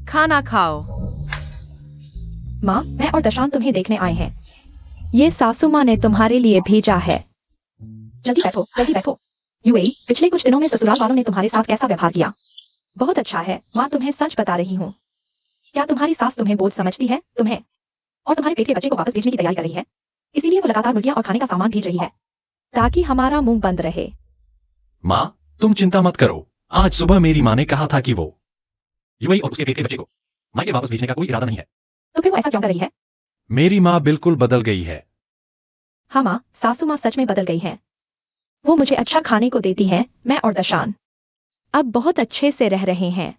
खाना खाओ। माँ, मैं और दशान तुम्हें देखने आए हैं। ये सासू माँ ने तुम्हारे लिए भेजा है। जल्दी बैठो, जल्दी बैठो। यूएई, पिछले कुछ दिनों में ससुराल वालों ने तुम्हारे साथ कैसा व्यवहार किया? बहुत अच्छा है। माँ, तुम्हें सच बता रही हूँ। क्या तुम्हारी सास तुम्हें बोझ समझती है? तुम्हें और तुम्हारे पेट के बच्चे को वापस भेजने की तैयारी कर रही है। इसीलिए वो लगातार मुर्गियां और खाने का सामान भेज रही है, ताकि हमारा मुंह बंद रहे। माँ, तुम चिंता मत करो। आज सुबह मेरी माँ ने कहा था कि वो यूएई और उसके पेट के बच्चे को मायके वापस भेजने का कोई इरादा नहीं है। तो फिर वो ऐसा क्यों कर रही है? मेरी माँ बिल्कुल बदल गई है। हाँ माँ, सासू माँ सच में बदल गई है। वो मुझे अच्छा खाने को देती है। मैं और दशान अब बहुत अच्छे से रह रहे हैं।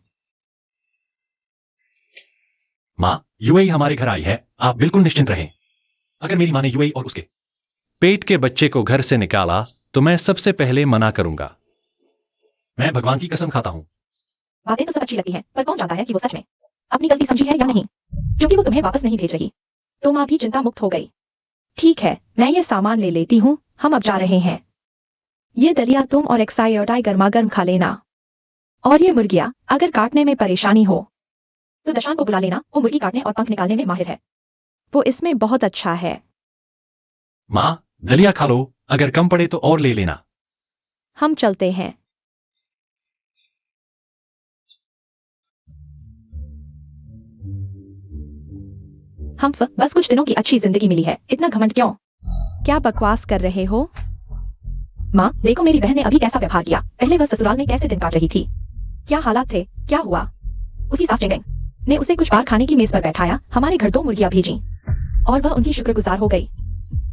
माँ, यूएई हमारे घर आई है। आप बिल्कुल निश्चिंत रहें। अगर मेरी माँ ने यूएई और उसके पेट के बच्चे को घर से निकाला तो मैं सबसे पहले मना करूंगा। मैं भगवान की कसम खाता हूँ। बातें तो सब अच्छी लगती हैं, पर कौन जानता है कि वो सच में अपनी गलती समझी है या नहीं। क्योंकि वो तुम्हें वापस नहीं भेज रही, तो माँ भी चिंता मुक्त हो गई। ठीक है, मैं ये सामान ले लेती हूँ। हम अब जा रहे हैं। ये दलिया तुम और एक्सायोडाई गर्मा गर्म खा लेना। और ये मुर्गियां अगर काटने में परेशानी हो तो दशान को बुला लेना। वो मुर्गी काटने और पंख निकालने में माहिर है। वो इसमें बहुत अच्छा है। माँ, दलिया खा लो। अगर कम पड़े तो और ले लेना। हम चलते हैं। हम बस कुछ दिनों की अच्छी जिंदगी मिली है। इतना घमंड क्यों? क्या बकवास कर रहे हो? माँ, देखो मेरी बहन ने अभी कैसा व्यवहार किया। पहले वह ससुराल में कैसे दिन काट रही थी। क्या हालात थे? क्या हुआ? उसकी सास चेंगेंग ने उसे कुछ बार खाने की मेज पर बैठाया, हमारे घर 2 मुर्गियां भेजी और वह उनकी शुक्रगुजार हो गई।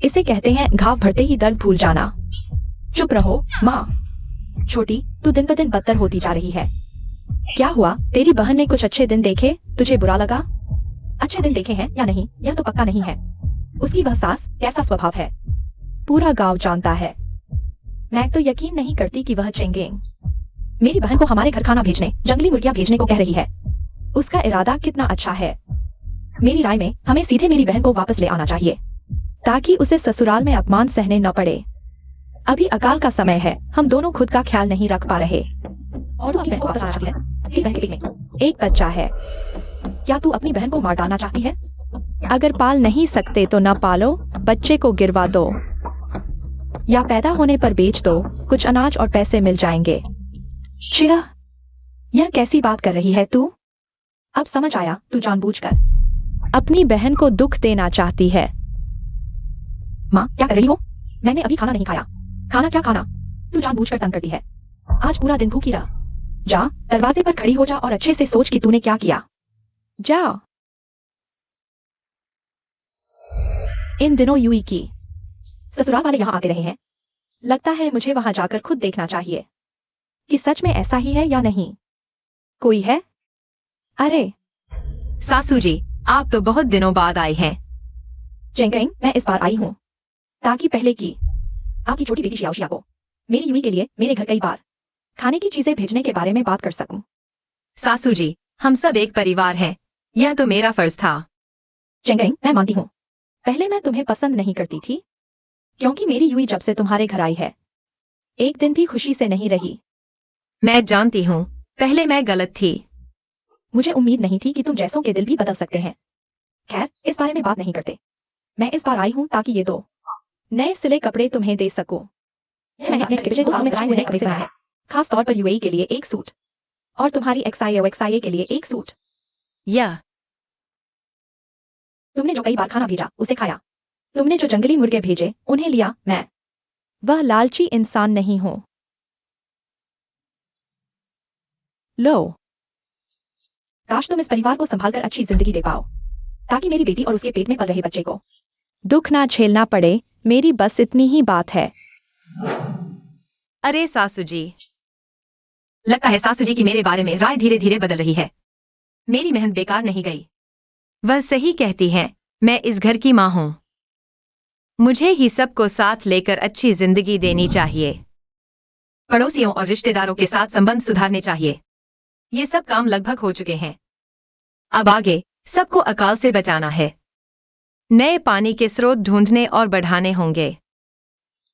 इसे कहते हैं घाव भरते ही दर्द भूल जाना। चुप रहो माँ। छोटी, तू दिन ब दिन बदतर होती जा रही है। क्या हुआ? तेरी बहन ने कुछ अच्छे दिन देखे, तुझे बुरा लगा? अच्छे दिन देखे हैं या नहीं यह तो पक्का नहीं है। उसकी वह सास कैसा स्वभाव है पूरा गांव जानता है। मैं तो यकीन नहीं करती कि वह चेंगेंग मेरी बहन को हमारे घर खाना भेजने, जंगली मुर्गियां भेजने को कह रही है। उसका इरादा कितना अच्छा है। मेरी राय में हमें सीधे मेरी बहन को वापस ले आना चाहिए, ताकि उसे ससुराल में अपमान सहने न पड़े। अभी अकाल का समय है, हम दोनों खुद का ख्याल नहीं रख पा रहे। और तू अपनी बहन को वापस आना चाहती है। तेरी बहन के पेट में एक बच्चा है। क्या तू अपनी बहन को मार डालना चाहती है? अगर पाल नहीं सकते तो न पालो, बच्चे को गिरवा दो या पैदा होने पर बेच दो। कुछ अनाज और पैसे मिल जाएंगे। छिया, यह कैसी बात कर रही है तू? अब समझ आया, तू जानबूझकर अपनी बहन को दुख देना चाहती है। माँ, क्या कर रही हो? मैंने अभी खाना नहीं खाया। खाना क्या खाना? तू जानबूझकर तंग करती है। आज पूरा दिन भूखी रह। जा, दरवाजे पर खड़ी हो जा और अच्छे से सोच कि तूने क्या किया। जा। इन दिनों यूई की ससुराल वाले यहाँ आते रहे हैं। लगता है मुझे वहां जाकर खुद देखना चाहिए कि सच में ऐसा ही है या नहीं। कोई है? अरे सासू जी, आप तो बहुत दिनों बाद आए हैं। चेंगेंग, मैं इस बार आई हूँ ताकि पहले की आपकी छोटी बेटी शियाओशिया को मेरी यूई के लिए मेरे घर कई बार खाने की चीजें भेजने के बारे में बात कर सकूं। सासू जी, हम सब एक परिवार हैं। यह तो मेरा फर्ज था। चेंगेंग, मैं मानती हूँ पहले मैं तुम्हें पसंद नहीं करती थी, क्योंकि मेरी यूई जब से तुम्हारे घर आई है एक दिन भी खुशी से नहीं रही। मैं जानती हूँ, पहले मैं गलत थी। मुझे उम्मीद नहीं थी कि तुम जैसों के दिल भी बदल सकते हैं। खैर, इस बारे में बात नहीं करते। मैं इस बार आई हूँ ताकि ये 2 नए सिले कपड़े तुम्हें दे सकूं। मैंने अपने पिछले 2 सालों में कराए हुए नए कपड़े सिलाए हैं, खास तौर पर यूएई के लिए एक सूट और तुम्हारी एक्सआईए के लिए एक सूट। या तुमने जो कई बार खाना भेजा उसे खाया, तुमने जो जंगली मुर्गे भेजे उन्हें लिया। मैं वह लालची इंसान नहीं हूं। लो, काश तुम इस परिवार को संभालकर अच्छी जिंदगी दे पाओ, ताकि मेरी बेटी और उसके पेट में पल रहे बच्चे को दुख ना झेलना पड़े। मेरी बस इतनी ही बात है। अरे सासू जी, लगता है सासू जी की मेरे बारे में राय धीरे धीरे बदल रही है। मेरी मेहनत बेकार नहीं गई। वह सही कहती हैं, मैं इस घर की माँ हूं। मुझे ही सबको साथ लेकर अच्छी जिंदगी देनी चाहिए। पड़ोसियों और रिश्तेदारों के साथ संबंध सुधारने चाहिए। ये सब काम लगभग हो चुके हैं। अब आगे सबको अकाल से बचाना है। नए पानी के स्रोत ढूंढने और बढ़ाने होंगे।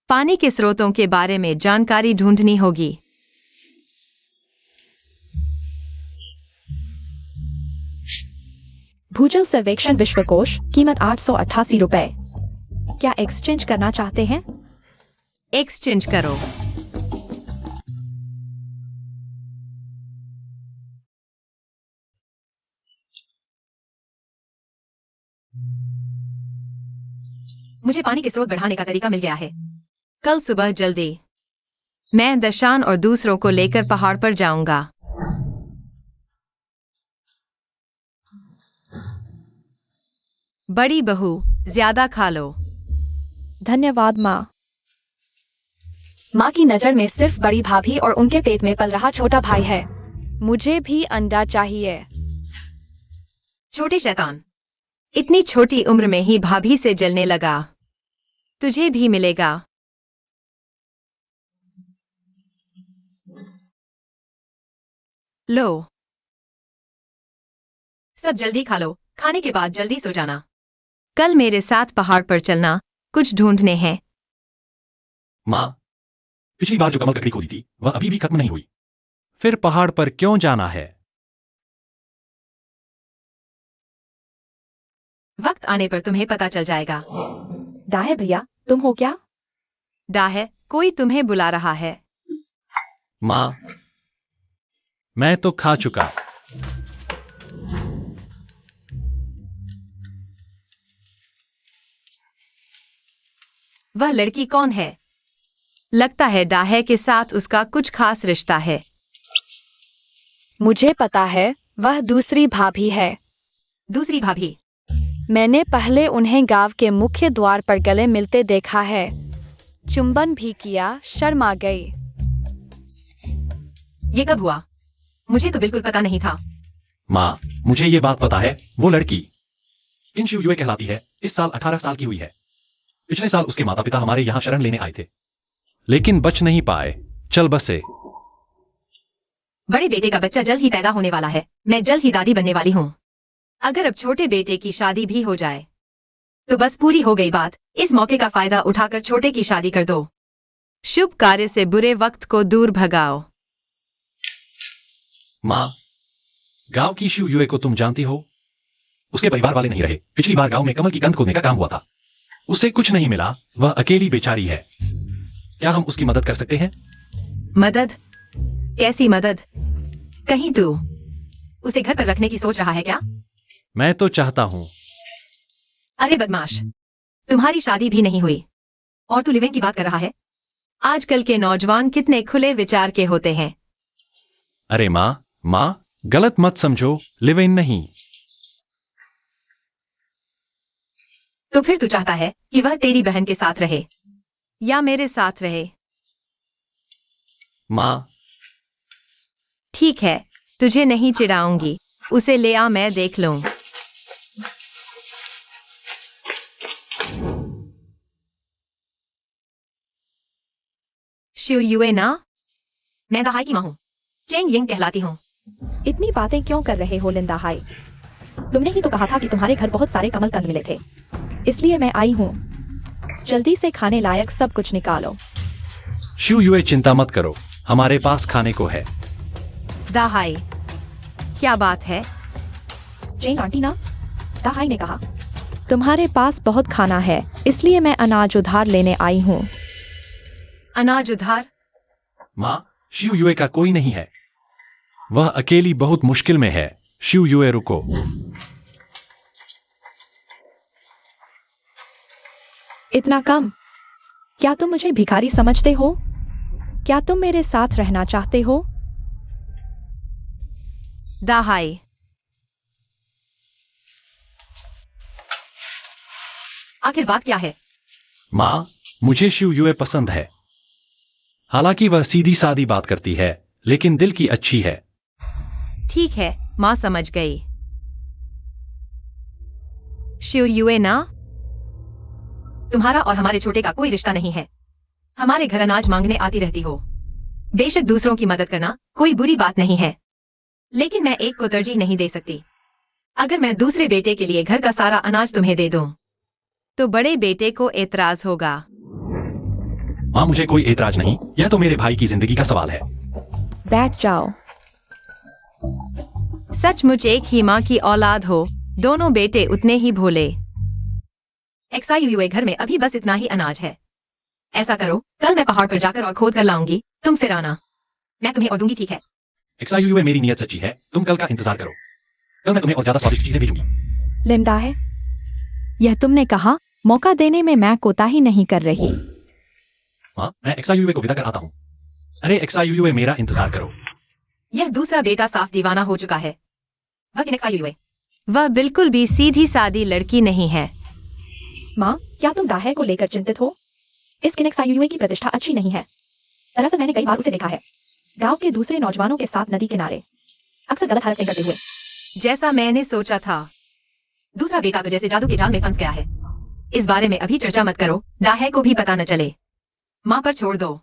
पानी के स्रोतों के बारे में जानकारी ढूंढनी होगी। भूजल सर्वेक्षण विश्वकोश, कीमत 888 रुपए। क्या एक्सचेंज करना चाहते हैं? एक्सचेंज करो। मुझे पानी के स्रोत बढ़ाने का तरीका मिल गया है। कल सुबह जल्दी मैं दशान और दूसरों को लेकर पहाड़ पर जाऊंगा। बड़ी बहू, ज्यादा खा लो। धन्यवाद माँ। माँ की नजर में सिर्फ बड़ी भाभी और उनके पेट में पल रहा छोटा भाई है। मुझे भी अंडा चाहिए। छोटे शैतान, इतनी छोटी उम्र में ही भाभी से जलने लगा। तुझे भी मिलेगा। लो, सब जल्दी खा लो। खाने के बाद जल्दी सो जाना। कल मेरे साथ पहाड़ पर चलना, कुछ ढूंढने हैं। माँ, पिछली बार जो कमल ककड़ी खोदी थी वह अभी भी खत्म नहीं हुई। फिर पहाड़ पर क्यों जाना है? वक्त आने पर तुम्हें पता चल जाएगा। डाहे भैया, तुम हो क्या? डाहे, कोई तुम्हें बुला रहा है। माँ, मैं तो खा चुका। वह लड़की कौन है? लगता है डाहे के साथ उसका कुछ खास रिश्ता है। मुझे पता है, वह दूसरी भाभी है। दूसरी भाभी? मैंने पहले उन्हें गांव के मुख्य द्वार पर गले मिलते देखा है। चुंबन भी किया, शर्मा गई। ये कब हुआ? मुझे तो बिल्कुल पता नहीं था। माँ, मुझे ये बात पता है। वो लड़की किनशिव युए कहलाती है। इस साल 18 साल की हुई है। पिछले साल उसके माता पिता हमारे यहाँ शरण लेने आए थे, लेकिन बच नहीं पाए। चल बसे। बड़े बेटे का बच्चा जल्द ही पैदा होने वाला है। मैं जल्द ही दादी बनने वाली हूँ। अगर अब छोटे बेटे की शादी भी हो जाए तो बस पूरी हो गई बात। इस मौके का फायदा उठाकर छोटे की शादी कर दो। शुभ कार्य से बुरे वक्त को दूर भगाओ। माँ, गांव की शिव युए को तुम जानती हो? उसके परिवार वाले नहीं रहे। पिछली बार गांव में कमल की कंद खोदने का काम हुआ था, उसे कुछ नहीं मिला। वह अकेली बेचारी है। क्या हम उसकी मदद कर सकते हैं? मदद? कैसी मदद? कहीं तू उसे घर पर रखने की सोच रहा है क्या? मैं तो चाहता हूं। अरे बदमाश, तुम्हारी शादी भी नहीं हुई और तू लिविंग की बात कर रहा है? आजकल के नौजवान कितने खुले विचार के होते हैं। अरे माँ, गलत मत समझो। लिव इन नहीं। तो फिर तू चाहता है कि वह तेरी बहन के साथ रहे या मेरे साथ रहे? माँ, ठीक है, तुझे नहीं चिढ़ाऊंगी। उसे ले आ, मैं देख लूं। शिव युए ना? मैं दहाई की मां हूं। चेंग यिंग कहलाती हूं। इतनी बातें क्यों कर रहे हो लिंदा हाई? तुमने ही तो कहा था कि तुम्हारे घर बहुत सारे कमल कंद मिले थे, इसलिए मैं आई हूँ। जल्दी से खाने लायक सब कुछ निकालो। शिव युए, चिंता मत करो, हमारे पास खाने को है। दाहाई, क्या बात है? जेन आंटी ना? दाहाई ने कहा। तुम्हारे पास बहुत खाना है, इसलिए मैं अनाज उधार लेने आई हूँ। अनाज उधार? माँ, शिव युए का कोई नहीं है। वह अकेली बहुत मुश्किल में है। शिव युए रुको। इतना कम? क्या तुम मुझे भिखारी समझते हो? क्या तुम मेरे साथ रहना चाहते हो? दाहाई। आखिर बात क्या है? माँ, मुझे शिव युए पसंद है। हालांकि वह सीधी सादी बात करती है, लेकिन दिल की अच्छी है। ठीक है, माँ समझ गई। शिव युए ना? तुम्हारा और हमारे छोटे का कोई रिश्ता नहीं है। हमारे घर अनाज मांगने आती रहती हो। बेशक दूसरों की मदद करना कोई बुरी बात नहीं है, लेकिन मैं एक को तरजीह नहीं दे सकती। अगर मैं दूसरे बेटे के लिए घर का सारा अनाज तुम्हें दे दूं, तो बड़े बेटे को एतराज होगा। माँ, मुझे कोई एतराज नहीं। यह तो मेरे भाई की जिंदगी का सवाल है। बैठ जाओ। सचमुच एक ही माँ की औलाद हो, दोनों बेटे उतने ही भोले। एक्सआईयूए घर में अभी बस इतना ही अनाज है। ऐसा करो, कल मैं पहाड़ पर जाकर और खोद कर लाऊंगी, तुम फिर आना। मैं तुम्हें और दूंगी, ठीक है? एक्सआईयूए, मेरी नियत सच्ची है। तुम कल का इंतजार करो। कल मैं तुम्हें और ज्यादा स्वादिष्ट चीजें भेजूंगी। लिंडा है, यह तुमने कहा। मौका देने में मैं कोताही नहीं कर रही। माँ, मैं एक्सआईयूए को विदा कर आता हूँ। अरे एक्सआईयूए, मेरा इंतजार करो। यह दूसरा बेटा साफ दीवाना हो चुका है। वह किन एक्सआईयूए? वह बिल्कुल भी सीधी सादी लड़की नहीं है। माँ, क्या तुम दाहे को लेकर चिंतित हो? इस किनेक्सायुए की प्रतिष्ठा अच्छी नहीं है। दरअसल मैंने कई बार उसे देखा है, गांव के दूसरे नौजवानों के साथ नदी किनारे, अक्सर गलत हरकतें करते हुए। जैसा मैंने सोचा था। दूसरा बेटा तो जैसे जादू के जाल में फंस गया है। इस बारे में अभी चर्चा मत करो, दाहे को भी पता न चले। माँ पर छोड़ दो।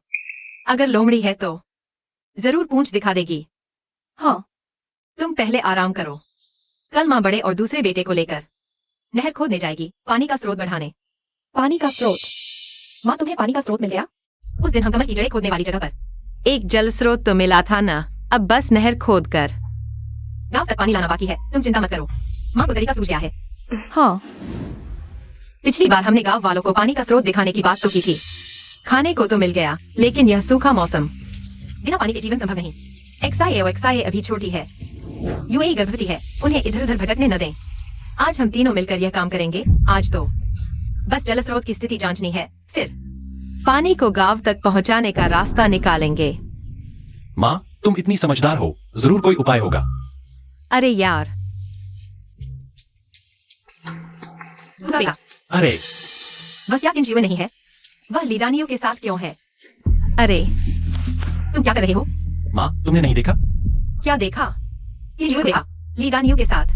अगर लोमड़ी है तो जरूर पूंछ दिखा देगी। हाँ, तुम पहले आराम करो। कल माँ बड़े और दूसरे बेटे को लेकर नहर खोदने जाएगी, पानी का स्रोत बढ़ाने। पानी का स्रोत? माँ, तुम्हें पानी का स्रोत मिल गया? उस दिन हम कमल की जड़ें खोदने वाली जगह पर एक जल स्रोत तो मिला था ना, अब बस नहर खोद कर गांव तक पानी लाना बाकी है। तुम चिंता मत करो, माँ को तरीका सूझ गया है। हाँ, पिछली बार हमने गांव वालों को पानी का स्रोत दिखाने की बात तो की थी। खाने को तो मिल गया, लेकिन यह सूखा मौसम, बिना पानी के जीवन संभव नहीं। एक्सआईए अभी छोटी है, यूएई गर्भवती है, उन्हें इधर उधर भटकने न दें। आज हम तीनों मिलकर यह काम करेंगे। आज तो बस जल स्रोत की स्थिति जांचनी है, फिर पानी को गांव तक पहुंचाने का रास्ता निकालेंगे। माँ, तुम इतनी समझदार हो, जरूर कोई उपाय होगा। अरे यार, अरे वह क्या किंशिवे नहीं है? वह लीडानियों के साथ क्यों है? अरे तुम क्या कर रहे हो? माँ, तुमने नहीं देखा? क्या देखा? किंशिवे देखा, लीडानियों के साथ।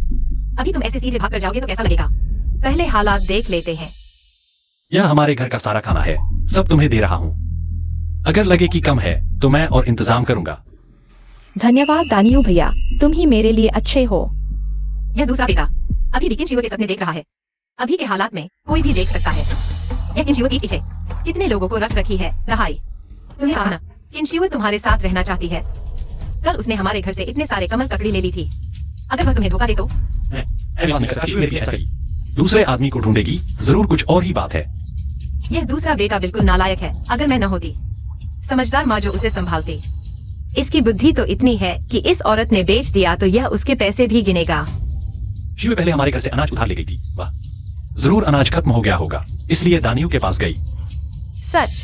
अभी तुम ऐसे सीधे भाग कर जाओगे तो कैसा लगेगा? पहले हालात देख लेते हैं। यह हमारे घर का सारा खाना है, सब तुम्हें दे रहा हूँ। अगर लगे कि कम है तो मैं और इंतजाम करूंगा। धन्यवाद दानियू भैया, तुम ही मेरे लिए अच्छे हो। यह दूसरा बेटा अभी भी किंशिवे के सपने देख रहा है। अभी के हालात में कोई भी देख सकता है। यह किंशिवे के पीछे कितने लोगों को रख रखी है दहाई। तुम्हें कहा ना, किंशिवे तुम्हारे साथ रहना चाहती है। कल उसने हमारे घर से इतने सारे कमल ककड़ी ले ली थी। अगर वह तुम्हें धोखा दे तो? दूसरे आदमी को ढूंढेगी, जरूर कुछ और ही बात है। यह दूसरा बेटा बिल्कुल नालायक है। अगर मैं न होती, समझदार माँ जो उसे संभालती। इसकी बुद्धि तो इतनी है कि इस औरत ने बेच दिया तो यह उसके पैसे भी गिनेगा। शिवे पहले हमारे घर से अनाज उधार ले गई थी। वाह, जरूर अनाज खत्म हो गया होगा, इसलिए दानियों के पास गई। सच?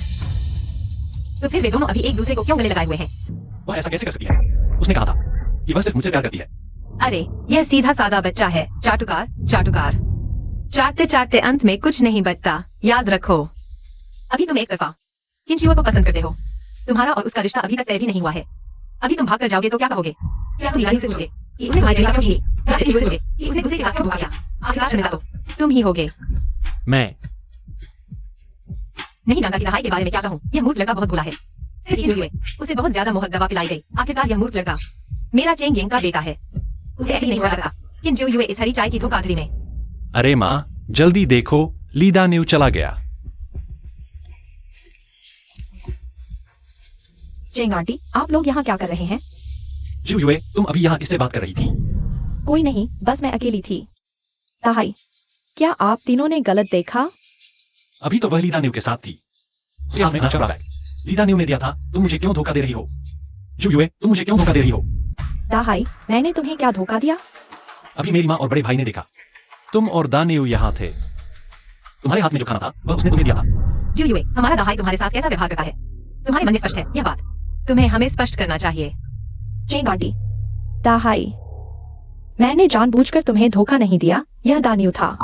तो फिर वे दोनों अभी एक दूसरे को क्यों गले लगाए हुए हैं? वह ऐसा कैसे कर सकती है? उसने कहा था कि वह सिर्फ मुझसे प्यार करती है। अरे यह सीधा सादा बच्चा है, चाटुकार चाटुकार। चाटते चाटते अंत में कुछ नहीं बचता, याद रखो। अभी तुम एक तरफा किंशिवे को पसंद करते हो। तुम्हारा और उसका रिश्ता अभी तक तय भी नहीं हुआ है। अभी तुम भाग कर जाओगे तो क्या कहोगे? क्या तुम लीलानी से पूछोगे कि उसने तुम्हारी क्यों की? या किंशिवे से पूछोगे कि उसने दूसरे के साथ क्यों धोखा किया? आखिरकार शर्मिंदा तो तुम ही होगे। मैं नहीं जानता कि दहाई के बारे में क्या कहूँ। यह मूर्ख लड़का बहुत भोला है। फिर किंशिवे, उसे बहुत ज्यादा मोहक दवा पिलाई गई। आखिरकार यह मूर्ख लड़का मेरा चेंगेंग का बेटा है। उसे ऐसे नहीं हो सकता किंशिवे इस हरी चाय की धोखाधड़ी में। अरे माँ, जल्दी देखो, लीदा न्यू चला गया। चेंग आंटी, आप लोग यहाँ क्या कर रहे हैं? जिव युए, तुम अभी यहाँ किससे बात कर रही थी? कोई नहीं, बस मैं अकेली थी। दहाई, क्या आप तीनों ने गलत देखा? अभी तो वह लीदा न्यू के साथ थी। उसके हाथ में ना चौड़ा बैग लीदा न्यू ने दिया था। तुम मुझे क्यों धोखा दे रही हो? युए, तुम मुझे क्यों धोखा दे रही हो? दाहाई, मैंने तुम्हें क्या धोखा दिया? अभी मेरी माँ और बड़े भाई ने देखा। तुम और दानियू यहाँ थे। तुम्हारे हाथ में जो खाना था वह उसने तुम्हें दिया था। जुयुए, हमारा दहाई तुम्हारे साथ कैसा व्यवहार करता है? तुम्हारे मन में स्पष्ट है यह बात। तुम्हें हमें स्पष्ट करना चाहिए। Cheng aunty. दाहाई, मैंने जानबूझकर तुम्हें धोखा नहीं दिया। यह दानियू था।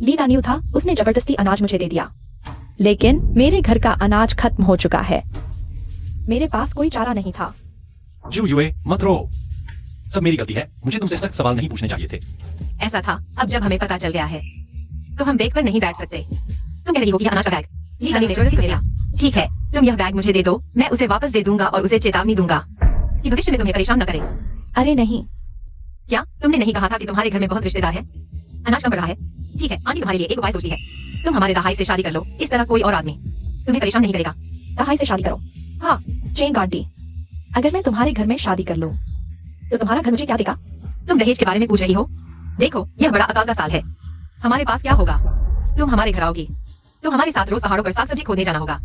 ली दानियू था। उसने जबरदस्ती अनाज मुझे दे दिया। लेकिन मेरे घर का अनाज खत्म हो चुका है। मेरे पास कोई चारा नहीं था। युए, मत रो। सब मेरी गलती है। मुझे तुमसे सख्त सवाल नहीं पूछने चाहिए थे। ऐसा था। अब जब हमें पता चल गया है तो हम बैग पर नहीं बैठ सकते। तुम कह रही हो कि यह अनाज का बैग ली दानियू ने जबरदस्ती दिया। ठीक है, तुम यह बैग मुझे दे दो। मैं उसे वापस दे दूंगा और उसे चेतावनी दूंगा कि भविष्य में तुम्हें परेशान न करे। अरे नहीं। क्या तुमने नहीं कहा था कि तुम्हारे घर में बहुत रिश्तेदार हैं? अनाज कम पड़ रहा है। ठीक है, आंटी तुम्हारे लिए एक उपाय सोचती है। तुम हमारे दहाई से शादी कर लो। इस तरह कोई और आदमी तुम्हें परेशान नहीं करेगा। दाहाई से शादी करो। हाँ, चेंग आंटी, अगर मैं तुम्हारे घर में शादी कर लूं तो तुम्हारा घर मुझे क्या देगा? तुम दहेज के बारे में पूछ रही हो? देखो, यह बड़ा अकाल का साल है। हमारे पास क्या होगा? तुम हमारे घर आओगी तो हमारे साथ रोज पहाड़ों पर साग सब्जी खोदने जाना होगा,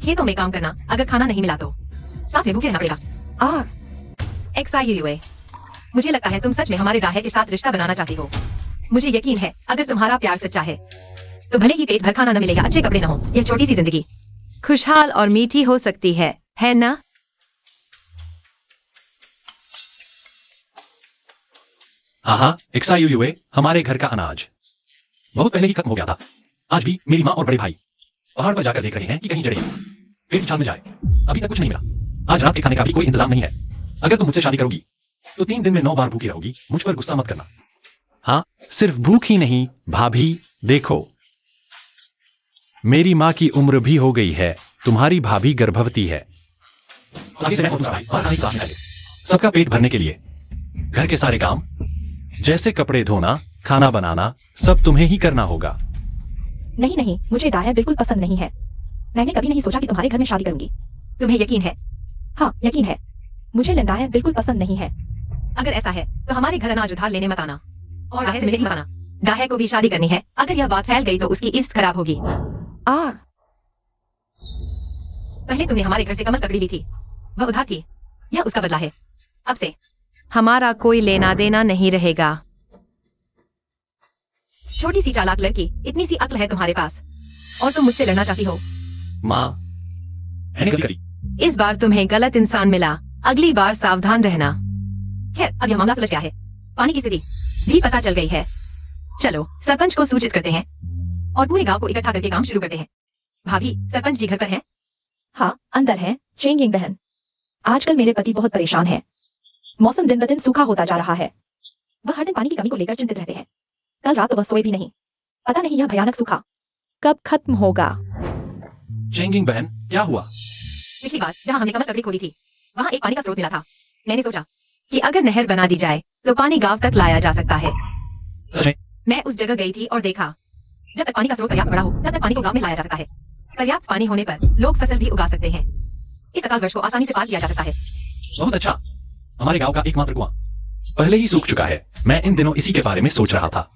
खेतों में काम करना, अगर खाना नहीं मिला तो साथ में भूखे रहना पड़ेगा। XIUA, मुझे लगता है तुम सच में हमारे दाहे के साथ रिश्ता बनाना चाहती हो। मुझे यकीन है अगर तुम्हारा प्यार सच्चा है तो भले ही पेट भर खाना न मिलेगा, अच्छे कपड़े न हो, यह छोटी सी जिंदगी खुशहाल और मीठी हो सकती है ना? हाँ, XIUA, हमारे घर का अनाज बहुत पहले ही खत्म हो गया था। आज भी मेरी माँ और बड़े भाई पहाड़ पर जाकर देख रहे हैं कि कहीं जड़े पेट की छाल में जाए। अभी तक कुछ नहीं मिला। आज रात के खाने का भी कोई इंतजाम नहीं है। अगर तुम मुझसे शादी करोगी तो 3 दिन में 9 बार भूखी रहोगी। मुझ पर गुस्सा मत करना। हाँ, सिर्फ भूख ही नहीं भाभी, देखो मेरी माँ की उम्र भी हो गई है। तुम्हारी भाभी गर्भवती है। आगे से मैं और दूसरा भाई बाहर खाने की तलाश में जाएंगे। सबका पेट भरने के लिए घर के सारे काम जैसे कपड़े धोना, खाना बनाना, सब तुम्हें ही करना होगा। नहीं नहीं, मुझे डाया बिल्कुल पसंद नहीं है। मैंने कभी नहीं सोचा कि तुम्हारे घर में शादी करूंगी। तुम्हें यकीन है? हाँ, यकीन है। मुझे लंडाया बिल्कुल पसंद नहीं है। अगर ऐसा है तो हमारे घर अनाज उधार लेने मत आना और दाहे से मिलने मत आना। दाहे को भी शादी करनी है। अगर यह बात फैल गई तो उसकी इज्जत खराब होगी। पहले तुमने हमारे घर से कमल ककड़ी ली थी, वह उधार थी। यह उसका बदला है। अब से हमारा कोई लेना देना नहीं रहेगा। छोटी सी चालाक लड़की, इतनी सी अक्ल है तुम्हारे पास और तुम मुझसे लड़ना चाहती हो? माँ, मैंने गलती करी। इस बार तुम्हें गलत इंसान मिला। अगली बार सावधान रहना। खैर, अब यह मामला सुलझ गया है। पानी की स्थिति भी पता चल गई है। चलो सरपंच को सूचित करते हैं और पूरे गांव को इकट्ठा करके काम शुरू करते हैं। भाभी, सरपंच जी घर पर हैं? हाँ, अंदर है। चेंगिंग बहन, आजकल मेरे पति बहुत परेशान है। मौसम दिन ब दिन सूखा होता जा रहा है। वह हर दिन पानी की कमी को लेकर चिंतित रहते हैं। कल रात तो वह सोए भी नहीं। पता नहीं यह भयानक सूखा कब खत्म होगा। चेंगिंग बहन, क्या हुआ? पिछली बार जहाँ हमने कमल ककड़ी खोदी थी वहाँ एक पानी का स्रोत मिला था। मैंने सोचा कि अगर नहर बना दी जाए तो पानी गांव तक लाया जा सकता है। सच में? मैं उस जगह गई थी और देखा, जब तक पानी का स्रोत पर्याप्त बड़ा हो तब तक पानी को गांव में लाया जा सकता है। पर्याप्त पानी होने पर लोग फसल भी उगा सकते हैं। इस अकाल वर्ष को आसानी से पार किया जा सकता है। बहुत अच्छा। हमारे गांव का एकमात्र कुआं पहले ही सूख चुका है। मैं इन दिनों इसी के बारे में सोच रहा था।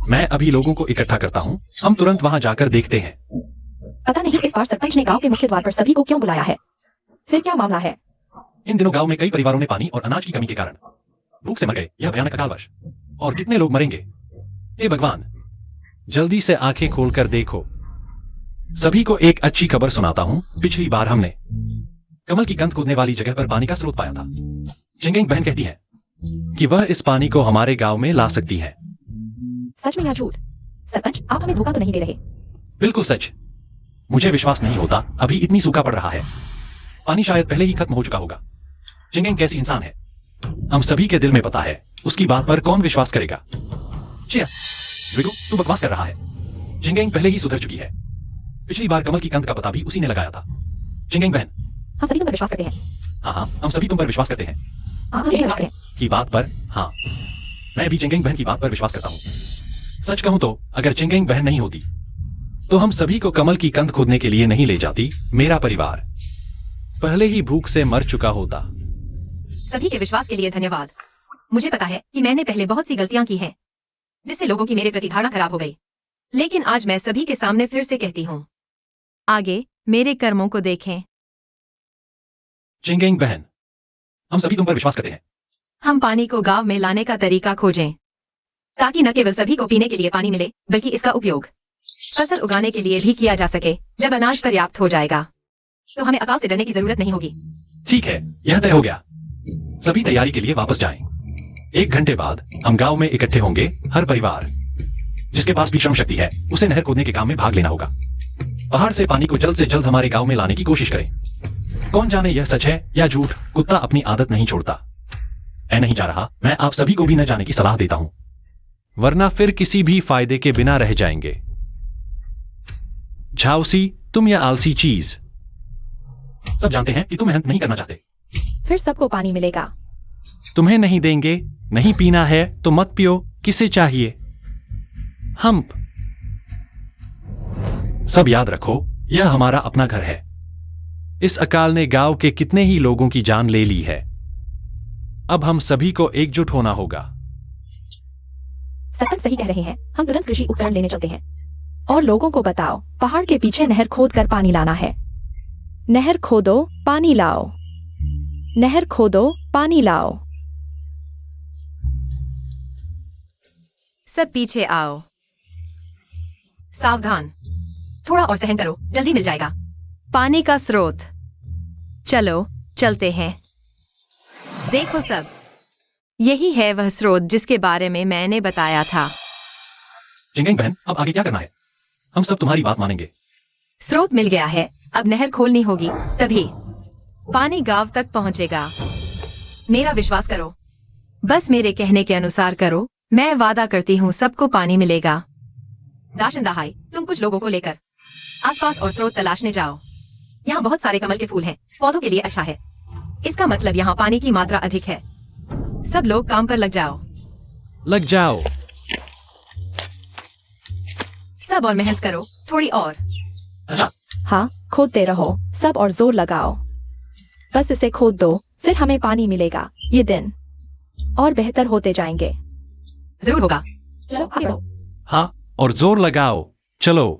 मैं अभी लोगों को इकट्ठा करता हूँ। हम तुरंत वहां जाकर देखते हैं। पता नहीं इस बार सरपंच ने गांव के मुख्य द्वार पर सभी को क्यों बुलाया है। फिर क्या मामला है? इन दिनों गांव में कई परिवारों ने पानी और अनाज की कमी के कारण भूख से मर गए। यह भयानक अकाल वर्ष। और कितने लोग मरेंगे? हे भगवान, जल्दी से आंखें खोलकर देखो। सभी को एक अच्छी खबर सुनाता हूँ। पिछली बार हमने कमल की कंद खोदने वाली जगह पर पानी का स्रोत पाया था। चिंगिंग बहन कहती है कि वह इस पानी को हमारे गांव में ला सकती है। सच में या झूठ? सरपंच, आप हमें धोखा तो नहीं दे रहे? बिल्कुल सच। मुझे विश्वास नहीं होता, अभी इतनी सूखा पड़ रहा है। पानी शायद पहले ही खत्म हो चुका होगा। चिंगिंग कैसी इंसान है, हम सभी के दिल में पता है। उसकी बात पर कौन विश्वास करेगा? विगु, तू बकवास कर रहा है। चिंगिंग पहले ही सुधर चुकी है। पिछली बार कमल की कंद का पता भी उसी ने लगाया था। चिंगिंग बहन, हम सभी तुम पर विश्वास करते हैं। हाँ, हम सभी तुम पर विश्वास करते हैं। आप मुझे विश्वास करें। की बात पर हाँ, मैं भी चिंगिंग बहन की बात पर विश्वास करता हूँ। सच कहूं तो अगर चिंगिंग बहन नहीं होती तो हम सभी को कमल की कंद खोदने के लिए नहीं ले जाती। मेरा परिवार पहले ही भूख से मर चुका होता। सभी के विश्वास के लिए धन्यवाद। मुझे पता है कि मैंने पहले बहुत सी गलतियां की हैं जिससे लोगों की मेरे प्रति धारणा खराब हो गई। लेकिन आज मैं सभी के सामने फिर से कहती हूँ, आगे मेरे कर्मों को देखें। चिंगेंग बहन, हम सभी तुम पर विश्वास करते हैं। हम पानी को गांव में लाने का तरीका खोजें, ताकि न केवल सभी को पीने के लिए पानी मिले, बल्कि इसका उपयोग फसल उगाने के लिए भी किया जा सके। जब अनाज पर्याप्त हो जाएगा, तो हमें अकाल से डरने की जरूरत नहीं होगी। ठीक है, यह तय हो गया। सभी तैयारी के लिए वापस जाएं। 1 घंटे बाद हम गांव में इकट्ठे होंगे। हर परिवार जिसके पास भी श्रम शक्ति है, उसे नहर खोदने के काम में भाग लेना होगा। पहाड़ से पानी को जल्द से जल्द हमारे गांव में लाने की कोशिश करें। कौन जाने यह सच है या झूठ, कुत्ता अपनी आदत नहीं छोड़ता। मैं नहीं जा रहा, मैं आप सभी को भी न जाने की सलाह देता हूं, वरना फिर किसी भी फायदे के बिना रह जाएंगे। झाउसी, तुम यह आलसी चीज। सब जानते हैं कि तुम मेहनत नहीं करना चाहते। फिर सबको पानी मिलेगा। तुम्हें नहीं देंगे। नहीं पीना है तो मत पियो। किसे चाहिए? हम्प। सब याद रखो, यह हमारा अपना घर है। इस अकाल ने गांव के कितने ही लोगों की जान ले ली है। अब हम सभी को एकजुट होना होगा। सरपंच सही कह रहे हैं, हम तुरंत कृषि उपकरण लेने चलते हैं। और लोगों को बताओ, पहाड़ के पीछे नहर खोद कर पानी लाना है। नहर खोदो, पानी लाओ। नहर खोदो, पानी लाओ। सब पीछे आओ। सावधान, थोड़ा और सहन करो, जल्दी मिल जाएगा। पानी का स्रोत। चलो चलते हैं। देखो सब, यही है वह स्रोत जिसके बारे में मैंने बताया था। चिंगेंग बहन, अब आगे क्या करना है? हम सब तुम्हारी बात मानेंगे। स्रोत मिल गया है, अब नहर खोलनी होगी, तभी पानी गांव तक पहुंचेगा। मेरा विश्वास करो, बस मेरे कहने के अनुसार करो। मैं वादा करती हूँ सबको पानी मिलेगा। दाशन दहाई, तुम कुछ लोगों को लेकर आसपास और स्रोत तलाशने जाओ। यहाँ बहुत सारे कमल के फूल हैं, पौधों के लिए अच्छा है। इसका मतलब यहाँ पानी की मात्रा अधिक है। सब लोग काम पर लग जाओ। लग जाओ। सब और मेहनत करो, थोड़ी और। हाँ, खोदते रहो सब और जोर लगाओ। बस इसे खोद दो, फिर हमें पानी मिलेगा। ये दिन और बेहतर होते जाएंगे। जरूर होगा। चलो आगे बढ़ो। हाँ, और जोर लगाओ। चलो।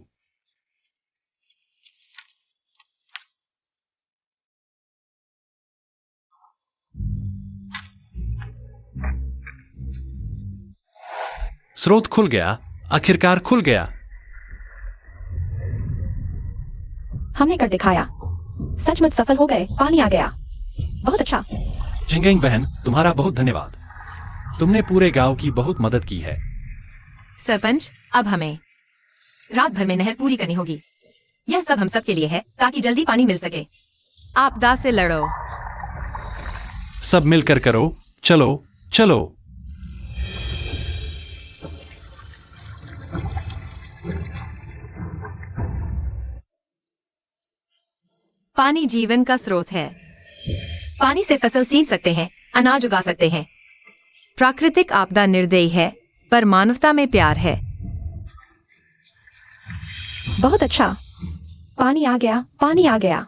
स्रोत खुल गया, आखिरकार खुल गया। हमने कर दिखाया, सचमुच सफल हो गए। पानी आ गया। बहुत अच्छा। चिंगेंग बहन, तुम्हारा बहुत धन्यवाद। तुमने पूरे गांव की बहुत मदद की है। सरपंच, अब हमें रात भर में नहर पूरी करनी होगी। यह सब हम सब के लिए है, ताकि जल्दी पानी मिल सके। आपदा से लड़ो। सब मिलकर करो। चलो चलो। पानी जीवन का स्रोत है। पानी से फसल सींच सकते हैं, अनाज उगा सकते हैं। प्राकृतिक आपदा निर्दयी है, पर मानवता में प्यार है। बहुत अच्छा। पानी आ गया, पानी आ गया।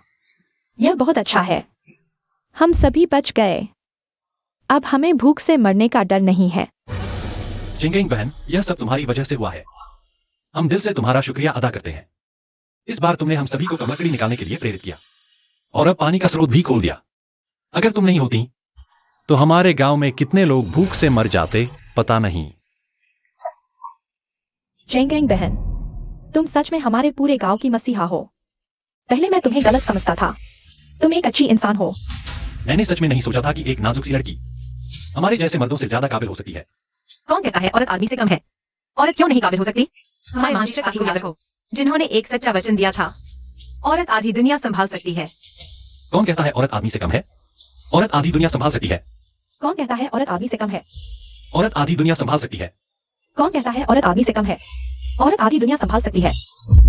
यह बहुत अच्छा है। हम सभी बच गए। अब हमें भूख से मरने का डर नहीं है। चिंगेंग बहन, यह सब तुम्हारी वजह से हुआ है। हम दिल से तुम्हारा शुक्रिया अदा करते हैं। इस बार तुमने हम सभी को कमरकड़ी निकालने के लिए प्रेरित किया, और अब पानी का स्रोत भी खोल दिया। अगर तुम नहीं होती तो हमारे गांव में कितने लोग भूख से मर जाते, पता नहीं। चिंगेंग बहन, तुम सच में हमारे पूरे गांव की मसीहा हो। पहले मैं तुम्हें गलत समझता था। तुम एक अच्छी इंसान हो। मैंने सच में नहीं सोचा था कि एक नाजुक सी लड़की हमारे जैसे मर्दों से ज्यादा काबिल हो सकती है। कौन कहता है औरत आदमी से कम है? औरत क्यों नहीं काबिल हो सकती? हमारे महान शिक्षक साथी को याद रखो, जिन्होंने एक सच्चा वचन दिया था। औरत आधी दुनिया संभाल सकती है। कौन कहता है औरत आदमी से कम है? औरत आधी दुनिया संभाल सकती है। कौन कहता है औरत आदमी से कम है? औरत आधी दुनिया संभाल सकती है। कौन कहता है औरत आदमी से कम है? औरत आधी दुनिया संभाल सकती है।